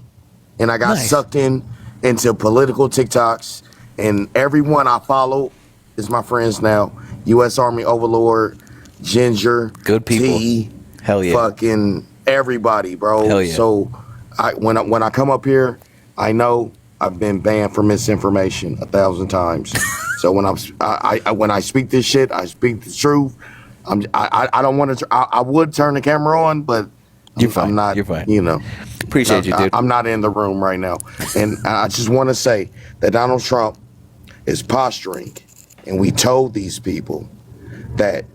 and I got sucked into political TikToks, and everyone I follow is my friends now. U.S. Army Overlord, Ginger, good people. T, hell yeah, fucking everybody, bro. Hell yeah. So when I come up here, I know I've been banned for misinformation 1,000 times. So when I speak this shit, I speak the truth. I don't want to. I would turn the camera on, but I'm not. You're fine. Appreciate you, dude. I'm not in the room right now, and I just want to say that Donald Trump is posturing, and we told these people that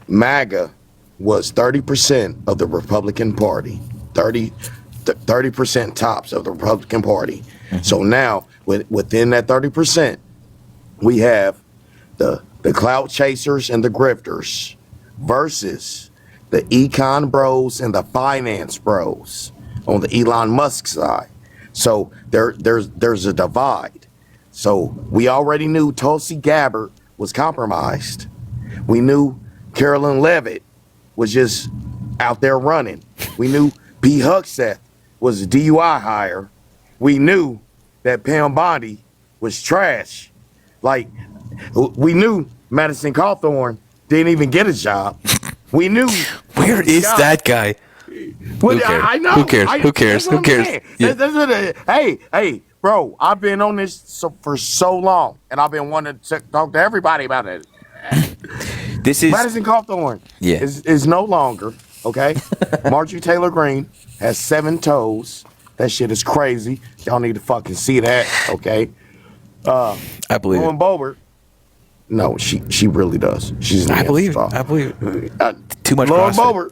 MAGA was 30% of the Republican Party, 30% tops of the Republican Party. Mm-hmm. So now, within that 30%, we have the clout chasers and the grifters versus the econ bros and the finance bros on the Elon Musk side. So there's a divide. So we already knew Tulsi Gabbard was compromised. We knew Carolyn Levitt was just out there running. We knew P. Hugseth was a DUI hire. We knew that Pam Bondi was trash. Like, we knew Madison Cawthorn didn't even get a job. We knew. Where is that guy? Well, Who cares? I know. Who cares? Who cares? That's what Who I'm cares? saying. Yeah. Hey, bro, I've been on this for so long, and I've been wanting to talk to everybody about it. This is Madison Cawthorn Yeah. is no longer, okay? Marjorie Taylor Greene has 7 toes. That shit is crazy. Y'all need to fucking see that, okay? I believe Lauren it. Boebert. No, she really does. She's an I believe it. Neanderthal. I believe it. Too much Lauren CrossFit. Boebert.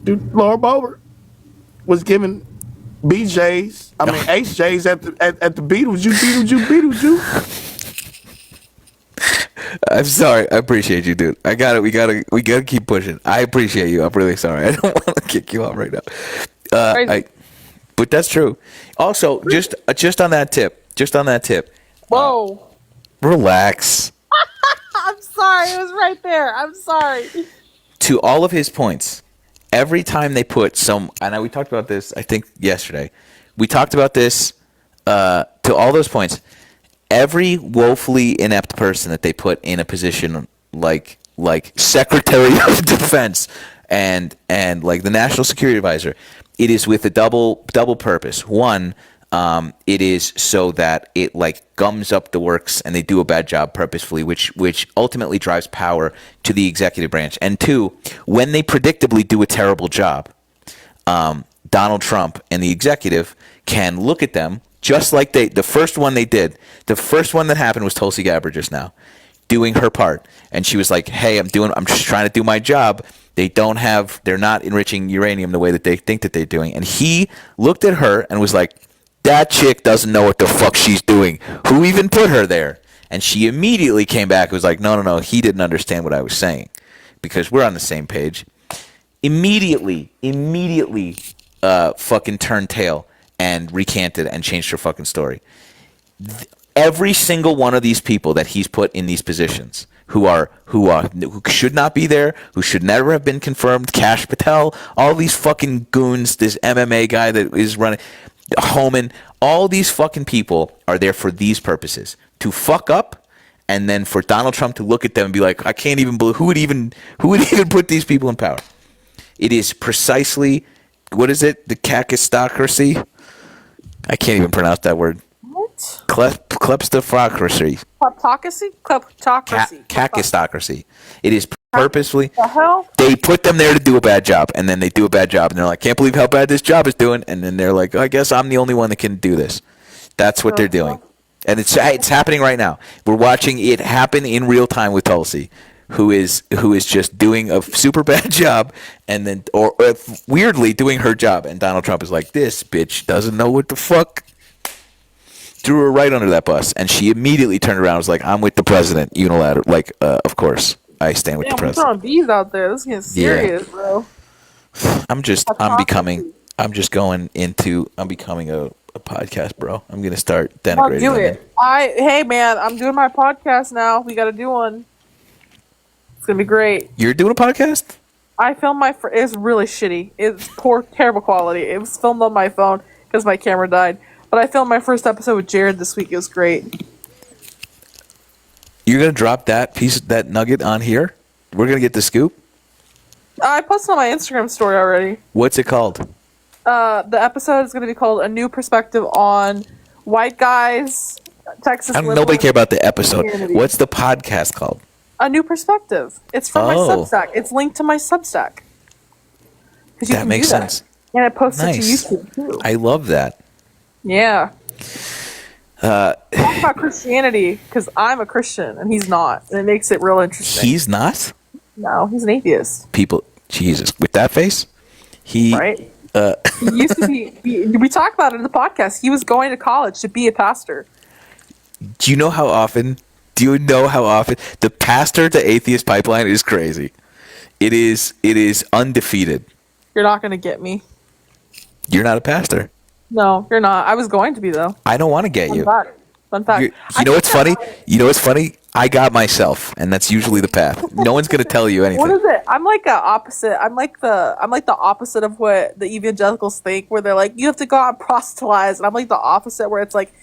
Dude, Lauren Boebert was giving BJ's, HJ's at the Beetlejuice. I'm sorry. I appreciate you, dude. I got it. We gotta keep pushing. I appreciate you. I'm really sorry. I don't want to kick you off right now. But that's true. Also, just on that tip. Whoa. Relax. I'm sorry. It was right there. I'm sorry. To all of his points, every time they put some, I know we talked about this, I think yesterday. We talked about this. To all those points, every woefully inept person that they put in a position like Secretary of Defense and like the National Security Advisor, it is with a double purpose. One, it is so that it like gums up the works and they do a bad job purposefully, which ultimately drives power to the executive branch. And two, when they predictably do a terrible job, Donald Trump and the executive can look at them just like the first one that happened was Tulsi Gabbard just now doing her part. And she was like, hey, I'm just trying to do my job. They're not enriching uranium the way that they think that they're doing. And he looked at her and was like, that chick doesn't know what the fuck she's doing. Who even put her there? And she immediately came back and was like, no, he didn't understand what I was saying because we're on the same page. Immediately, fucking turned tail and recanted and changed her fucking story. Every single one of these people that he's put in these positions who should not be there, who should never have been confirmed, Kash Patel, all these fucking goons, this MMA guy that is running, Homan, all these fucking people are there for these purposes, to fuck up, and then for Donald Trump to look at them and be like, I can't even believe who would even put these people in power. It is precisely, what is it? The kakistocracy? I can't even pronounce that word. What? Kleptocracy. Kleptocracy? Kakistocracy. It is purposefully. The hell? They put them there to do a bad job, and then they do a bad job, and they're like, can't believe how bad this job is doing, and then they're like, I guess I'm the only one that can do this. That's what they're doing. And it's happening right now. We're watching it happen in real time with Tulsi, who is just doing a super bad job, and then or weirdly doing her job, and Donald Trump is like, this bitch doesn't know what the fuck. Threw her right under that bus, and she immediately turned around and was like, I'm with the president, unilateral. Like, of course, I stand with the We're president. throwing bees out there. This is getting serious, bro. I'm becoming a podcast, bro. I'm gonna start I'll denigrating do women. it. Hey man, I'm doing my podcast now. We got to do one. It's gonna be great. You're doing a podcast? I filmed it's really shitty. It's poor, terrible quality. It was filmed on my phone because my camera died. But I filmed my first episode with Jared this week. It was great. You're gonna drop that nugget on here? We're gonna get the scoop? I posted on my Instagram story already. What's it called? The episode is going to be called A New Perspective on White Guys, Texas. Nobody care about the episode. Christianity. What's the podcast called? A New Perspective. It's from my Substack. It's linked to my Substack. That makes sense. And I posted Nice. to YouTube too. I love that. Yeah. Talk about Christianity because I'm a Christian and he's not, and it makes it real interesting. He's not? No, he's an atheist. People, Jesus, with that face? Right? He used to be. We talked about it in the podcast. He was going to college to be a pastor. Do you know how often the pastor to atheist pipeline is crazy? It is undefeated. You're not going to get me. You're not a pastor. No, you're not. I was going to be though. I don't want to get you. Fun fact. You know what's funny? You know what's funny? I got myself, and that's usually the path. No one's gonna tell you anything. What is it? I'm like a opposite. I'm like the opposite of what the evangelicals think, where they're like, you have to go out and proselytize, and I'm like the opposite, where it's like,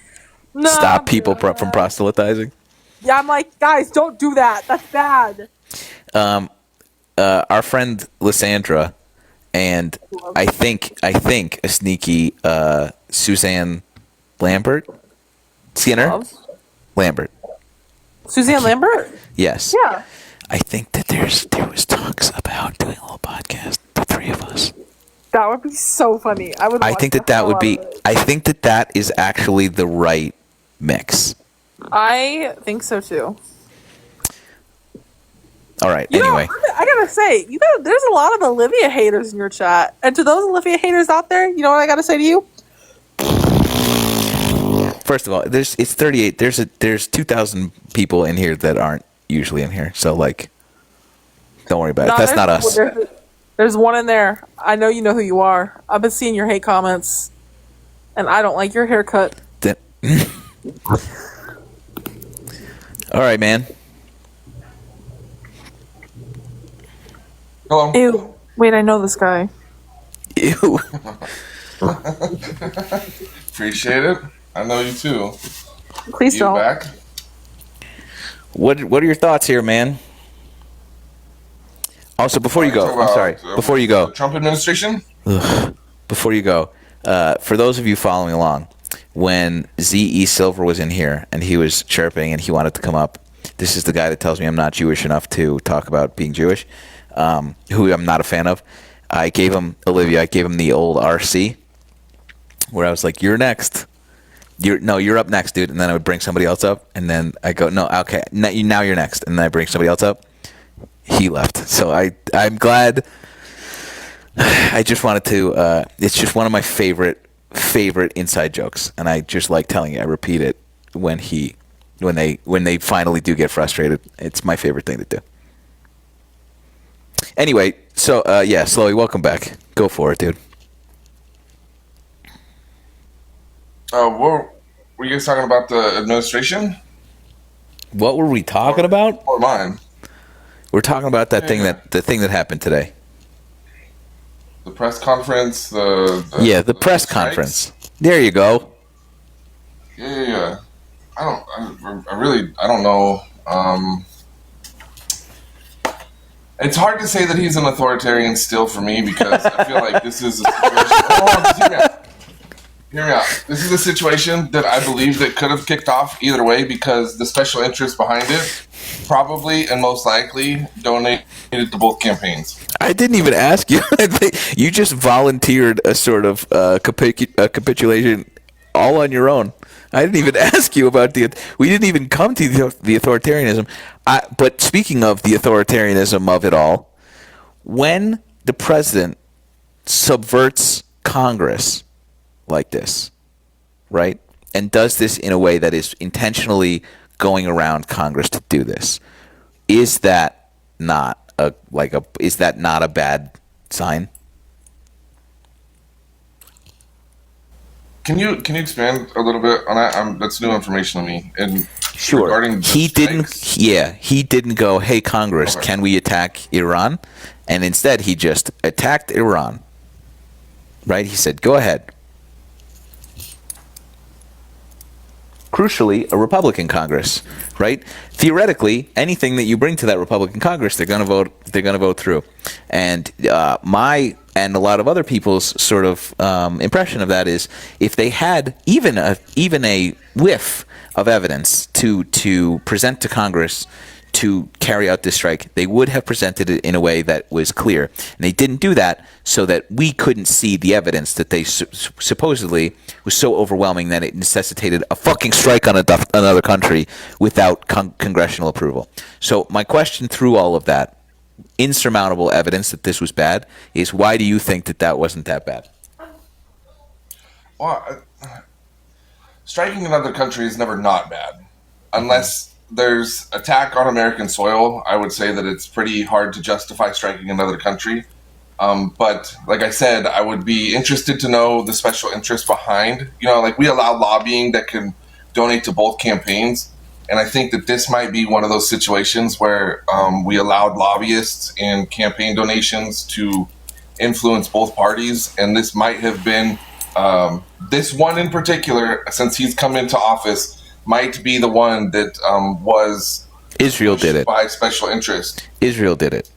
no. Stop people from proselytizing. Yeah, I'm like, guys, don't do that. That's bad. Our friend Lysandra, and I think a sneaky Suzanne Lambert, Skinner, Lambert. Suzanne Lambert? Yes. Yeah. I think that there was talks about doing a little podcast, the three of us. That would be so funny. I think that would be. I think that is actually the right mix. I think so too. All right. You anyway, know, I gotta say, there's a lot of Olivia haters in your chat, and to those Olivia haters out there, you know what I gotta say to you? first of all, it's 38. There's 2,000 people in here that aren't usually in here, so like, don't worry about it. That's not us. There's one in there. I know you know who you are. I've been seeing your hate comments, and I don't like your haircut. All right, man. Hello. Ew. Wait, I know this guy. Ew. Appreciate it. I know you too. Please you don't. Back. What are your thoughts here, man? Also, before you go, I'm sorry. Before you go, Trump administration. Before you go, for those of you following along, when Z.E. Silver was in here and he was chirping and he wanted to come up, this is the guy that tells me I'm not Jewish enough to talk about being Jewish, who I'm not a fan of. I gave him the old RC, where I was like, "You're next. You're up next, dude." And then I would bring somebody else up, and then I go, "No, okay, now you're next." And then I bring somebody else up. He left, so I'm glad. I just wanted to. It's just one of my favorite inside jokes, and I just like telling you. I repeat it when they finally do get frustrated. It's my favorite thing to do. Anyway, so yeah, Slowy, welcome back. Go for it, dude. What were you guys talking about? The administration? What were we talking about? Or mine? We're talking about the thing that happened today. The press conference. The press conference. There you go. Yeah. I don't know. It's hard to say that he's an authoritarian still for me, because I feel like this is a situation. Hear me out. This is a situation that I believe that could have kicked off either way, because the special interest behind it probably and most likely donated to both campaigns. I didn't even ask you. You just volunteered a sort of capitulation all on your own. I didn't even ask you about we didn't even come to the authoritarianism. But speaking of the authoritarianism of it all, when the president subverts Congress like this, right, and does this in a way that is intentionally going around Congress to do this, is that not a bad sign? Can you expand a little bit on that? That's new information to me. And sure. Regarding he didn't go, "Hey, Congress, can we attack Iran?" And instead, he just attacked Iran. Right? He said, "Go ahead." Crucially, a Republican Congress, right? Theoretically, anything that you bring to that Republican Congress, they're going to vote through. And my and a lot of other people's sort of impression of that is, if they had even a whiff of evidence to present to Congress to carry out this strike, they would have presented it in a way that was clear. And they didn't do that, so that we couldn't see the evidence that they supposedly was so overwhelming that it necessitated a fucking strike on another country without congressional approval. So my question through all of that, insurmountable evidence that this was bad, is why do you think that wasn't that bad? Well, striking another country is never not bad, unless there's attack on American soil. I would say that it's pretty hard to justify striking another country. But like I said, I would be interested to know the special interest behind, like we allow lobbying that can donate to both campaigns. And I think that this might be one of those situations where we allowed lobbyists and campaign donations to influence both parties. And this might have been, this one in particular, since he's come into office, might be the one that was Israel did it by special interest. Israel did it.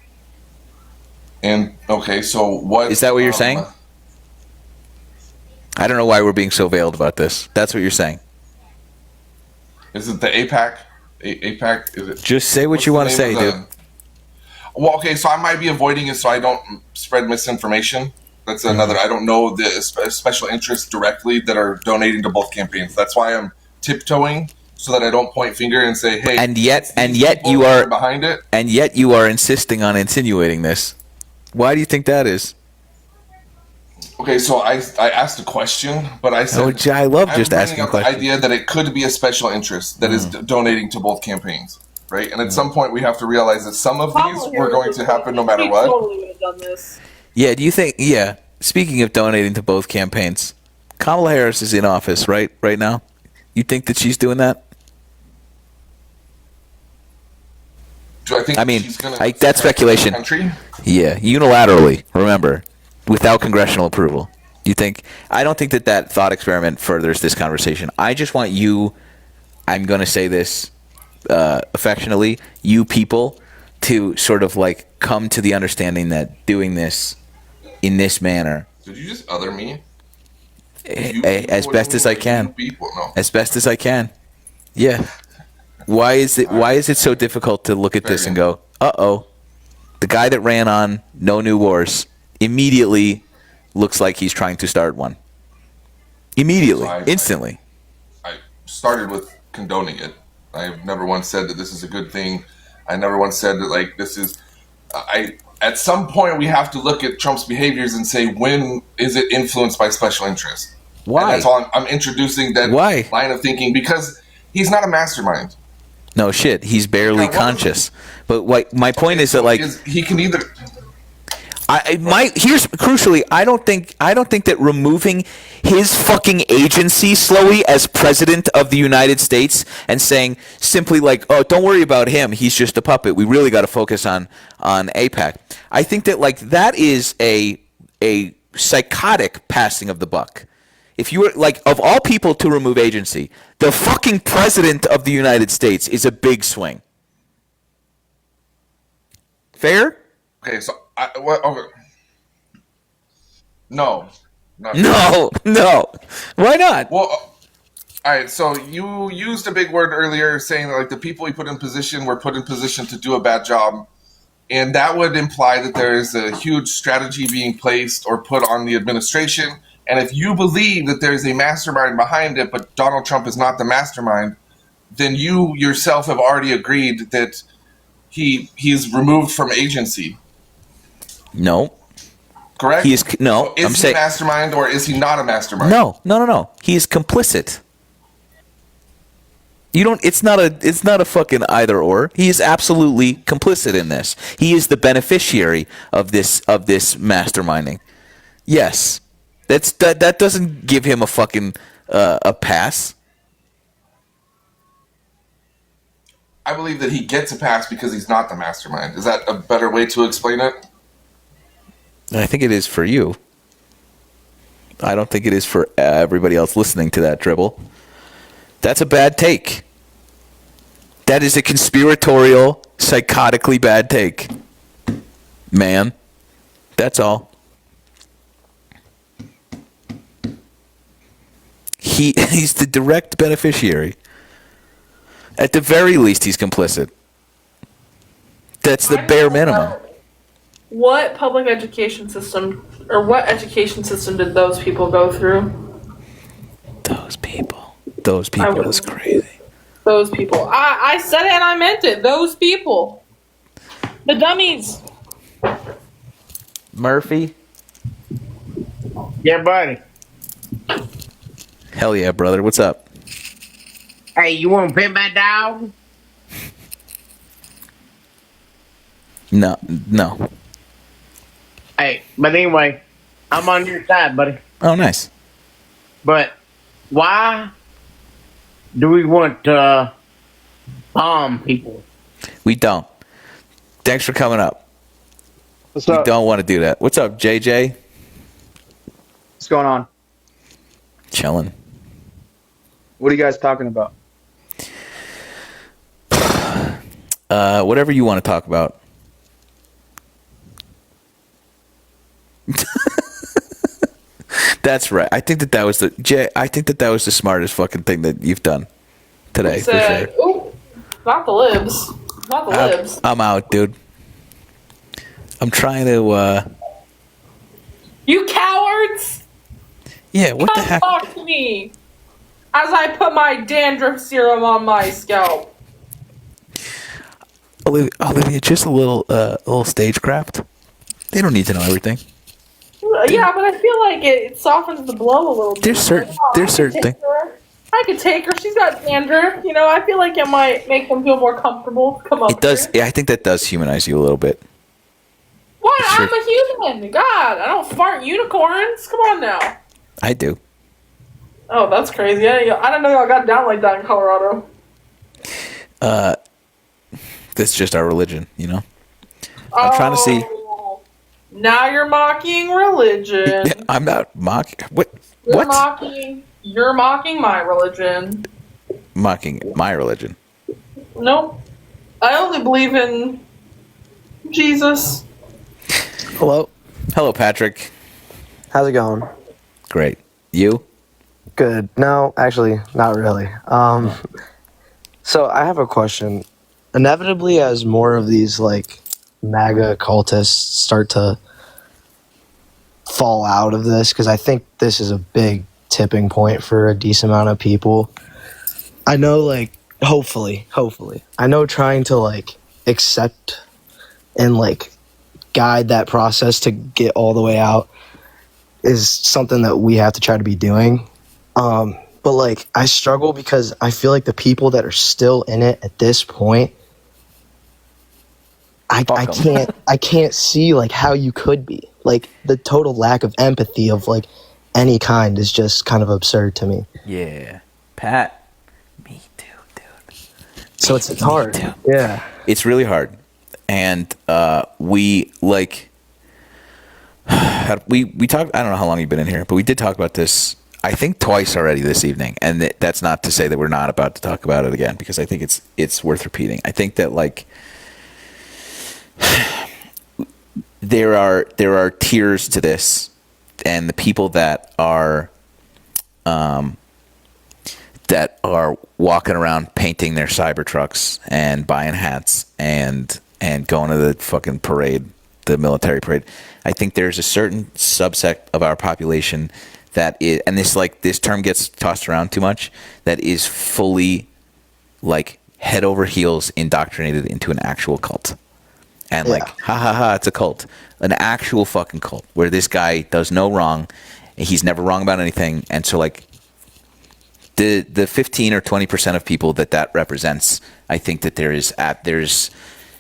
And okay, so what is that? What you're saying? I don't know why we're being so veiled about this. That's what you're saying. Is it the APAC? APAC? Is it? Just say what you want to say, dude. Well, okay, so I might be avoiding it so I don't spread misinformation. That's another. I don't know the special interests directly that are donating to both campaigns. That's why I'm tiptoeing so that I don't point finger and say, "Hey." And yet you are behind it. And yet you are insisting on insinuating this. Why do you think that is? Okay, so I asked a question, but I said I love just asking questions. The idea that it could be a special interest that is donating to both campaigns, right? And at some point, we have to realize that some of these were going to happen no matter what. Totally would have done this. Yeah. Do you think? Yeah. Speaking of donating to both campaigns, Kamala Harris is in office right now. You think that she's doing that? Do I think? I mean, she's gonna that's speculation. Country? Yeah, unilaterally. Remember, without congressional approval. You think? I don't think that thought experiment furthers this conversation. I just want you. I'm going to say this affectionately. You people to sort of like come to the understanding that doing this in this manner. Did you just other me? As best as I can. No. As best as I can. Yeah. Why is it so difficult to look at this and go, uh-oh, the guy that ran on No New Wars immediately looks like he's trying to start one. Immediately, instantly. I started with condoning it. I've never once said that this is a good thing. I never once said that like this is. At some point we have to look at Trump's behaviors and say when is it influenced by special interest? Why? And that's all I'm introducing that line of thinking because he's not a mastermind. No shit, he's barely conscious. But my point is that like he can either. Here's crucially, I don't think that removing his fucking agency slowly as president of the United States and saying simply like, oh, don't worry about him, he's just a puppet. We really got to focus on AIPAC. I think that like that is a psychotic passing of the buck. If you were like of all people to remove agency, the fucking president of the United States is a big swing. Fair? Okay, so okay. No. No. Why not? Well, all right. So you used a big word earlier, saying that like the people we put in position were put in position to do a bad job, and that would imply that there is a huge strategy being placed or put on the administration. And if you believe that there's a mastermind behind it, but Donald Trump is not the mastermind, then you yourself have already agreed that he's removed from agency. No. Correct? He is no. So is he a mastermind or is he not a mastermind? No. He is complicit. You don't. It's not a fucking either or. He is absolutely complicit in this. He is the beneficiary of this masterminding. Yes, that doesn't give him a fucking a pass. I believe that he gets a pass because he's not the mastermind. Is that a better way to explain it? I think it is for you. I don't think it is for everybody else listening to that dribble. That's a bad take. That is a conspiratorial, psychotically bad take. Man. That's all. He's the direct beneficiary. At the very least, he's complicit. That's the bare minimum. What public education system, or what education system did those people go through? Those people is crazy. Those people. I said it and I meant it. Those people. The dummies. Murphy? Yeah, buddy. Hell yeah, brother. What's up? Hey, you want to pet my dog? No. Hey, but anyway, I'm on your side, buddy. Oh, nice. But why do we want to bomb people? We don't. Thanks for coming up. What's we up? don't want to do that. What's up, JJ? What's going on? Chilling. What are you guys talking about? Whatever you want to talk about. That's right. I think that was the smartest fucking thing that you've done today. He said, "Ooh, not the libs, not the libs." I'm out, dude. I'm trying to. You cowards! Yeah, what the Come heck? talk to me as I put my dandruff serum on my scalp. Olivia, just a little stagecraft. They don't need to know everything. Yeah, but I feel like it softens the blow a little bit. There's certain things. I could take her. She's got dandruff. You know, I feel like it might make them feel more comfortable. Come up. It does. Yeah, I think that does humanize you a little bit. What? Sure. I'm a human. God, I don't fart unicorns. Come on now. I do. Oh, that's crazy. I didn't know y'all got down like that in Colorado. That's just our religion, you know. I'm trying to see. Now you're mocking religion. I'm not mocking. What? You're mocking my religion. Mocking my religion. Nope. I only believe in Jesus. Hello. Hello, Patrick. How's it going? Great. You? Good. No, actually, not really. So I have a question. Inevitably, as more of these like MAGA cultists start to fall out of this, because I think this is a big tipping point for a decent amount of people. I know, like, hopefully, I know trying to like accept and like guide that process to get all the way out is something that we have to try to be doing. But like, I struggle because I feel like the people that are still in it at this point, I can't see like how you could be. Like the total lack of empathy of like any kind is just kind of absurd to me. Yeah, Pat. So it's hard. Yeah, it's really hard, and we like we talked. I don't know how long you've been in here, but we did talk about this. I think twice already this evening, and that's not to say that we're not about to talk about it again, because I think it's worth repeating. I think that like there are tiers to this, and the people that are walking around painting their Cybertrucks and buying hats and going to the fucking parade, the military parade. I think there's a certain subset of our population that is, and this term gets tossed around too much, that is fully like head over heels indoctrinated into an actual cult. And like, it's a cult. An actual fucking cult where this guy does no wrong. And he's never wrong about anything. And so like the 15 or 20% of people that represents, I think that there's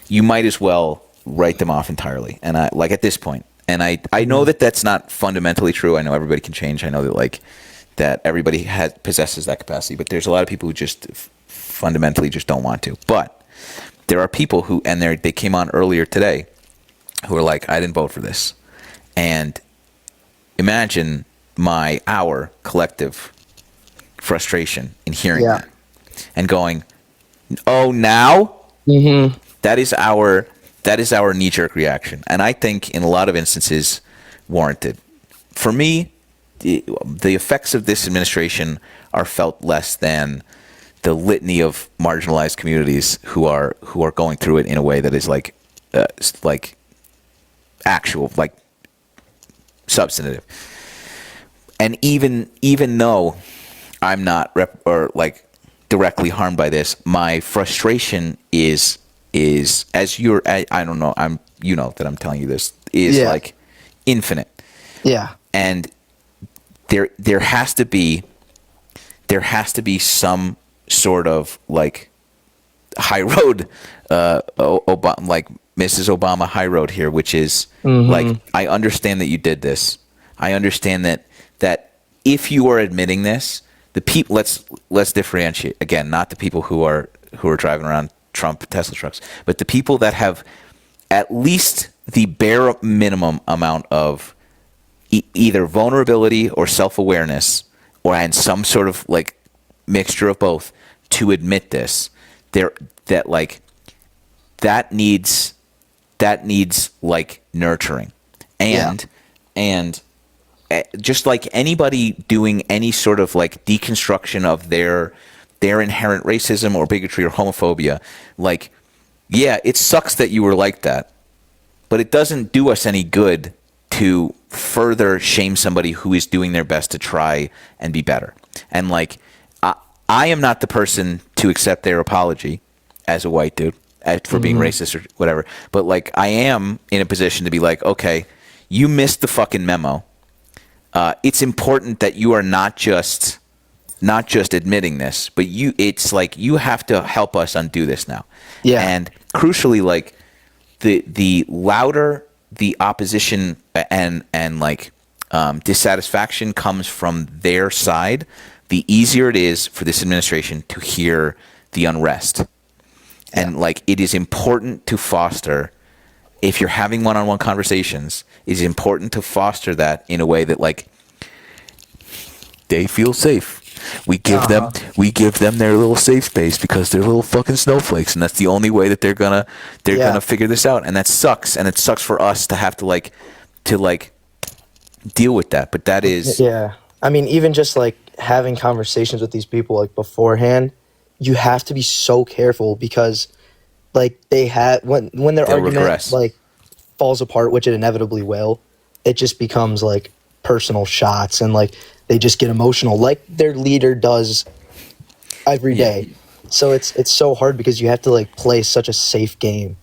you might as well write them off entirely. And I like at this point. And I know that that's not fundamentally true. I know everybody can change. I know that like that everybody possesses that capacity, but there's a lot of people who just fundamentally just don't want to. But there are people who, and they came on earlier today, who are like, I didn't vote for this. And imagine our collective frustration in hearing that and going, oh, now? Mm-hmm. That is our knee-jerk reaction. And I think in a lot of instances warranted. For me, the effects of this administration are felt less than the litany of marginalized communities who are going through it in a way that is like actual, like substantive. And even though I'm not directly harmed by this, my frustration is as you're, I don't know, you know that I'm telling you this, is like infinite. Yeah. And there has to be some sort of like high road like Mrs. Obama high road here, which is like, I understand that you did this. I understand that if you are admitting this, the people, let's differentiate again, not the people who are driving around Trump Tesla trucks, but the people that have at least the bare minimum amount of either vulnerability or self-awareness, and some sort of like mixture of both to admit this. That needs like nurturing, and just like anybody doing any sort of like deconstruction of their inherent racism or bigotry or homophobia, like, yeah, it sucks that you were like that, but it doesn't do us any good to further shame somebody who is doing their best to try and be better. And like, I am not the person to accept their apology as a white dude for being racist or whatever, but like, I am in a position to be like, okay, you missed the fucking memo. It's important that you are not just admitting this, but it's like you have to help us undo this now. Yeah. And crucially, like the louder the opposition and like dissatisfaction comes from their side, the easier it is for this administration to hear the unrest. And like, it is important to foster, if you're having one-on-one conversations, it is important to foster that in a way that like they feel safe. We give them their little safe space because they're little fucking snowflakes, and that's the only way that they're gonna figure this out. And that sucks, and it sucks for us to have to deal with that. But that is I mean, even just like having conversations with these people like beforehand, you have to be so careful because like when their argument regress. like falls apart, which it inevitably will, it just becomes like personal shots and like they just get emotional like their leader does every day. So it's so hard because you have to like play such a safe game.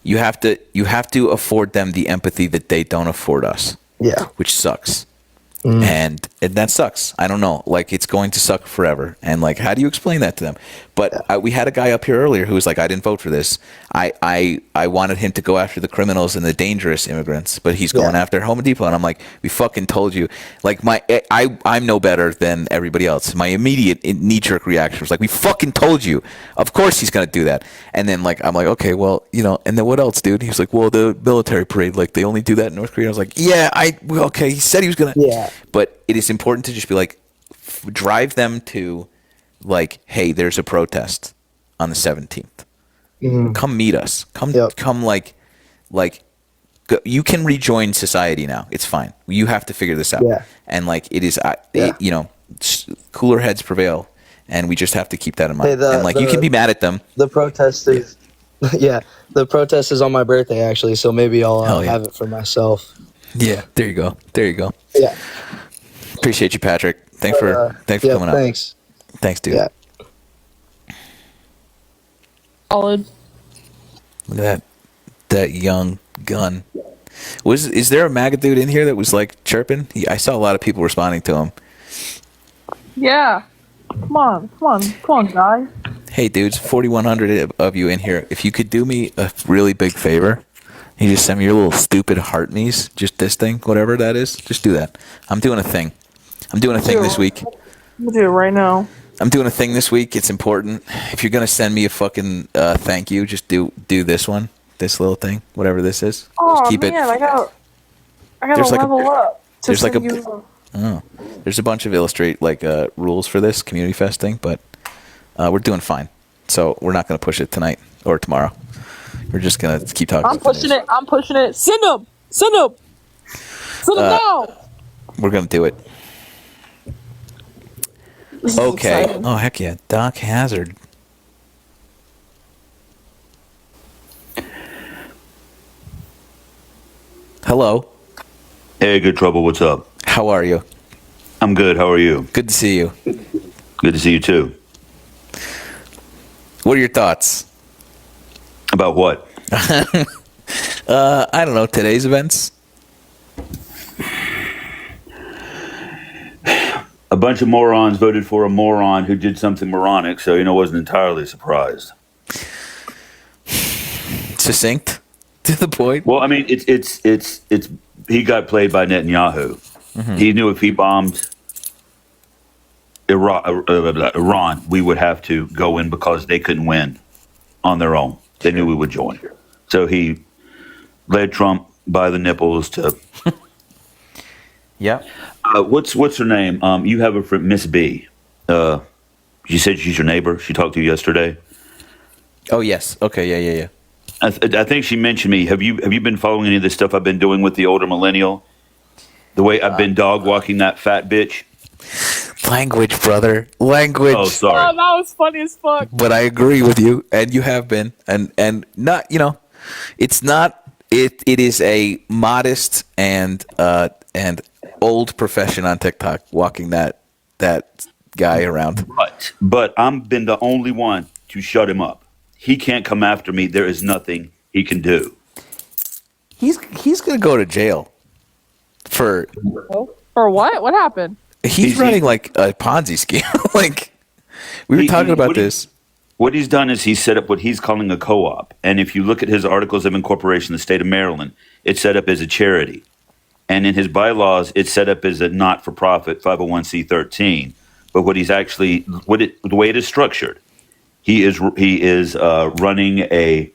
You have to afford them the empathy that they don't afford us. Yeah. Which sucks. And that sucks. I don't know. Like, it's going to suck forever. And like, how do you explain that to them? But we had a guy up here earlier who was like, I didn't vote for this. I wanted him to go after the criminals and the dangerous immigrants, but he's going after Home Depot. And I'm like, we fucking told you. Like, I'm no better than everybody else. My immediate knee-jerk reaction was like, we fucking told you. Of course he's going to do that. And then like, I'm like, okay, well, and then what else, dude? He was like, well, the military parade, like they only do that in North Korea. I was like, yeah, okay. He said he was going to. Yeah. But it is important to just be like, drive them to like, hey, there's a protest on the 17th. Come meet us. Come like go, you can rejoin society now. It's fine. You have to figure this out. Yeah. And like, it is, cooler heads prevail. And we just have to keep that in mind. And like, you can be mad at them. The protest is, the protest is on my birthday actually. So maybe I'll have it for myself. Yeah. There you go. Yeah. Appreciate you, Patrick. Thanks for coming up. Thanks, dude. Yeah. Solid. Look at that young gun. Is there a MAGA dude in here that was like chirping? I saw a lot of people responding to him. Yeah. Come on, guys. Hey, dudes, 4,100 of you in here. If you could do me a really big favor, you just send me your little stupid heart me's, just this thing, whatever that is. Just do that. I'm doing a thing. This week. I'm gonna do it right now. I'm doing a thing this week. It's important. If you're gonna send me a fucking thank you, just do this one, this little thing, whatever this is. Oh just keep man, it. I gotta level up. There's a bunch of illustrate rules for this Community Fest thing, but we're doing fine. So we're not gonna push it tonight or tomorrow. We're just gonna keep talking. I'm pushing it. Send them now. We're gonna do it. Okay. Exciting. Oh heck yeah, Doc Hazard. Hello. Hey, Good Trouble. What's up? How are you? I'm good. How are you? Good to see you. Good to see you too. What are your thoughts? About what? I don't know. Today's events. A bunch of morons voted for a moron who did something moronic, so wasn't entirely surprised. Succinct. To the point. Well, I mean, it's he got played by Netanyahu. Mhm. He knew if he bombed Iran, we would have to go in because they couldn't win on their own. They knew we would join. So he led Trump by the nipples to. Yeah. What's her name? You have a friend, Miss B. You said she's your neighbor. She talked to you yesterday. Oh yes. Okay. Yeah. I think she mentioned me. Have you been following any of the stuff I've been doing with the older millennial? The way I've been dog walking that fat bitch. Language, brother. Language. Oh, sorry. Oh, that was funny as fuck. But I agree with you, and you have been, and not, it's not. It is a modest and old profession on TikTok, walking that guy around. But I've been the only one to shut him up. He can't come after me. There is nothing he can do. He's gonna go to jail for what? What happened? he's running like a Ponzi scheme. Like we were talking about this. What he's done is he's set up what he's calling a co-op. And if you look at his articles of incorporation in the state of Maryland, it's set up as a charity. And in his bylaws, it's set up as a not-for-profit 501c13. But what he's actually, the way it is structured, he is running a,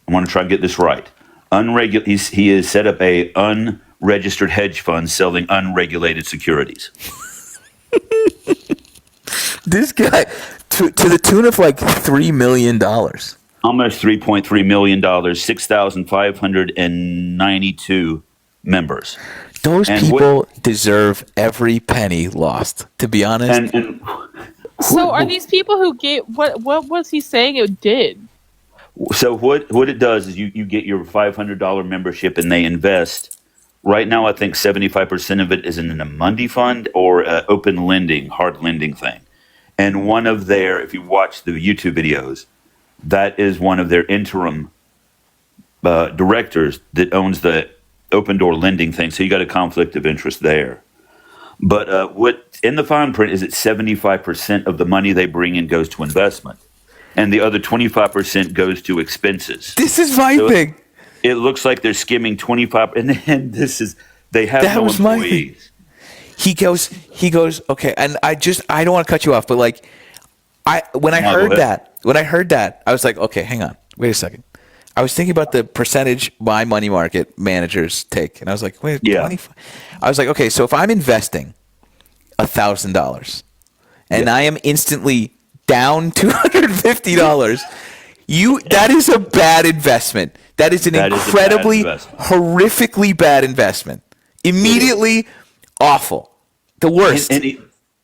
I want to try and get this right, he has set up a unregistered hedge fund selling unregulated securities. This guy, to the tune of like $3 million. Almost $3.3 million, 6,592 members. Those people deserve every penny lost, to be honest. So are these people who gave, what was he saying it did? So what it does is you get your $500 membership and they invest. Right now, I think 75% of it is in a Mundi fund or open lending, hard lending thing. And one of their, if you watch the YouTube videos, that is one of their interim directors that owns the open door lending thing. So you got a conflict of interest there. But what in the fine print is that 75% of the money they bring in goes to investment, and the other 25% goes to expenses. This is my thing. It looks like they're skimming 25, and then they have no employees. He goes, okay, and I don't want to cut you off, but like, when I heard that, I was like, okay, hang on, wait a second. I was thinking about the percentage my money market managers take, and I was like, wait, 25. I was like, okay, so if I'm investing $1,000 and I am instantly down $250, that is a bad investment. That is an incredibly, horrifically bad investment. Immediately awful. The worst. And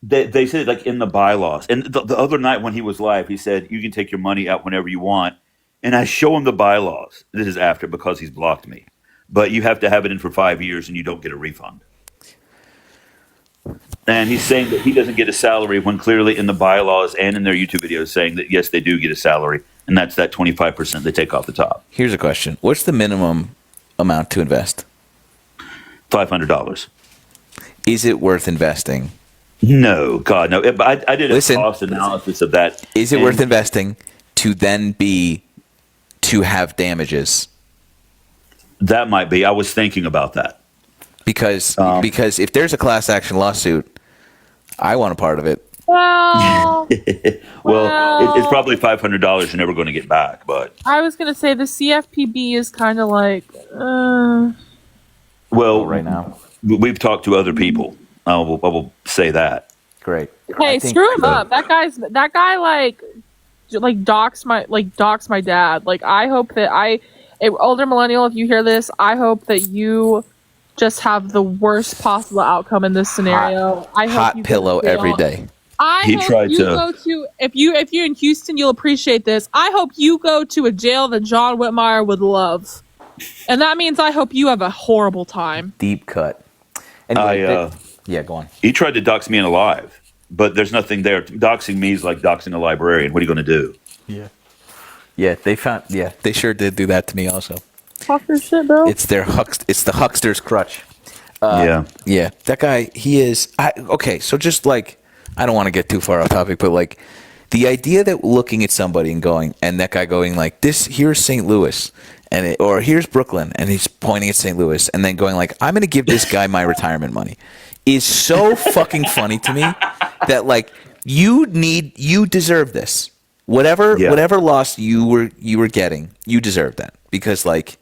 they said it like in the bylaws. And the other night when he was live, he said, you can take your money out whenever you want. And I show him the bylaws. This is after because he's blocked me. But you have to have it in for 5 years and you don't get a refund. And he's saying that he doesn't get a salary when clearly in the bylaws and in their YouTube videos saying that, yes, they do get a salary. And that's that 25% they take off the top. Here's a question. What's the minimum amount to invest? $500. Is it worth investing? No, God, no. I did a cost analysis of that. Is it worth investing to then to have damages? That might be. I was thinking about that. Because if there's a class action lawsuit, I want a part of it. Well, it's probably $500 you're never going to get back. But I was going to say the CFPB is kind of like, well, right now we've talked to other people. I will say that. Great. Hey, screw him up. That guy like docs my dad. Like, I hope that older millennial, if you hear this, I hope that you just have the worst possible outcome in this scenario. I hope hot you pillow every day. I hope you go to, if you're in Houston, you'll appreciate this. I hope you go to a jail that John Whitmire would love. And that means I hope you have a horrible time. Deep cut. Anyway, go on. He tried to dox me in alive, but there's nothing there. Doxing me is like doxing a librarian. What are you going to do? Yeah. Yeah, they sure did do that to me also. Fucker shit, bro. It's the huckster's crutch. Yeah. That guy, he is. Okay, so just like, I don't want to get too far off topic, but like, the idea that looking at somebody and that guy going like this, here's St. Louis, or here's Brooklyn, and he's pointing at St. Louis, and then going like, I'm going to give this guy my retirement money, is so fucking funny to me that like you deserve this. Whatever loss you were getting, you deserve that, because like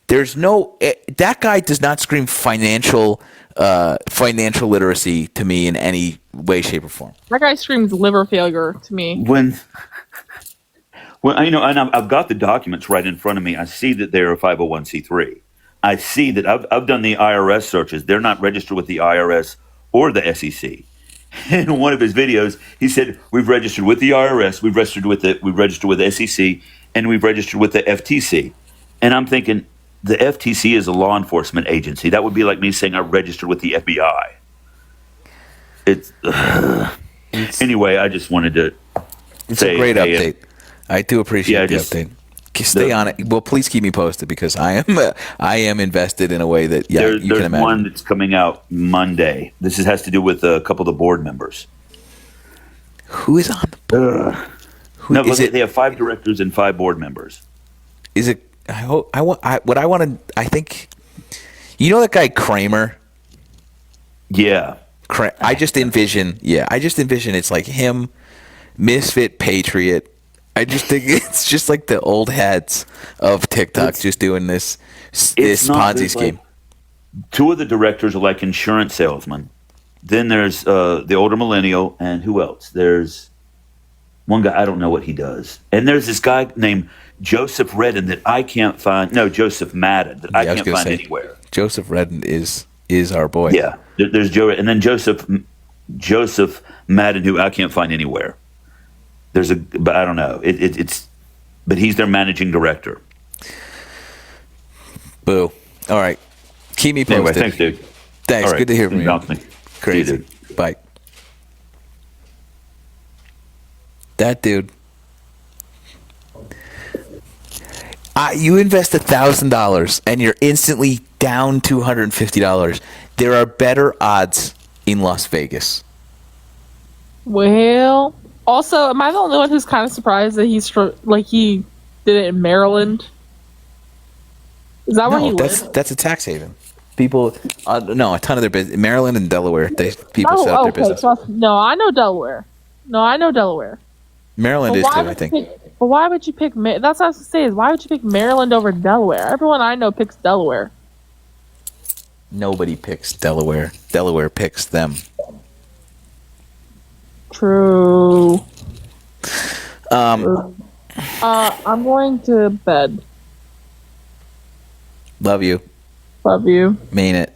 there's that guy does not scream financial literacy to me in any way, shape, or form. That guy screams liver failure to me. When and I've got the documents right in front of me. I see that they're a 501c3. I see that I've done the IRS searches. They're not registered with the IRS or the SEC. In one of his videos, he said, we've registered with the IRS, we've registered with the SEC, and we've registered with the FTC. And I'm thinking, the FTC is a law enforcement agency. That would be like me saying I registered with the FBI. Anyway, I just wanted to say, a great update. I do appreciate the update. Stay on it. Well, please keep me posted, because I am invested in a way that you can there's imagine. one that's coming out Monday. This has to do with a couple of the board members. Who is on the board? They have 5 directors and 5 board members. Is it? I think, you know that guy Kramer? Yeah. I just envision it's like him, misfit patriot. I just think it's just like the old heads of TikTok just doing this Ponzi scheme. Like, 2 of the directors are like insurance salesmen. Then there's the older millennial, and who else? There's one guy, I don't know what he does. And there's this guy named Joseph Redden that I can't find. No, Joseph Madden that I can't find anywhere. Joseph Redden is our boy. Yeah, there's Joe, and then Joseph Madden, who I can't find anywhere. But I don't know. But he's their managing director. Boo. All right. Keep me posted. Anyway, thanks, dude. Thanks. Right. Good to hear from you. Anthony. Crazy. See you, dude. Bye. That dude. You invest $1,000 and you're instantly down $250. There are better odds in Las Vegas. Well, also, am I the only one who's kind of surprised that he did it in Maryland? Is that where he lives? That's a tax haven. People, a ton of their business, Maryland and Delaware. People set up their business. I know Delaware. Maryland is too, I think. But why would you pick? That's what I was gonna say. Is why would you pick Maryland over Delaware? Everyone I know picks Delaware. Nobody picks Delaware. Delaware picks them. True. I'm going to bed. Love you. Love you. Mean it.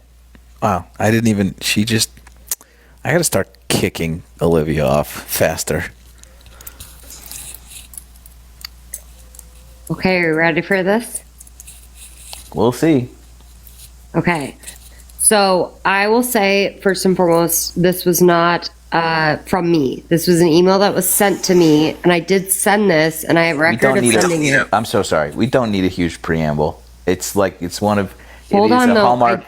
Wow. I gotta start kicking Olivia off faster. Okay, are you ready for this? We'll see. Okay. So I will say, first and foremost, this was not from me. This was an email that was sent to me, and I did send this, and I have record of sending it. I'm so sorry. We don't need a huge preamble. It's one of... Hold on, though. Hallmark.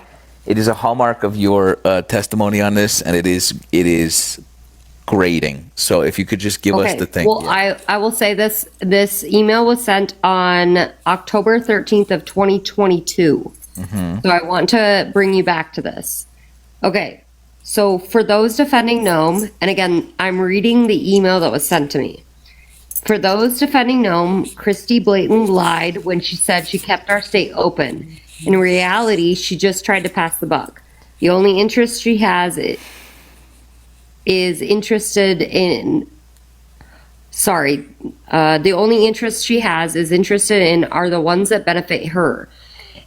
It is a hallmark of your testimony on this, and it is grading. So if you could just give us the thing. Well, I will say this. This email was sent on October 13th of 2022. Mm-hmm. So I want to bring you back to this. Okay. So for those defending Nome, and again, I'm reading the email that was sent to me. For those defending Nome, Christy blatantly lied when she said she kept our state open. In reality, she just tried to pass the buck. The only interest she has is interested in are the ones that benefit her.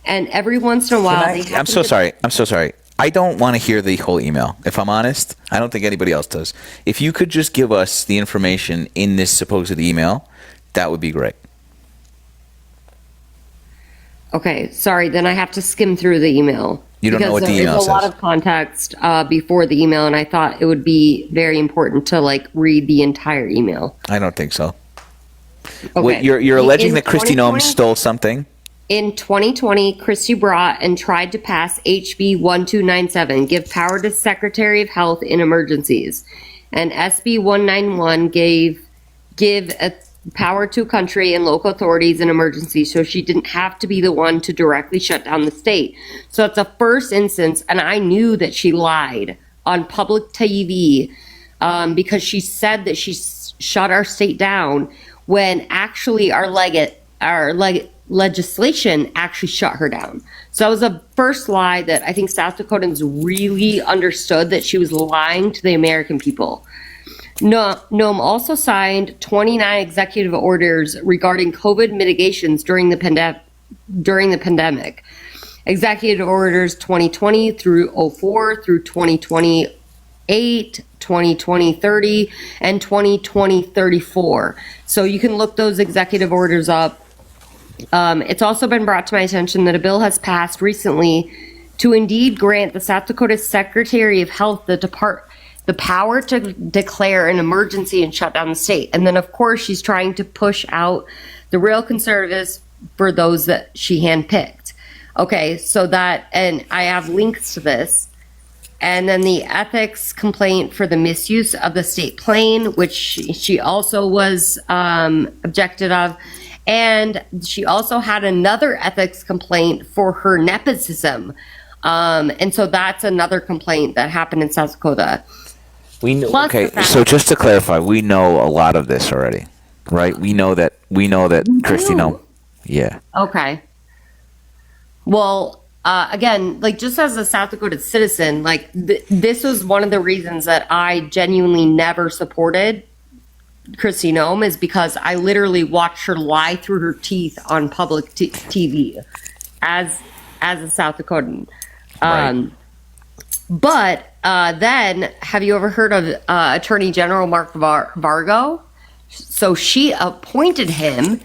And every once in a while, I'm so sorry. I don't want to hear the whole email. If I'm honest, I don't think anybody else does. If you could just give us the information in this supposed email, that would be great. Okay, sorry, then I have to skim through the email. You don't know what the email says. There's a lot says. of context before the email, and I thought it would be very important to read the entire email. I don't think so. Okay. What, you're alleging that Christy Nome stole something? In 2020, Christy brought and tried to pass HB 1297, give power to Secretary of Health in emergencies, and SB 191 give power to country and local authorities in emergencies, so she didn't have to be the one to directly shut down the state. So that's the first instance, and I knew that she lied on public TV because she said that she shut our state down when actually our legislation actually shut her down. So that was the first lie that I think South Dakotans really understood, that she was lying to the American people. Noem also signed 29 executive orders regarding COVID mitigations during the pandemic. Executive orders 2020 through 04 through 2028, 2020-30, and 2020-34. So you can look those executive orders up. It's also been brought to my attention that a bill has passed recently to indeed grant the South Dakota Secretary of Health the power to declare an emergency and shut down the state. And then, of course, she's trying to push out the real conservatives for those that she handpicked. Okay, so that, and I have links to this. And then the ethics complaint for the misuse of the state plane, which she also was objected of. And she also had another ethics complaint for her nepotism. And so that's another complaint that happened in South Dakota. We know, okay, so just to clarify, we know a lot of this already, right? We know that Christy, no. Yeah. Okay. Well, again, like, just as a South Dakota citizen, like, this was one of the reasons that I genuinely never supported Kristi Noem, is because I literally watched her lie through her teeth on public TV as a South Dakotan. Right. But then, have you ever heard of Attorney General Mark Vargo? So she appointed him,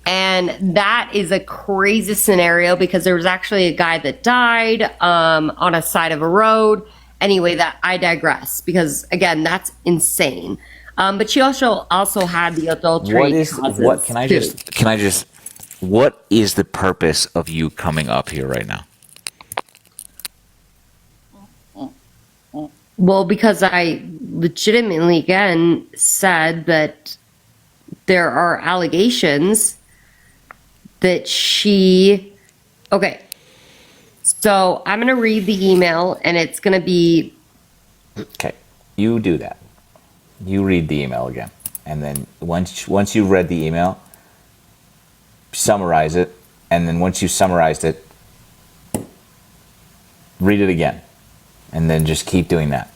and that is a crazy scenario because there was actually a guy that died on a side of a road. Anyway, that I digress, because again, that's insane. But she also had the adultery causes what is the purpose of you coming up here right now? Well, because I legitimately, again, said that there are allegations that she... Okay. So I'm going to read the email, and it's going to be... Okay. You do that. You read the email again. And then once you've read the email, summarize it. And then once you've summarized it, read it again. And then just keep doing that.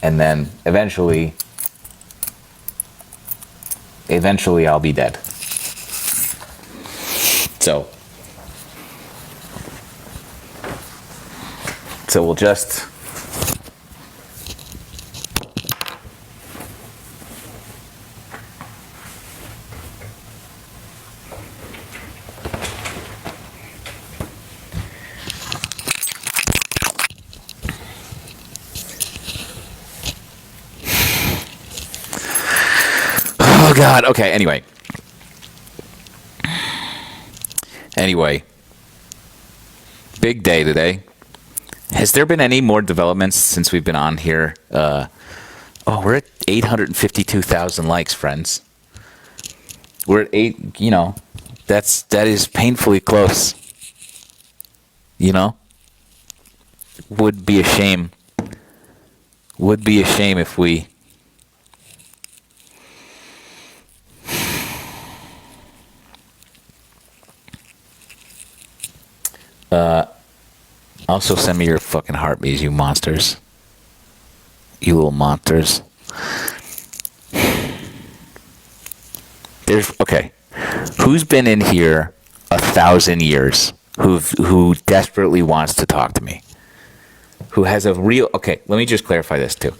And then eventually I'll be dead. So we'll just... Oh God. Okay. Anyway. Big day today. Has there been any more developments since we've been on here? We're at 852,000 likes, friends. We're at that is painfully close. Would be a shame if we... Also send me your fucking heartbeats, you monsters. You little monsters. Okay. Who's been in here 1,000 years who desperately wants to talk to me? Who has a real... Okay, let me just clarify this too.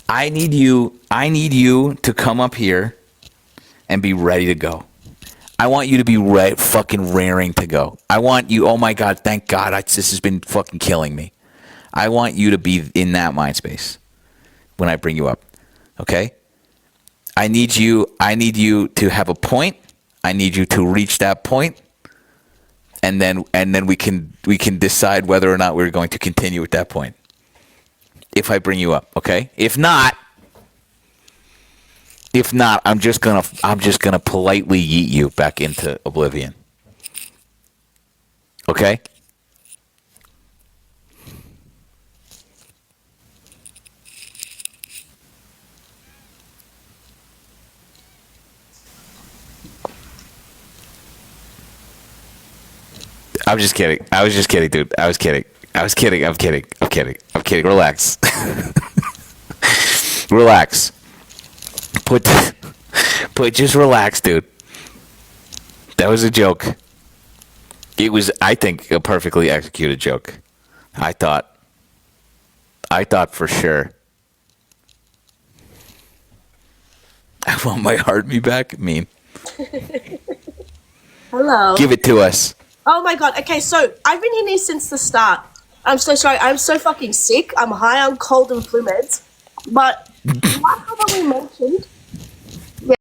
I need you to come up here and be ready to go. I want you to be fucking raring to go. I want you, oh my God, thank God, this has been fucking killing me. I want you to be in that mind space when I bring you up. Okay? I need you to have a point. I need you to reach that point. And then we can decide whether or not we're going to continue at that point. If I bring you up, okay? If not, If not, I'm just gonna politely yeet you back into oblivion. Okay? I'm just kidding. I was just kidding, dude. I was kidding. I'm kidding. Relax. Relax. Just relax, dude. That was a joke. It was, I think, a perfectly executed joke. I thought for sure. I want my heart me back. Mean. Hello. Give it to us. Oh my god. Okay, so I've been in here since the start. I'm so sorry. I'm so fucking sick. I'm high on cold and flu meds. But like we mentioned,